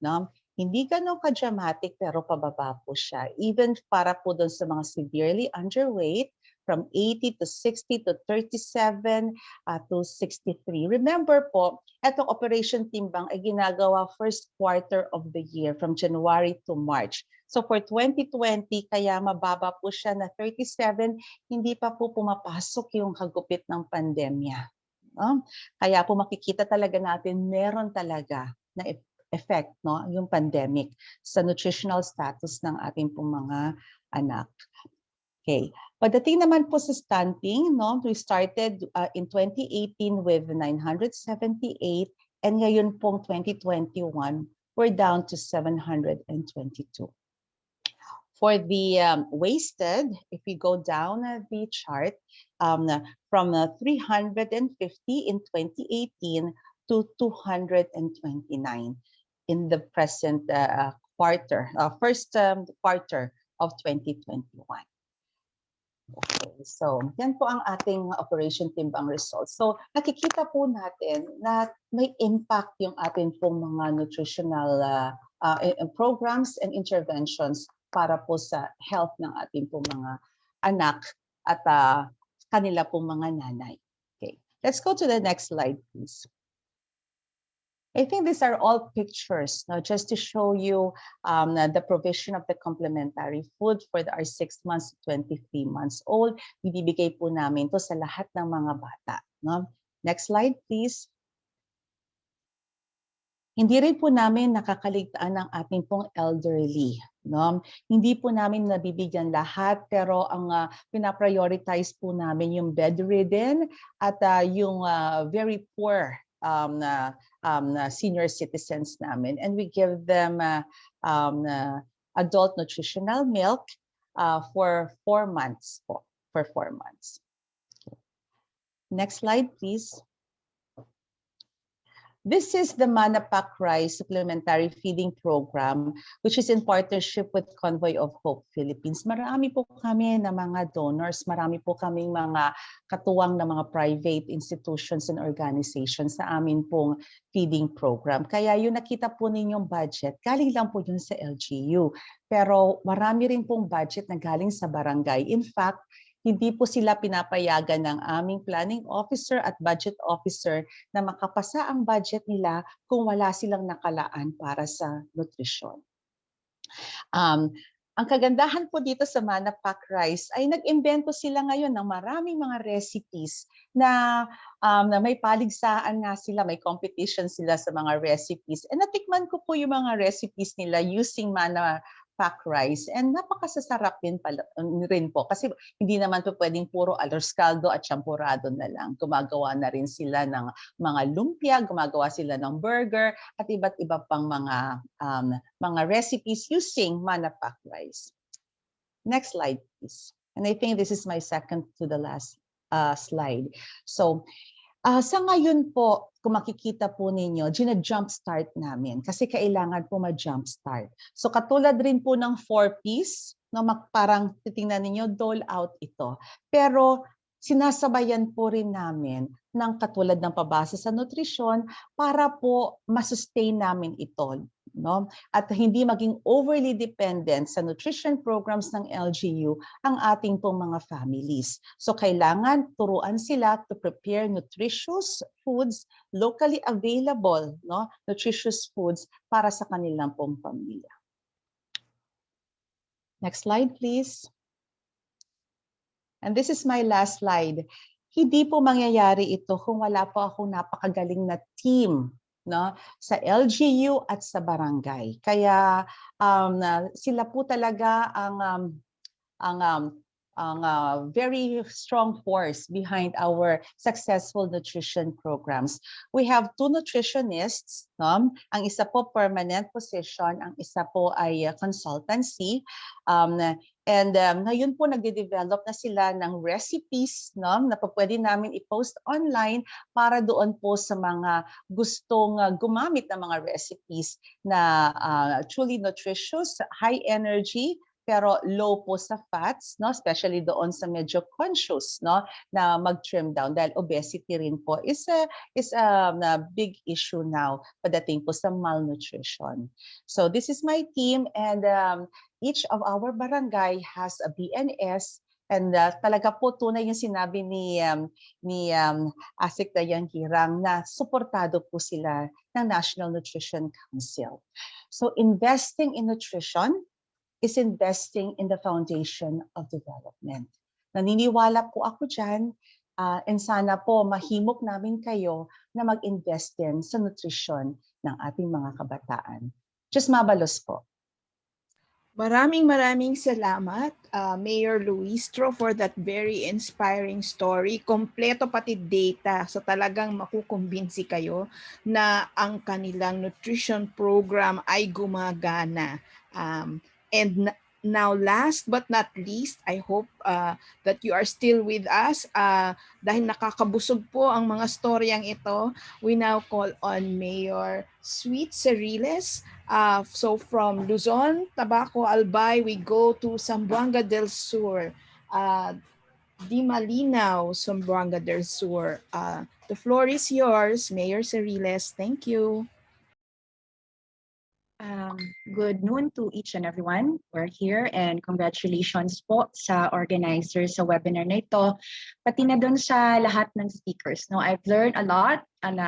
No? Hindi ganun ka-dramatic pero pababa po siya. Even para po doon sa mga severely underweight, from 80 to 60 to 37 to 63. Remember po, etong Operation Timbang ay ginagawa first quarter of the year from January to March. So for 2020, kaya mababa po siya na 37, hindi pa po pumapasok yung kagupit ng pandemya. Kaya po makikita talaga natin meron talaga na effect, no, yung pandemic sa nutritional status ng ating pong mga anak. Okay. Pagdating naman po sa stunting, no, we started in 2018 with 978 and ngayon pong 2021, we're down to 722. For the wasted, if we go down the chart, from 350 in 2018 to 229 in the present first quarter of 2021. Okay, so yan po ang ating Operation Timbang results. So nakikita po natin na may impact yung ating pong mga nutritional programs and interventions para po sa health ng ating pong mga anak at kanila pong mga nanay. Okay, let's go to the next slide, please. I think these are all pictures, no, just to show you the provision of the complementary food for our 6 months to 23 months old. Ibibigay po namin to sa lahat ng mga bata. No? Next slide, please. Hindi rin po namin nakakaligtaan ng ating pong elderly. No? Hindi po namin nabibigyan lahat, pero ang pinaprioritize po namin yung bedridden at yung very poor senior citizens namin, and we give them adult nutritional milk for 4 months. For 4 months. Next slide, please. This is the Manapak Rice Supplementary Feeding Program, which is in partnership with Convoy of Hope Philippines. Marami po kami na mga donors, marami po kaming mga katuwang na mga private institutions and organizations sa amin pong feeding program. Kaya yung nakita po ninyong budget, galing lang po yun sa LGU. Pero marami rin pong budget na galing sa barangay. In fact, hindi po sila pinapayagan ng aming planning officer at budget officer na makapasa ang budget nila kung wala silang nakalaan para sa nutrisyon. Ang kagandahan po dito sa Manapak Rice ay nag-imbento sila ngayon ng maraming mga recipes na may paligsaan nga sila, may competition sila sa mga recipes. And natikman ko po yung mga recipes nila using Manapak rice, and napakasasarap rin po kasi hindi naman po pwedeng puro arroz caldo at champurado na lang. Gumagawa na rin sila ng mga lumpia, gumagawa sila ng burger at iba't iba pang mga recipes using Manapak rice. Next slide, please. And I think this is my second to the last slide. So sa ngayon po, kung makikita po ninyo, gina-jumpstart namin kasi kailangan po ma-jumpstart. So katulad rin po ng 4-piece, no, parang titingnan ninyo, dole out ito. Pero sinasabayan po rin namin ng katulad ng pabasa sa nutrisyon para po masustain namin ito. no? At hindi maging overly dependent sa nutrition programs ng LGU ang ating pong mga families. So kailangan turuan sila to prepare nutritious foods, locally available, no? Nutritious foods para sa kanilang pong pamilya. Next slide, please. And this is my last slide. Hindi po mangyayari ito kung wala po akong napakagaling na team, no, sa LGU at sa barangay. Kaya sila po talaga ang very strong force behind our successful nutrition programs. We have 2 nutritionists, no? Ang isa po permanent position, ang isa po ay consultancy. Ngayon po nagde-develop na sila ng recipes, no, na pwede namin i-post online para doon po sa mga gustong gumamit ng mga recipes na truly nutritious, high energy, pero low po sa fats, no, especially doon sa medyo conscious, no, na mag-trim down dahil obesity rin po is a big issue now pagdating po sa malnutrition. So this is my team, and each of our barangay has a BNS, and talaga po tunay yung sinabi ni Asik Dayan Hirang na suportado po sila ng National Nutrition Council. So investing in nutrition is investing in the foundation of development. Naniniwala po ako dyan, and sana po mahimok namin kayo na mag-invest din sa nutrition ng ating mga kabataan. Just mabalos po. Maraming salamat, Mayor Luistro, for that very inspiring story. Kompleto pati data, so talagang makukumbinsi kayo na ang kanilang nutrition program ay gumagana. And now, last but not least, I hope that you are still with us. Dahil nakakabusog po ang mga storyang ito, we now call on Mayor Sweet Ceriles. So from Luzon, Tabaco, Albay, we go to Zamboanga del Sur. Di Malinaw, Zamboanga del Sur. The floor is yours, Mayor Ceriles. Thank you. Good noon to each and everyone. We're here, and congratulations po sa organizers sa webinar na ito. Pati na dun sa lahat ng speakers. No, I've learned a lot, and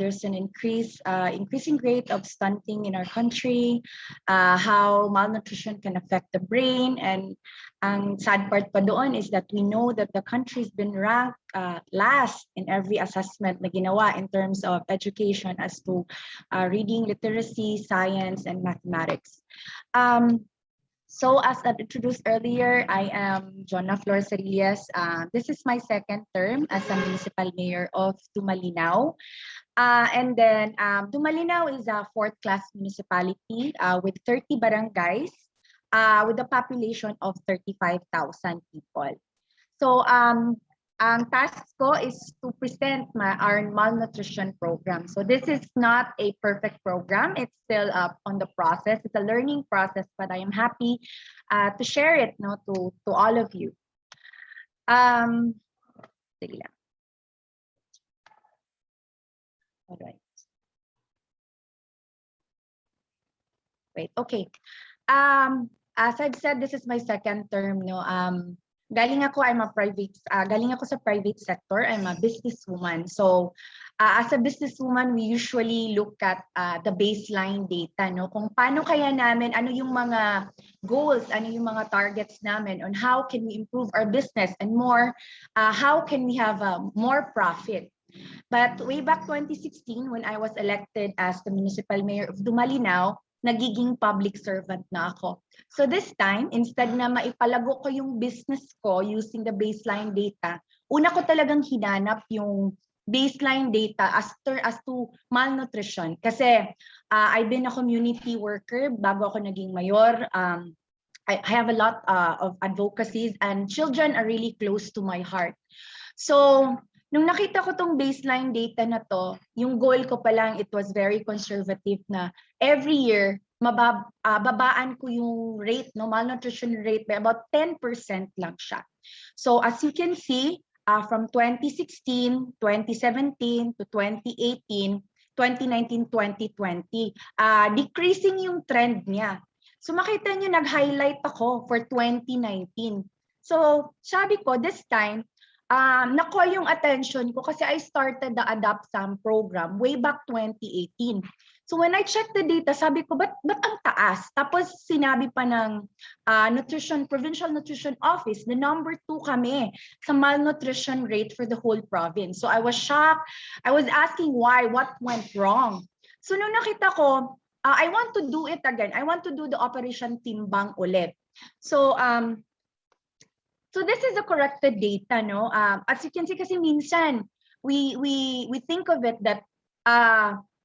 there's an increasing rate of stunting in our country, how malnutrition can affect the brain, and ang sad part pa doon is that we know that the country's been ranked last in every assessment na ginawa in terms of education as to reading, literacy, science, and mathematics. So as I introduced earlier, I am Jonna Flor Cerillas. This is my second term as a municipal mayor of Tumalinaw. And then Tumalinaw is a 4th class municipality with 30 barangays with a population of 35,000 people. So ang task ko is to present our malnutrition program. So this is not a perfect program. It's still on the process. It's a learning process, but I am happy to share it, no, to all of you. Sige lang. All right. Wait, okay. As I've said, this is my second term, no. Galing ako sa private sector. I'm a businesswoman. So as a businesswoman, we usually look at the baseline data, no? Kung paano kaya namin, ano yung mga goals, ano yung mga targets namin on how can we improve our business, and more, how can we have more profit. But way back 2016, when I was elected as the municipal mayor of Tumalinaw, nagiging public servant na ako. So this time, instead na maipalago ko yung business ko using the baseline data, una ko talagang hinanap yung baseline data as to malnutrition. Kasi I've been a community worker bago ako naging mayor. I have a lot of advocacies, and children are really close to my heart. So nung nakita ko tong baseline data na to, yung goal ko pa lang, it was very conservative na every year, babaan ko yung rate, no, malnutrition rate by about 10% lang siya. So as you can see, from 2016, 2017 to 2018, 2019-2020. Decreasing yung trend niya. So makita niyo, nag-highlight ako for 2019. So sabi ko, this time, nakuha yung attention ko kasi I started the Adapt SAM program way back 2018. So when I checked the data, sabi ko, ba't ang taas? Tapos sinabi pa ng Provincial Nutrition Office, the number 2 kami sa malnutrition rate for the whole province. So I was shocked. I was asking why, what went wrong? So nung nakita ko, I want to do it again. I want to do the Operation Timbang ulit. So this is the corrected data, no? As you can see, kasi minsan we think of it that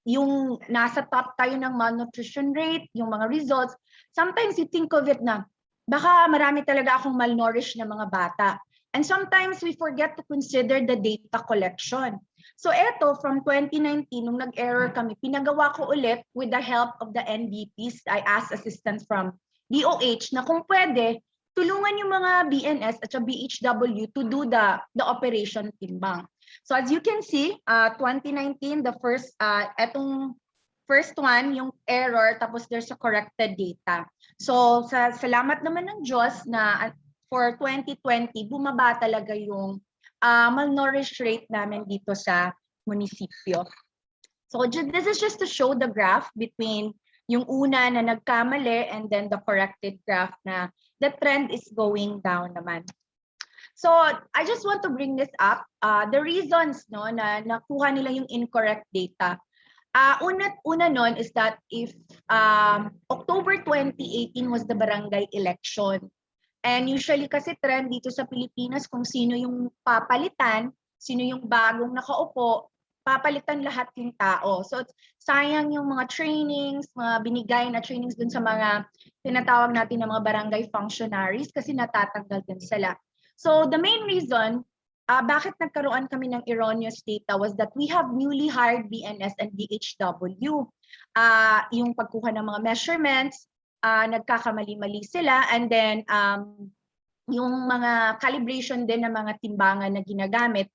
yung nasa top tayo ng malnutrition rate, yung mga results. Sometimes you think of it na baka marami talaga akong malnourished na mga bata. And sometimes we forget to consider the data collection. So eto, from 2019, nung nag-error kami, pinagawa ko ulit with the help of the NDPs. I asked assistance from DOH na kung pwede, tulungan yung mga BNS at BHW to do the Operation Timbang. So as you can see, 2019, the first, etong first one, yung error, tapos there's a corrected data. So salamat naman ng Diyos na for 2020, bumaba talaga yung malnourished rate namin dito sa munisipyo. So this is just to show the graph between yung una na nagkamali and then the corrected graph na the trend is going down naman. So I just want to bring this up. The reasons no na nakuha nila yung incorrect data. Una nun is that if October 2018 was the barangay election. And usually kasi trend dito sa Pilipinas kung sino yung papalitan, sino yung bagong nakaupo, papalitan lahat yung tao. So sayang yung mga trainings, mga binigay na trainings dun sa mga tinatawag natin na mga barangay functionaries kasi natatanggal din sila. So the main reason bakit nagkaroon kami ng erroneous data was that we have newly hired BNS and DHW. Yung pagkuha ng mga measurements, nagkakamali-mali sila, and then yung mga calibration din ng mga timbangan na ginagamit,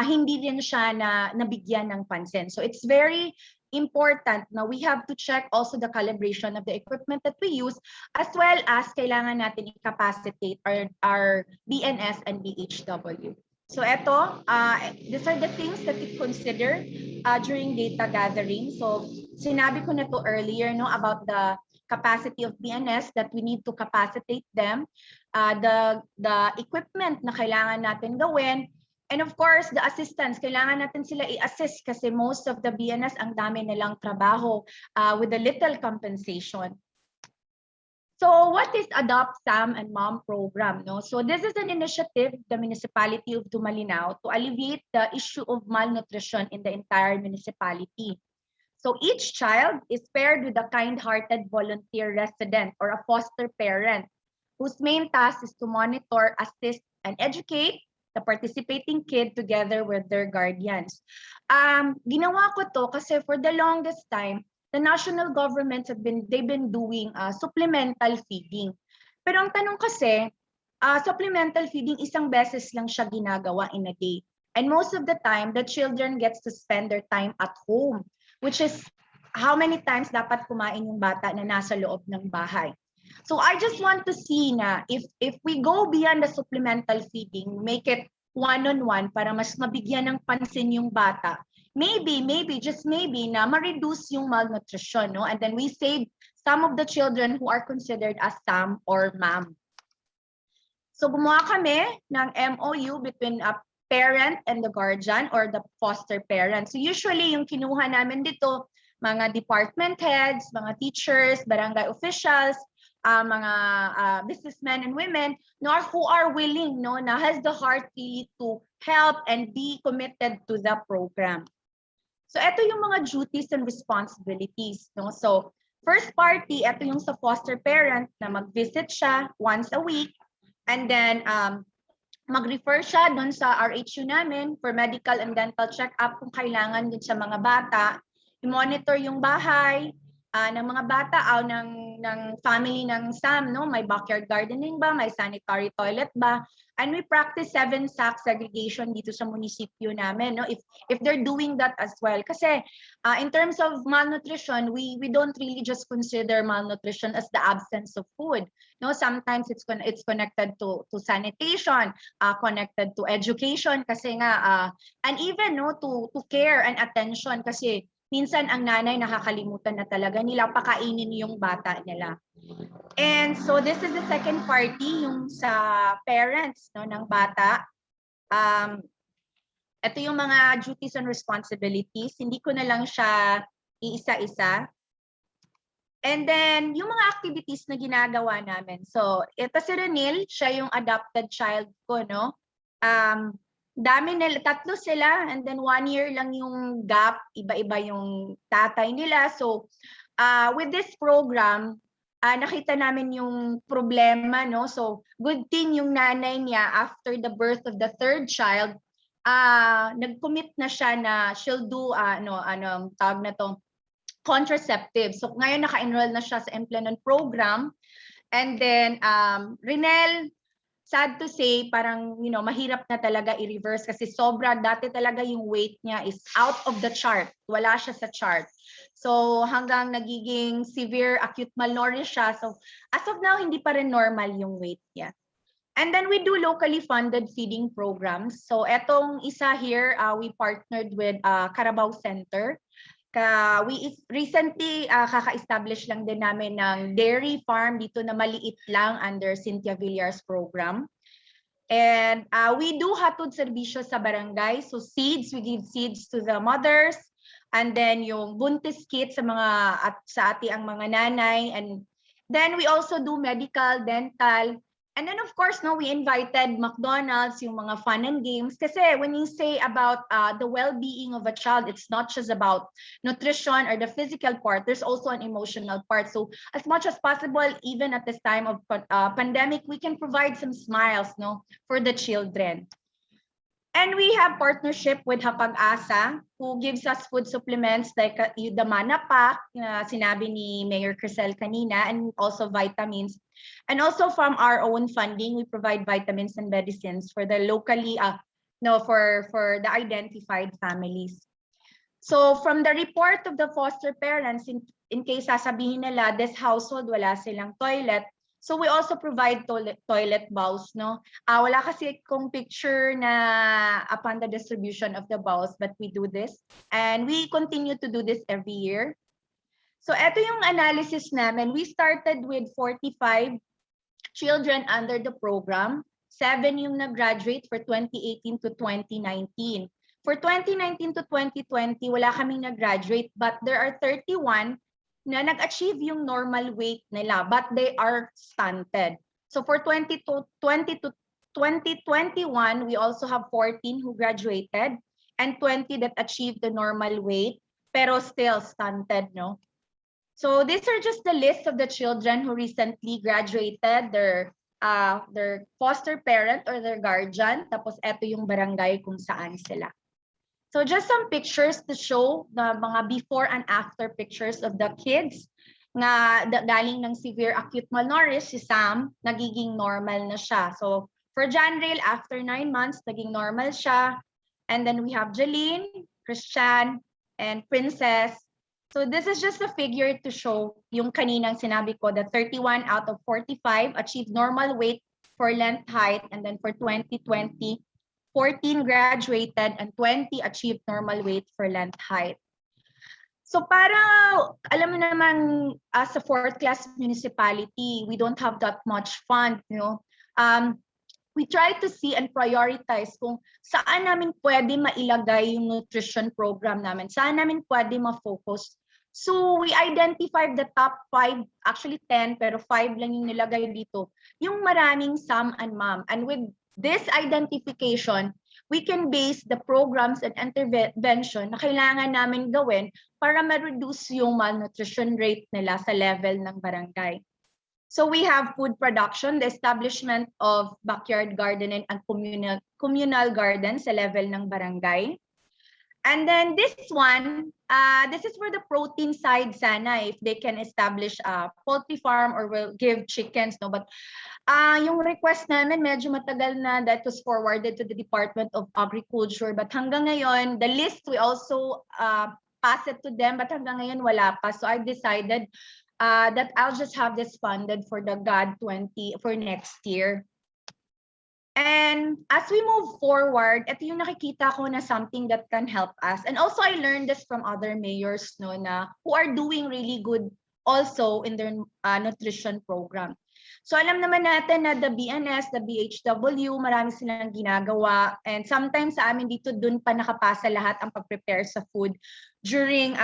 hindi din siya nabigyan ng pansin. So it's very important na we have to check also the calibration of the equipment that we use, as well as kailangan natin i-capacitate our BNS and BHW. So eto, these are the things that we consider during data gathering. So sinabi ko na to earlier, no, about the capacity of BNS, that we need to capacitate them, the equipment na kailangan natin gawin, and of course, the assistance, kailangan natin sila i-assist kasi most of the BNS, ang dami nilang trabaho with a little compensation. So what is Adopt SAM and Mom program? No? So this is an initiative, the municipality of Tumalinao, to alleviate the issue of malnutrition in the entire municipality. So each child is paired with a kind-hearted volunteer resident or a foster parent whose main task is to monitor, assist, and educate the participating kid together with their guardians. Ginawa ko to kasi for the longest time, the national governments they've been doing supplemental feeding. Pero ang tanong kasi, supplemental feeding isang beses lang siya ginagawa in a day. And most of the time, the children gets to spend their time at home, which is how many times dapat kumain yung bata na nasa loob ng bahay. So I just want to see na if we go beyond the supplemental feeding, make it one-on-one para mas mabigyan ng pansin yung bata. Maybe, just maybe na ma-reduce yung malnutrition, no? And then we save some of the children who are considered as SAM or MAM. So gumawa kami ng MOU between a parent and the guardian or the foster parent. So usually yung kinuha namin dito, mga department heads, mga teachers, barangay officials, mga businessmen and women, no, who are willing, no, na has the heart to help and be committed to the program. So ito yung mga duties and responsibilities, no? So first party, ito yung sa foster parent na mag-visit siya once a week, and then mag-refer siya doon sa RHU namin for medical and dental check-up kung kailangan din sa mga bata. I-monitor yung bahay ng mga bata ng ng family ng Sam, no? May backyard gardening ba? May sanitary toilet ba? And we practice 7-sack segregation dito sa munisipyo namin, no? If they're doing that as well. Kasi in terms of malnutrition, we don't really just consider malnutrition as the absence of food. No, sometimes it's connected to sanitation, connected to education kasi nga and even no to care and attention kasi minsan ang nanay nakakalimutan na talaga nila pakainin yung bata nila. And so this is the second party, yung sa parents no, ng bata. Ito yung mga duties and responsibilities. Hindi ko na lang siya iisa-isa. And then, yung mga activities na ginagawa namin. So, ito si Renil, siya yung adopted child ko, no? Dami nila, 3 sila, and then 1 year lang yung gap, iba-iba yung tatay nila. So, with this program, nakita namin yung problema, no? So, good thing yung nanay niya, after the birth of the 3rd child, nag-commit na siya na she'll do, tawag na to, contraceptive. So, ngayon naka-enroll na siya sa implant program. And then, Renel, sad to say, parang, mahirap na talaga i-reverse kasi sobra, dati talaga yung weight niya is out of the chart. Wala siya sa chart. So, hanggang nagiging severe acute malnourished siya. So, as of now, hindi pa rin normal yung weight niya. And then we do locally funded feeding programs. So, etong isa here, we partnered with Carabao Center. We recently kaka-establish lang din namin ng dairy farm dito na maliit lang under Cynthia Villar's program. And we do hatod serbisyo sa barangay. So seeds, we give seeds to the mothers. And then yung buntis kit sa sa ang mga nanay. And then we also do medical, dental. And then of course, no, we invited McDonald's, yung mga fun and games. Kasi when you say about the well-being of a child, it's not just about nutrition or the physical part. There's also an emotional part. So as much as possible, even at this time of pandemic, we can provide some smiles, no, for the children. And we have partnership with Hapag-asa, who gives us food supplements like the Mana Pack, sinabi ni Mayor Crisel kanina, and also vitamins. And also from our own funding, we provide vitamins and medicines for the locally, for the identified families. So from the report of the foster parents, in case sasabihin nila, this household, wala silang toilet, so we also provide toilet bowls, no? Wala kasi kung picture na upon the distribution of the bowls, but we do this. And we continue to do this every year. So ito yung analysis namin. We started with 45 children under the program. 7 yung nag-graduate for 2018 to 2019. For 2019 to 2020, wala kaming nag-graduate, but there are 31 na nag-achieve yung normal weight nila, but they are stunted. So for 2020 to 2021, we also have 14 who graduated and 20 that achieved the normal weight, pero still stunted, no? So these are just the list of the children who recently graduated, their foster parent or their guardian, tapos eto yung barangay kung saan sila. So just some pictures to show the mga before and after pictures of the kids na galing ng severe acute malnourished. Si Sam, nagiging normal na siya. So for Janrail, after 9 months, naging normal siya. And then we have Jeline, Christian, and Princess. So this is just a figure to show yung kaninang sinabi ko, that 31 out of 45 achieved normal weight for length, height, and then for 2020, 14 graduated and 20 achieved normal weight for length, height. So para, alam mo naman, as a 4th class municipality, we don't have that much fund, we try to see and prioritize kung saan namin pwede mailagay yung nutrition program namin, saan namin pwede ma-focus. So we identified the top 5, actually 10, pero 5 lang yung nilagay dito, yung maraming Sam and Mom. And with this identification, we can base the programs and intervention na kailangan namin gawin para ma-reduce yung malnutrition rate nila sa level ng barangay. So we have food production, the establishment of backyard gardening and communal garden sa level ng barangay. And then this one, this is for the protein side sana, if they can establish a poultry farm or will give chickens, no? But yung request namin medyo matagal na, that was forwarded to the Department of Agriculture. But hanggang ngayon, the list, we also pass it to them, but hanggang ngayon wala pa. So I decided that I'll just have this funded for the GAD 20 for next year. And as we move forward, ito yung nakikita ko na something that can help us. And also I learned this from other mayors, no, na who are doing really good also in their nutrition program. So alam naman natin na the BNS, the BHW, marami silang ginagawa. And sometimes sa amin dito, dun pa nakapasa lahat ang pag-prepare sa food during,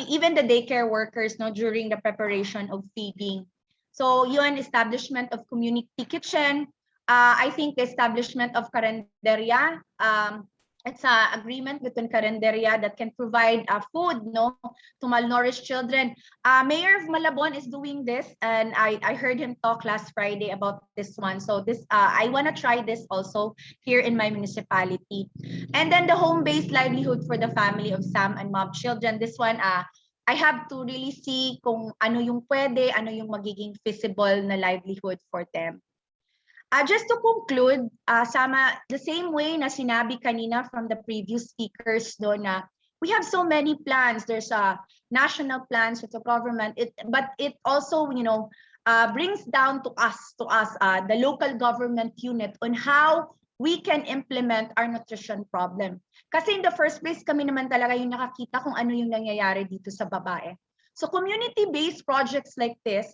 even the daycare workers, no, during the preparation of feeding. So yun, establishment of community kitchen. I think the establishment of Carinderia, it's an agreement between Carinderia that can provide food, no, to malnourished children. Mayor of Malabon is doing this, and I heard him talk last Friday about this one. So this I want to try this also here in my municipality. And then the home-based livelihood for the family of Sam and Mob children. This one, I have to really see kung ano yung pwede, ano yung magiging feasible na livelihood for them. Just to conclude, sama the same way na sinabi kanina from the previous speakers do na we have so many plans. There's national plans with the government, but it also, brings down to us, the local government unit, on how we can implement our nutrition problem. Kasi in the first place, kami naman talaga yung nakakita kung ano yung nangyayari dito sa babae. So community-based projects like this,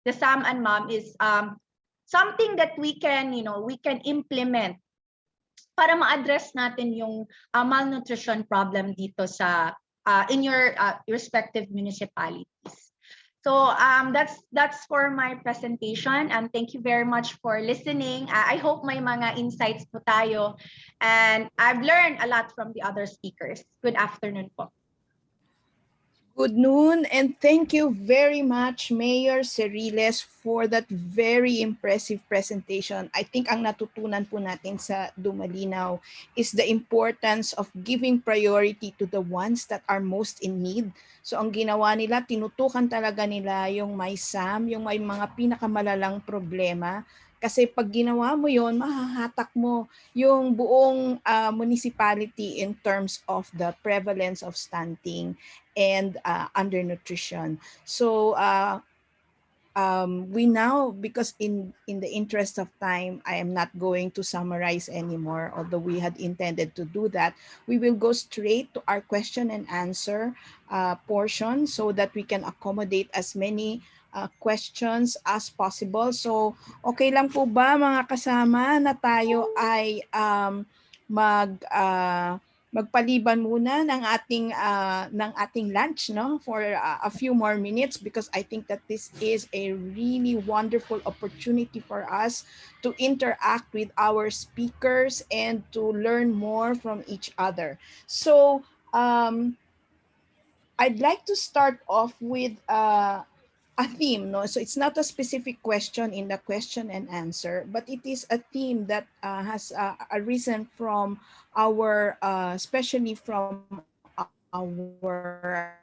the Sam and Mom, is something that we can implement para ma-address natin yung malnutrition problem dito sa in your respective municipalities. So that's for my presentation, and thank you very much for listening. I hope may mga insights po tayo, and I've learned a lot from the other speakers. Good afternoon po. Good noon, and thank you very much, Mayor Ceriles, for that very impressive presentation. I think ang natutunan po natin sa Dumalinaw is the importance of giving priority to the ones that are most in need. So ang ginawa nila, tinutukan talaga nila yung may SAM, yung may mga pinakamalalang problema. Kasi pag ginawa mo yon, mahahatak mo yung buong municipality in terms of the prevalence of stunting and undernutrition. So we now, because in the interest of time, I am not going to summarize anymore, although we had intended to do that. We will go straight to our question and answer portion so that we can accommodate as many questions as possible. So okay lang po ba mga kasama na tayo ay magpaliban muna ng ating lunch, no, for a few more minutes, because I think that this is a really wonderful opportunity for us to interact with our speakers and to learn more from each other. So I'd like to start off with a theme, no? So it's not a specific question in the question and answer, but it is a theme that has arisen from our, especially from our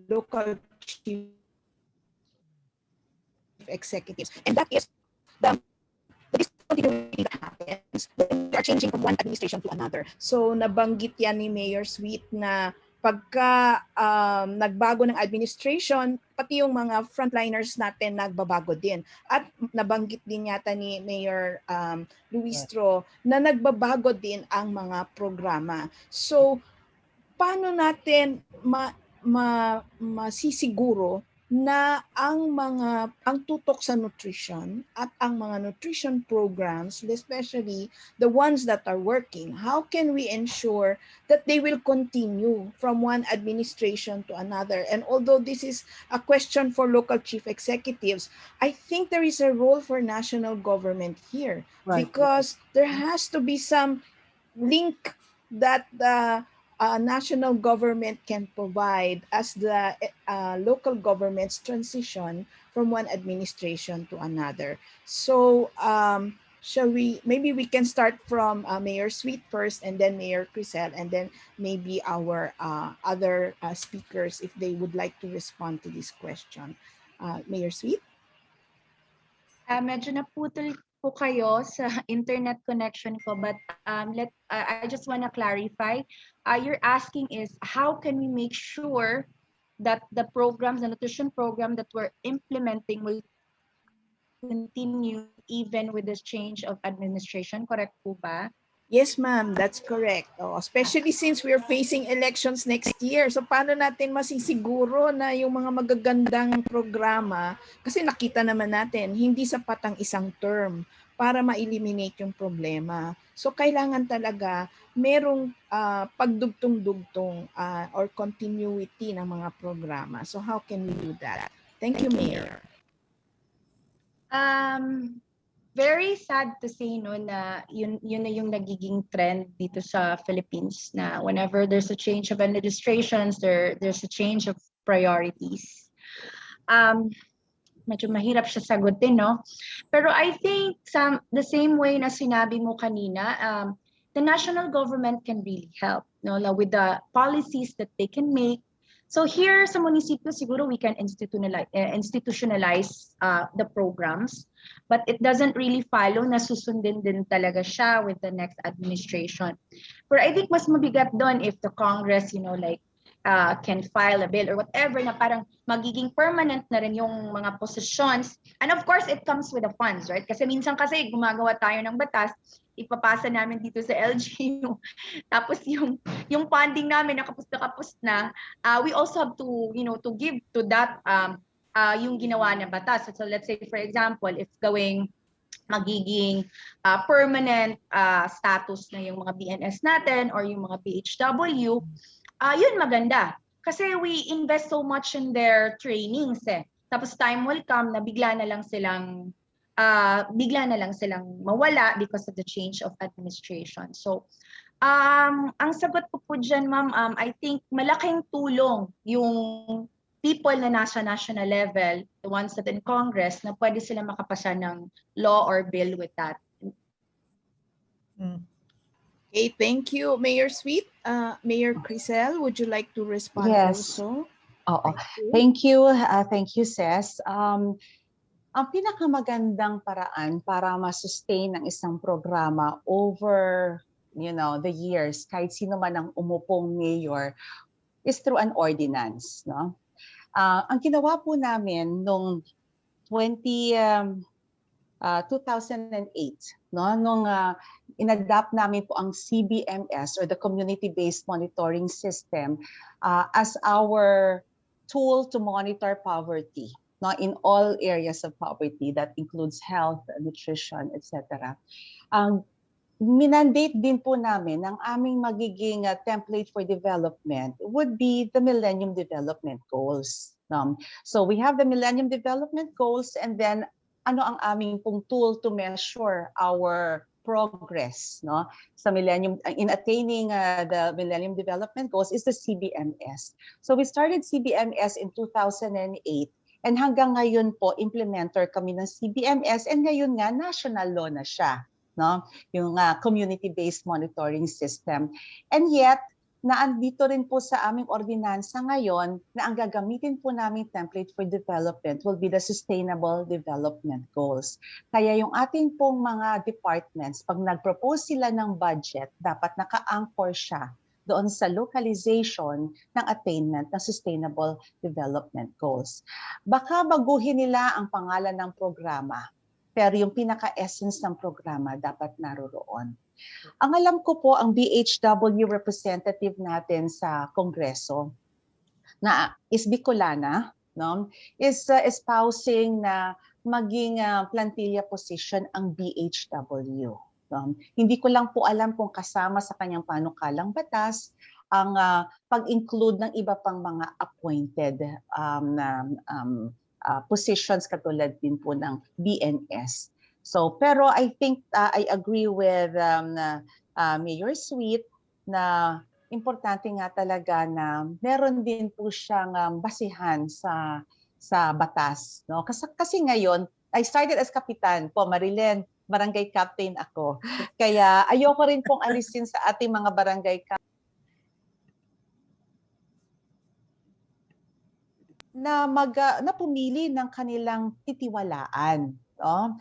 local chief executives, and that is the discontinuity that happens when we are changing from one administration to another. So nabanggit yan ni Mayor Sweet na pagka nagbago ng administration, pati yung mga frontliners natin nagbabago din. At nabanggit din yata ni Mayor Luistro na nagbabago din ang mga programa. So, paano natin masisiguro na ang tutok sa nutrition at ang mga nutrition programs, especially the ones that are working, how can we ensure that they will continue from one administration to another? And although this is a question for local chief executives, I think there is a role for national government here, Right. because there has to be some link that the national government can provide as the local governments transition from one administration to another. So Shall we, maybe we can start from Mayor Sweet first, and then Mayor Crisel, and then maybe our other speakers if they would like to respond to this question. Mayor Sweet? Medyo naputol po kayo sa internet connection ko, but I just want to clarify. You're asking is how can we make sure that the programs, the nutrition program that we're implementing will continue even with this change of administration, correct po ba? Yes, ma'am, that's correct. Oh, especially since we're facing elections next year. So paano natin masisiguro na yung mga magagandang programa, kasi nakita naman natin, hindi sapat ang isang term para ma-eliminate yung problema. So kailangan talaga merong pagdugtong-dugtong or continuity ng mga programa. So how can we do that? Thank you, Mayor. Very sad to say no na yun na yung nagiging trend dito sa Philippines, na whenever there's a change of administrations, there's a change of priorities. Medyo mahirap siya sagutin, no? Pero I think the same way na sinabi mo kanina, the national government can really help, no, with the policies that they can make. So here sa munisipyo, siguro we can institutionalize the programs, but it doesn't really follow na susundin din talaga siya with the next administration. But I think mas mabigat doon if the Congress, can file a bill or whatever na parang magiging permanent na rin yung mga positions. And of course, it comes with the funds, right? Kasi minsan kasi gumagawa tayo ng batas, ipapasa namin dito sa LGU. Tapos yung funding namin nakapos na, we also have to, to give to that yung ginawa na batas. So let's say, for example, if magiging permanent status na yung mga BNS natin or yung mga PHW, yun maganda. Kasi we invest so much in their trainings eh. Tapos time will come na bigla na lang silang mawala because of the change of administration. So, ang sagot ko po dyan, ma'am, I think malaking tulong yung people na nasa national level, the ones that in Congress, na pwede sila makapasa ng law or bill with that. Okay, thank you, Mayor Sweet. Mayor Crisel, would you like to respond also? Oo. Thank you. Thank you, Ses. Ang pinakamagandang paraan para ma-sustain ang isang programa over, the years, kahit sino man ang umupong mayor, is through an ordinance, no? Ang ginawa po namin nung 2008, no, nung inadapt namin po ang CBMS or the Community-Based Monitoring System as our tool to monitor poverty, no, in all areas of poverty. That includes health, nutrition, etc. Minandate din po namin ang aming magiging template for development would be the Millennium Development Goals. So we have the Millennium Development Goals, and then ano ang aming pong tool to measure our progress, no, sa Millennium, in attaining the Millennium Development Goals is the CBMS. So we started CBMS in 2008, and hanggang ngayon po implementer kami ng CBMS, and ngayon nga national law na siya, no, yung community-based monitoring system. And yet naandito rin po sa aming ordinansa ngayon na ang gagamitin po naming template for development will be the Sustainable Development Goals. Kaya yung ating pong mga departments, pag nag-propose sila ng budget, dapat naka-anchor siya doon sa localization ng attainment ng Sustainable Development Goals. Baka baguhin nila ang pangalan ng programa, pero yung pinaka-essence ng programa dapat naroroon. Ang alam ko po, ang BHW representative natin sa Kongreso na is Bicolana, no, is espousing na maging plantilla position ang BHW. Hindi ko lang po alam kung kasama sa kanyang panukalang batas ang pag-include ng iba pang mga appointed positions katulad din po ng BNS. So, pero I think I agree with Mayor Sweet na importante nga talaga na meron din po siyang basihan sa batas, no? Kasi ngayon, I started as kapitan po, Marilyn, barangay captain ako. Kaya ayoko rin pong alisin sa ating mga barangay na pumili ng kanilang titiwalaan, no?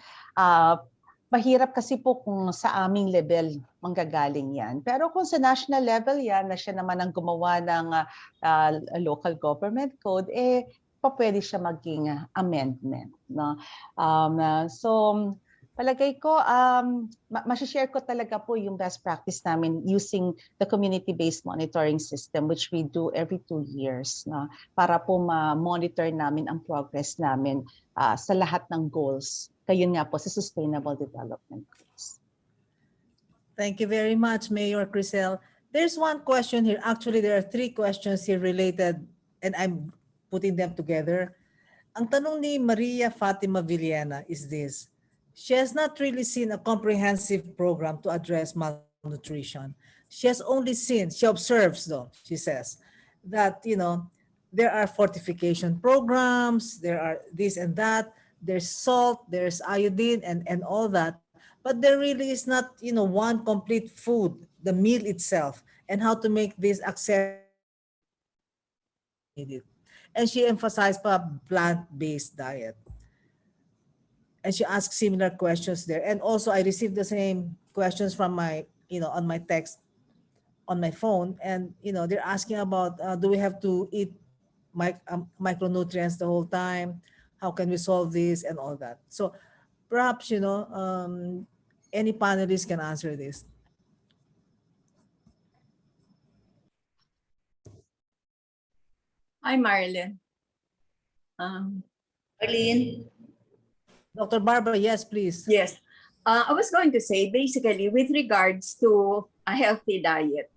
Mahirap kasi po kung sa aming level manggagaling yan. Pero kung sa national level yan, na siya naman ang gumawa ng local government code, pwede siya maging amendment. No? So, palagay ko, masishare ko talaga po yung best practice namin using the community-based monitoring system, which we do every 2 years, no? Para po ma-monitor namin ang progress namin sa lahat ng goals. Kayun nga po sa Sustainable Development Goals. Thank you very much, Mayor Crisel. There's one question here. Actually, there are 3 questions here related, and I'm putting them together. Ang tanong ni Maria Fatima Villena is this: she has not really seen a comprehensive program to address malnutrition. She has only seen, she observes though, she says, that, there are fortification programs, there are this and that, there's salt, there's iodine and all that. But there really is not, one complete food, the meal itself, and how to make this accessible. And she emphasized plant-based diet. And she asked similar questions there. And also I received the same questions from my, on my text on my phone. And, they're asking about, do we have to eat micronutrients the whole time? How can we solve this and all that? So perhaps, any panelists can answer this. Hi, Marilyn. Arlene? Dr. Barbara, yes, please. Yes. I was going to say, basically, with regards to a healthy diet,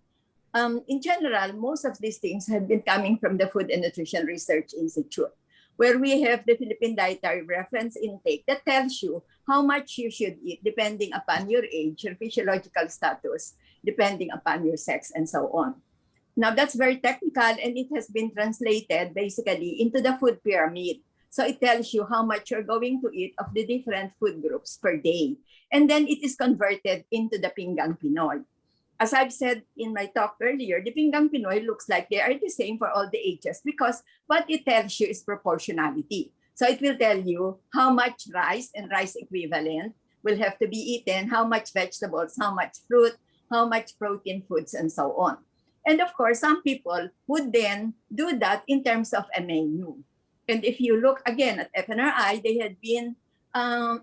in general, most of these things have been coming from the Food and Nutrition Research Institute, where we have the Philippine Dietary Reference Intake that tells you how much you should eat depending upon your age, your physiological status, depending upon your sex, and so on. Now, that's very technical, and it has been translated basically into the food pyramid. So it tells you how much you're going to eat of the different food groups per day. And then it is converted into the Pinggang Pinoy. As I've said in my talk earlier, the Pinggang Pinoy looks like they are the same for all the ages because what it tells you is proportionality. So it will tell you how much rice and rice equivalent will have to be eaten, how much vegetables, how much fruit, how much protein foods, and so on. And of course, some people would then do that in terms of a menu. And if you look again at FNRI, they had been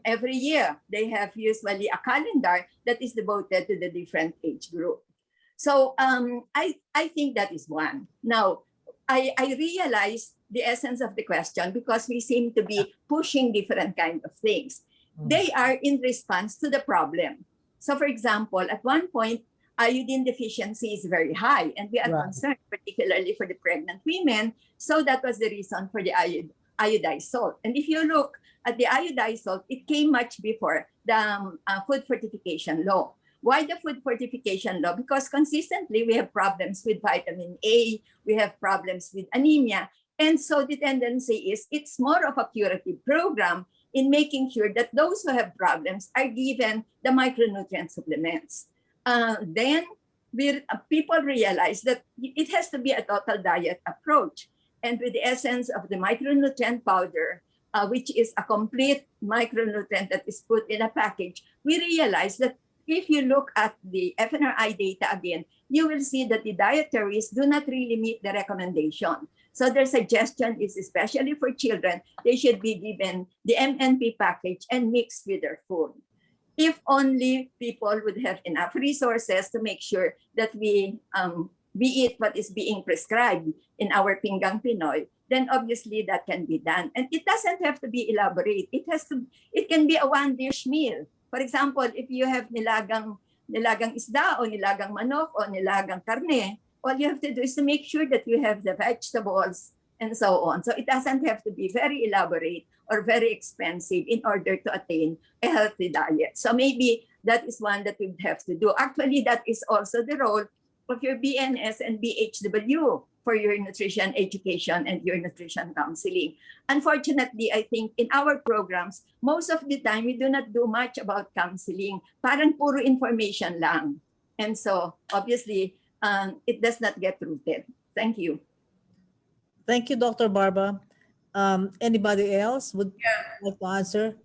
every year, they have usually a calendar that is devoted to the different age group. So I think that is one. Now, I realize the essence of the question because we seem to be pushing different kind of things. They are in response to the problem. So for example, at one point, iodine deficiency is very high, and we are concerned, particularly for the pregnant women. So that was the reason for the iodized salt. And if you look at the iodized salt, it came much before the food fortification law. Why the food fortification law? Because consistently we have problems with vitamin A, we have problems with anemia. And so the tendency is it's more of a curative program in making sure that those who have problems are given the micronutrient supplements. Then people realize that it has to be a total diet approach. And with the essence of the micronutrient powder, which is a complete micronutrient that is put in a package, we realize that if you look at the FNRI data again, you will see that the dietaries do not really meet the recommendation. So their suggestion is, especially for children, they should be given the MNP package and mixed with their food. If only people would have enough resources to make sure that we eat what is being prescribed in our Pinggang Pinoy, then obviously that can be done. And it doesn't have to be elaborate. It can be a one-dish meal. For example, if you have nilagang isda o nilagang manok o nilagang karne, all you have to do is to make sure that you have the vegetables and so on. So it doesn't have to be very elaborate or very expensive in order to attain a healthy diet. So maybe that is one that we have to do. Actually, that is also the role of your BNS and BHW for your nutrition education and your nutrition counseling. Unfortunately, I think in our programs, most of the time, we do not do much about counseling. Parang puro information lang. And so, obviously, it does not get rooted. Thank you. Thank you, Dr. Barba. Anybody else would like to answer?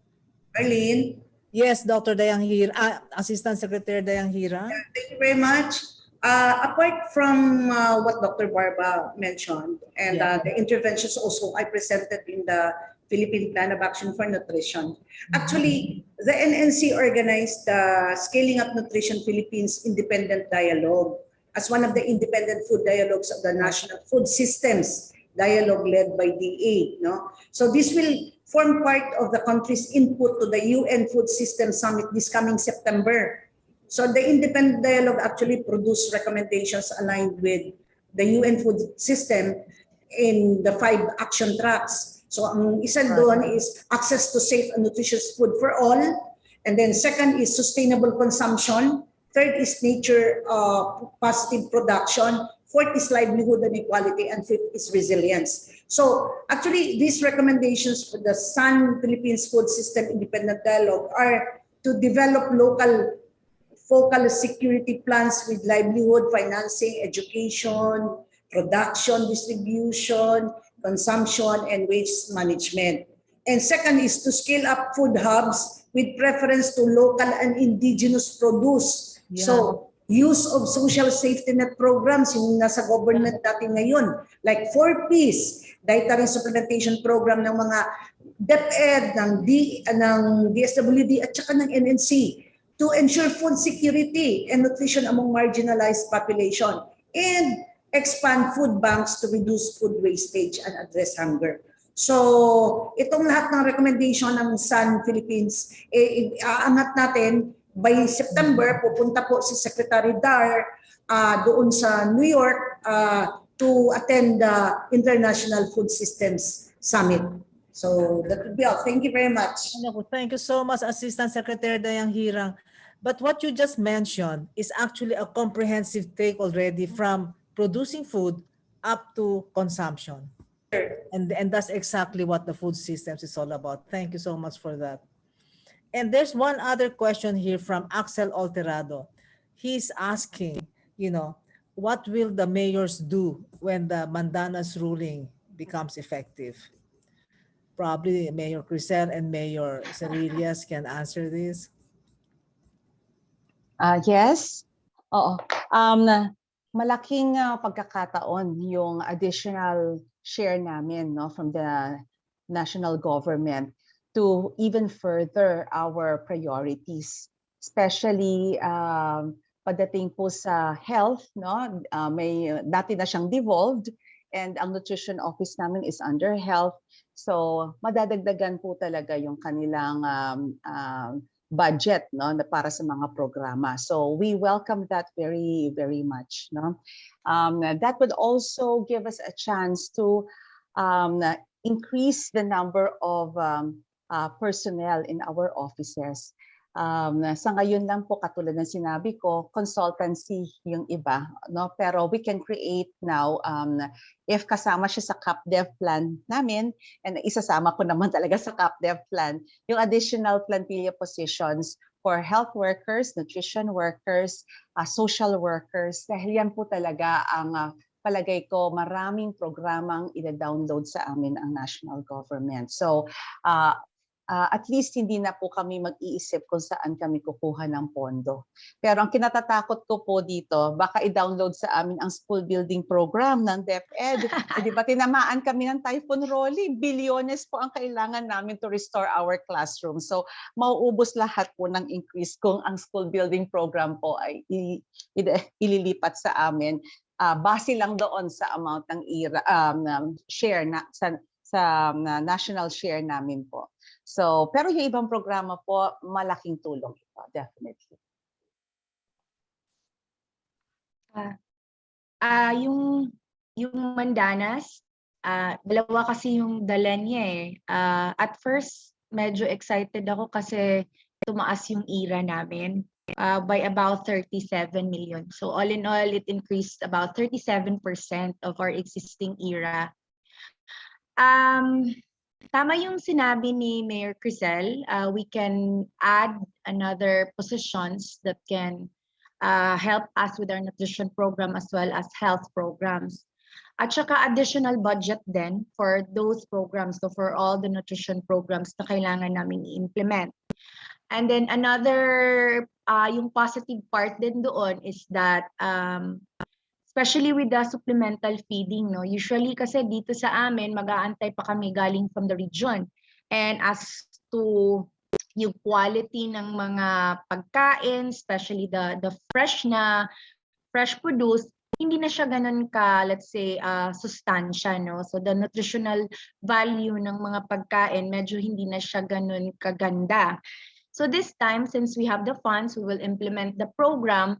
Arlene, Yes, Dr. Dayang Hira, Assistant Secretary Dayang Hira. thank you very much. Apart from what Dr. Barba mentioned and the interventions also I presented in the Philippine Plan of Action for Nutrition, actually, the NNC organized the Scaling Up Nutrition Philippines Independent Dialogue as one of the independent food dialogues of the National Food Systems Dialogue led by DA. No? So this will form part of the country's input to the UN Food System Summit this coming September. So the independent dialogue actually produced recommendations aligned with the UN food system in the 5 action tracks. So ang isa doon is access to safe and nutritious food for all. And then second is sustainable consumption. Third is nature positive production. Fourth is livelihood and equality. And fifth is resilience. So actually these recommendations for the SUN Philippines Food System Independent Dialogue are to develop local focal security plans with livelihood, financing, education, production, distribution, consumption, and waste management. And second is to scale up food hubs with preference to local and indigenous produce. Yeah. So use of social safety net programs yung nasa government natin ngayon, like 4Ps, dietary supplementation program ng mga DepEd, ng DSWD at saka ng NNC to ensure food security and nutrition among marginalized population and expand food banks to reduce food wastage and address hunger. So itong lahat ng recommendation ng SUN Philippines, aangat natin. By September, pupunta po si Secretary Dar doon sa New York to attend the International Food Systems Summit. So that would be all. Thank you very much. Thank you so much, Assistant Secretary Dayang Hirang. But what you just mentioned is actually a comprehensive take already from producing food up to consumption. And that's exactly what the food systems is all about. Thank you so much for that. And there's one other question here from Axel Alterado. He's asking, what will the mayors do when the Mandanas ruling becomes effective? Probably Mayor Crisel and Mayor Cerillas can answer this. Yes. Oo. Malaking pagkakataon yung additional share namin from the national government to even further our priorities, especially pagdating po sa health, may dati na siyang devolved and ang nutrition office namin is under health. So madadagdagan po talaga yung kanilang budget na para sa mga programa. So we welcome that very, very much. That would also give us a chance to increase the number of personnel in our offices. Sa ngayon lang po, katulad ng sinabi ko, consultancy yung iba, pero we can create now, if kasama siya sa CapDev plan namin, and isasama ko naman talaga sa CapDev plan, yung additional plantilla positions for health workers, nutrition workers, social workers, dahil yan po talaga ang palagay ko maraming programang ina-download sa amin ang national government. So at least hindi na po kami mag-iisip kung saan kami kukuha ng pondo. Pero ang kinatatakot ko po dito, baka i-download sa amin ang school building program ng DepEd. Di ba tinamaan kami ng Typhoon Rolly? Bilyones po ang kailangan namin to restore our classroom. So mauubos lahat po ng increase kung ang school building program po ay ililipat sa amin. Base lang doon sa amount ng share sa national share namin po. So, pero yung ibang programa po, malaking tulong ito, definitely. Yung Mandanas, dalawa kasi yung dala niya eh. At first, medyo excited ako kasi tumaas yung ira namin. by about 37 million. So all in all, it increased about 37% of our existing ERA. Tama yung sinabi ni Mayor Crisel, we can add another positions that can help us with our nutrition program as well as health programs. At saka additional budget din for those programs, so for all the nutrition programs na kailangan namin i-implement. And then another, yung positive part din doon is that especially with the supplemental feeding, no? Usually kasi dito sa amin, mag-aantay pa kami galing from the region. And as to yung quality ng mga pagkain, especially the fresh produce, hindi na siya ganun ka, let's say, sustansya, no? So the nutritional value ng mga pagkain, medyo hindi na siya ganun kaganda. So this time, since we have the funds, we will implement the program.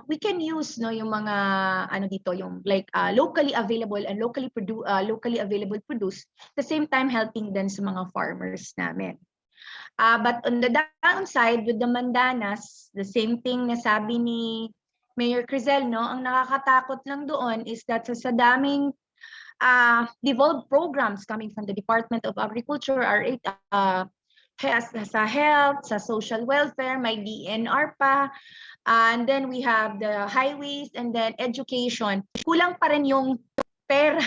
We can use yung mga yung like locally available and locally available produce, at the same time helping din sa mga farmers namin. But on the downside with the mandanas, the same thing na sabi ni Mayor Crisel, no, ang nakakatakot lang doon is that sa daming devolved programs coming from the Department of Agriculture, sa health, sa social welfare, may DNR pa, and then we have the highways and then education. Kulang pa rin yung pera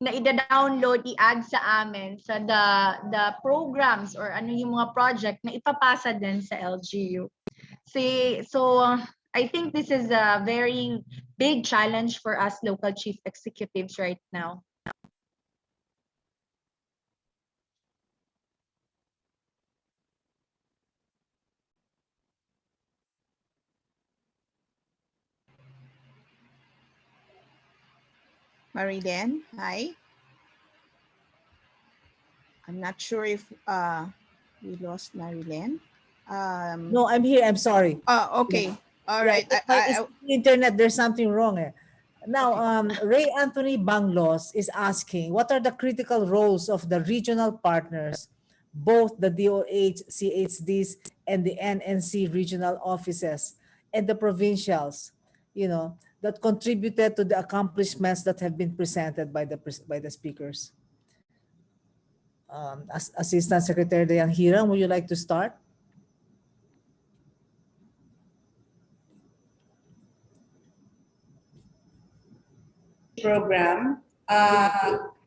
na ida-download, i-add sa amin sa the programs or yung mga project na ipapasa din sa LGU. So I think this is a very big challenge for us local chief executives right now. Marilyn, hi. I'm not sure if we lost Marilyn. No, I'm here. I'm sorry. Okay. All right. It's the internet. There's something wrong. Now, Ray Anthony Banglos is asking, what are the critical roles of the regional partners, both the DOH, CHDs, and the NNC regional offices, and the provincials, that contributed to the accomplishments that have been presented by the speakers? Assistant Secretary Dayan Hirang, would you like to start? Program,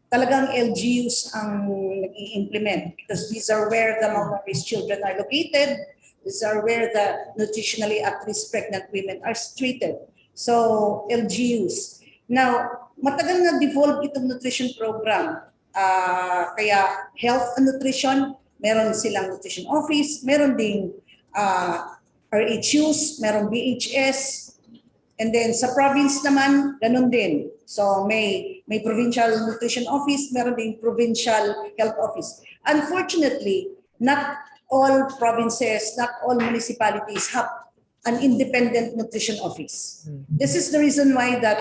talagang LGUs ang nag-i-implement because these are where the malnourished children are located. These are where the nutritionally at-risk pregnant women are treated. So, LGUs. Now, matagal na devolve itong nutrition program. Kaya health and nutrition, meron silang nutrition office, meron ding RHUs, meron BHS, and then sa province naman, ganun din. So may provincial nutrition office, meron ding provincial health office. Unfortunately, not all provinces, not all municipalities have an independent nutrition office. This is the reason why that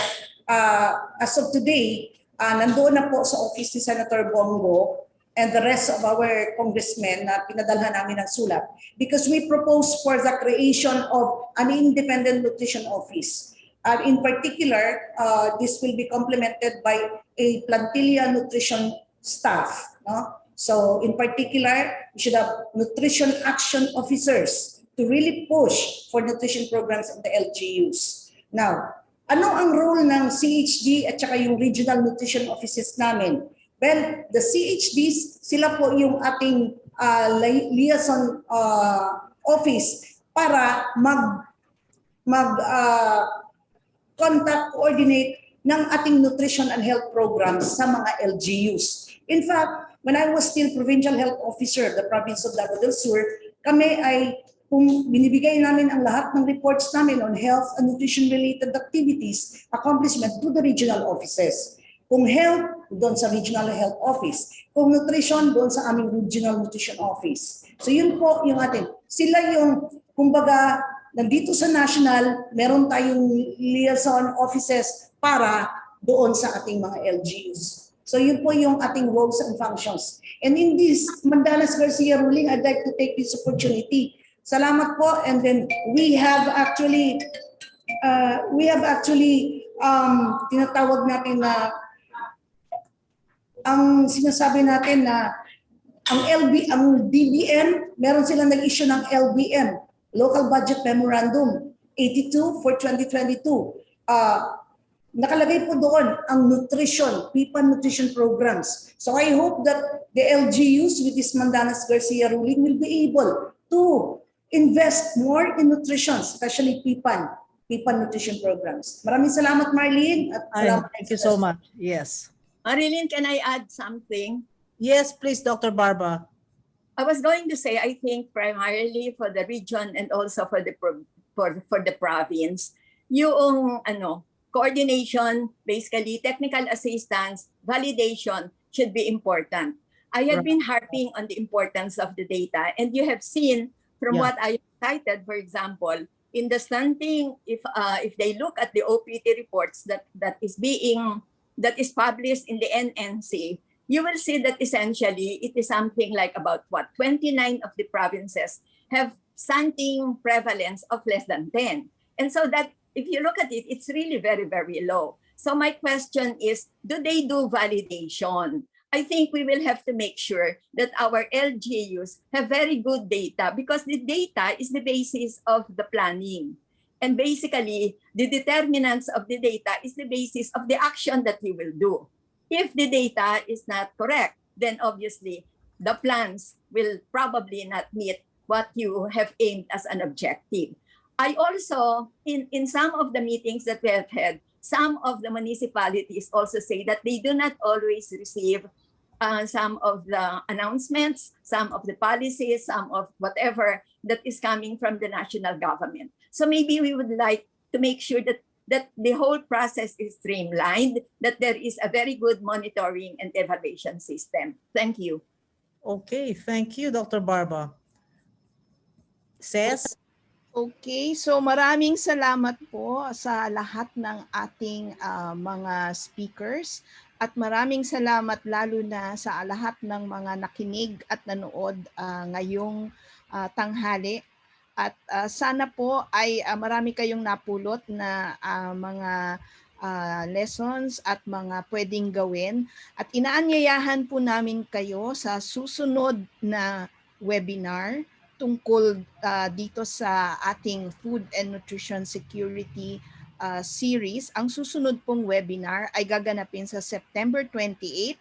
as of today, nandoon na po sa office ni Senator Bongo and the rest of our congressmen na pinadalhan namin ng sulat because we propose for the creation of an independent nutrition office. In particular, this will be complemented by a plantilla nutrition staff. No? So in particular, we should have nutrition action officers to really push for nutrition programs in the LGUs. Now, ano ang role ng CHD at saka yung regional nutrition offices namin? Well, the CHDs, sila po yung ating liaison office para contact, coordinate ng ating nutrition and health programs sa mga LGUs. In fact, when I was still provincial health officer of the province of Davao del Sur, kami ay binibigay namin ang lahat ng reports namin on health and nutrition-related activities, accomplishment to the regional offices. Kung health, doon sa regional health office. Kung nutrition, doon sa aming regional nutrition office. So yun po yung atin. Sila yung, kumbaga, nandito sa national, meron tayong liaison offices para doon sa ating mga LGUs. So yun po yung ating roles and functions. And in this Mandalas Garcia ruling, I'd like to take this opportunity Salamat po. And then we have actually tinatawag natin na ang sinasabi natin na ang DBM, meron silang nag-issue ng LBM, Local Budget Memorandum 82 for 2022. Nakalagay po doon ang nutrition, PIPA nutrition programs. So I hope that the LGUs with this Mandanas Garcia ruling will be able to invest more in nutrition, especially PIPA nutrition programs. Maraming salamat, Marlene. At salamat. Thank you so much. Yes. Marilyn, can I add something? Yes, please, Dr. Barba. I was going to say, I think primarily for the region and also for the province, yung coordination, basically technical assistance, validation should be important. I have been harping on the importance of the data, and you have seen from what I cited, for example, in the stunting, if they look at the OPT reports that is published in the NNC, you will see that essentially it is something like about 29 of the provinces have stunting prevalence of less than 10. And so that if you look at it, it's really very, very low. So my question is, do they do validation? I think we will have to make sure that our LGUs have very good data, because the data is the basis of the planning. And basically, the determinants of the data is the basis of the action that you will do. If the data is not correct, then obviously the plans will probably not meet what you have aimed as an objective. I also, in some of the meetings that we have had, some of the municipalities also say that they do not always receive some of the announcements, some of the policies, some of whatever that is coming from the national government. So maybe we would like to make sure that the whole process is streamlined, that there is a very good monitoring and evaluation system. Thank you. Okay, thank you, Dr. Barba. Ses? Okay, so maraming salamat po sa lahat ng ating mga speakers, at maraming salamat lalo na sa lahat ng mga nakinig at nanood ngayong tanghali. At sana po ay marami kayong napulot na mga lessons at mga pwedeng gawin. At inaanyayahan po namin kayo sa susunod na webinar tungkol dito sa ating Food and Nutrition Security series. Ang susunod pong webinar ay gaganapin sa September 28.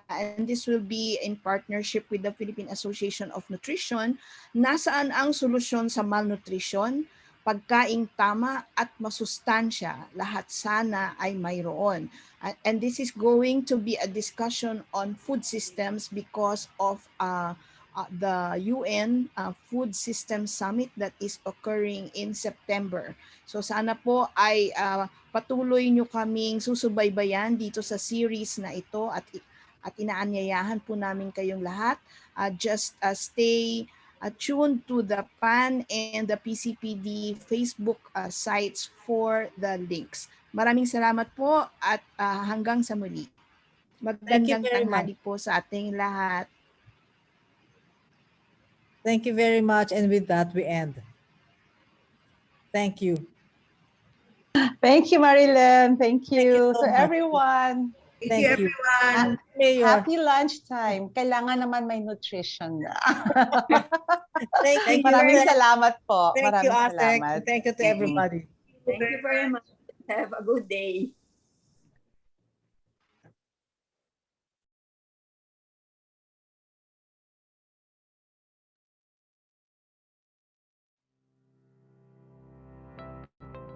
And this will be in partnership with the Philippine Association of Nutrition. Nasaan ang solusyon sa malnutrition? Pagkaing tama at masustansya, lahat sana ay mayroon. And this is going to be a discussion on food systems because of the UN Food System Summit that is occurring in September. So sana po ay patuloy nyo kaming susubaybayan dito sa series na ito, at inaanyayahan po namin kayong lahat. Just stay tuned to the PAN and the PCPD Facebook sites for the links. Maraming salamat po at hanggang sa muli. Magandang tanghali po sa ating lahat. Thank you very much. And with that, we end. Thank you. Thank you, Marilyn. Thank you. so So much. everyone, Thank you, everyone. Mayor. happy lunchtime. Kailangan naman may nutrition na. Thank you. Maraming salamat po. Thank you, Maraming Asek. salamat. Thank you to everybody. Thank you very much. Have a good day.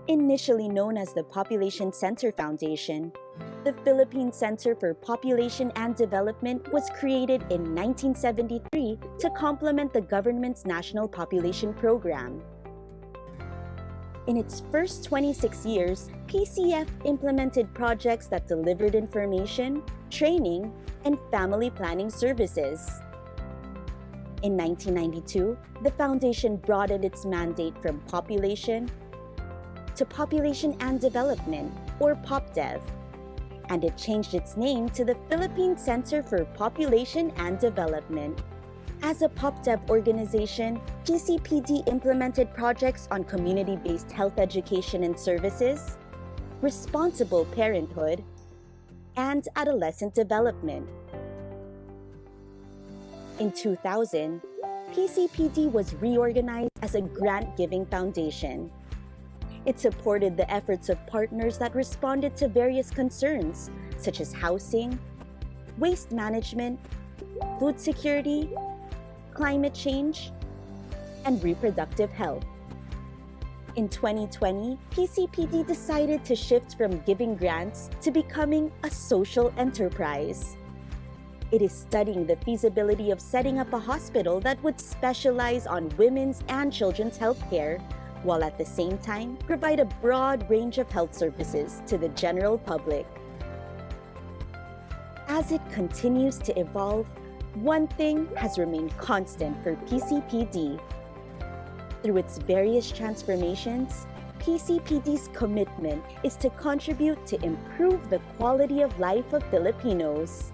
Initially known as the Population Center Foundation, the Philippine Center for Population and Development was created in 1973 to complement the government's National Population Program. In its first 26 years, PCF implemented projects that delivered information, training, and family planning services. In 1992, the foundation broadened its mandate from population to Population and Development, or PopDev, and it changed its name to the Philippine Center for Population and Development. As a PopDev organization, PCPD implemented projects on community-based health education and services, responsible parenthood, and adolescent development. In 2000, PCPD was reorganized as a grant-giving foundation. It supported the efforts of partners that responded to various concerns, such as housing, waste management, food security, climate change, and reproductive health. In 2020, PCPD decided to shift from giving grants to becoming a social enterprise. It is studying the feasibility of setting up a hospital that would specialize on women's and children's health care, while at the same time provide a broad range of health services to the general public. As it continues to evolve, one thing has remained constant for PCPD. Through its various transformations, PCPD's commitment is to contribute to improve the quality of life of Filipinos.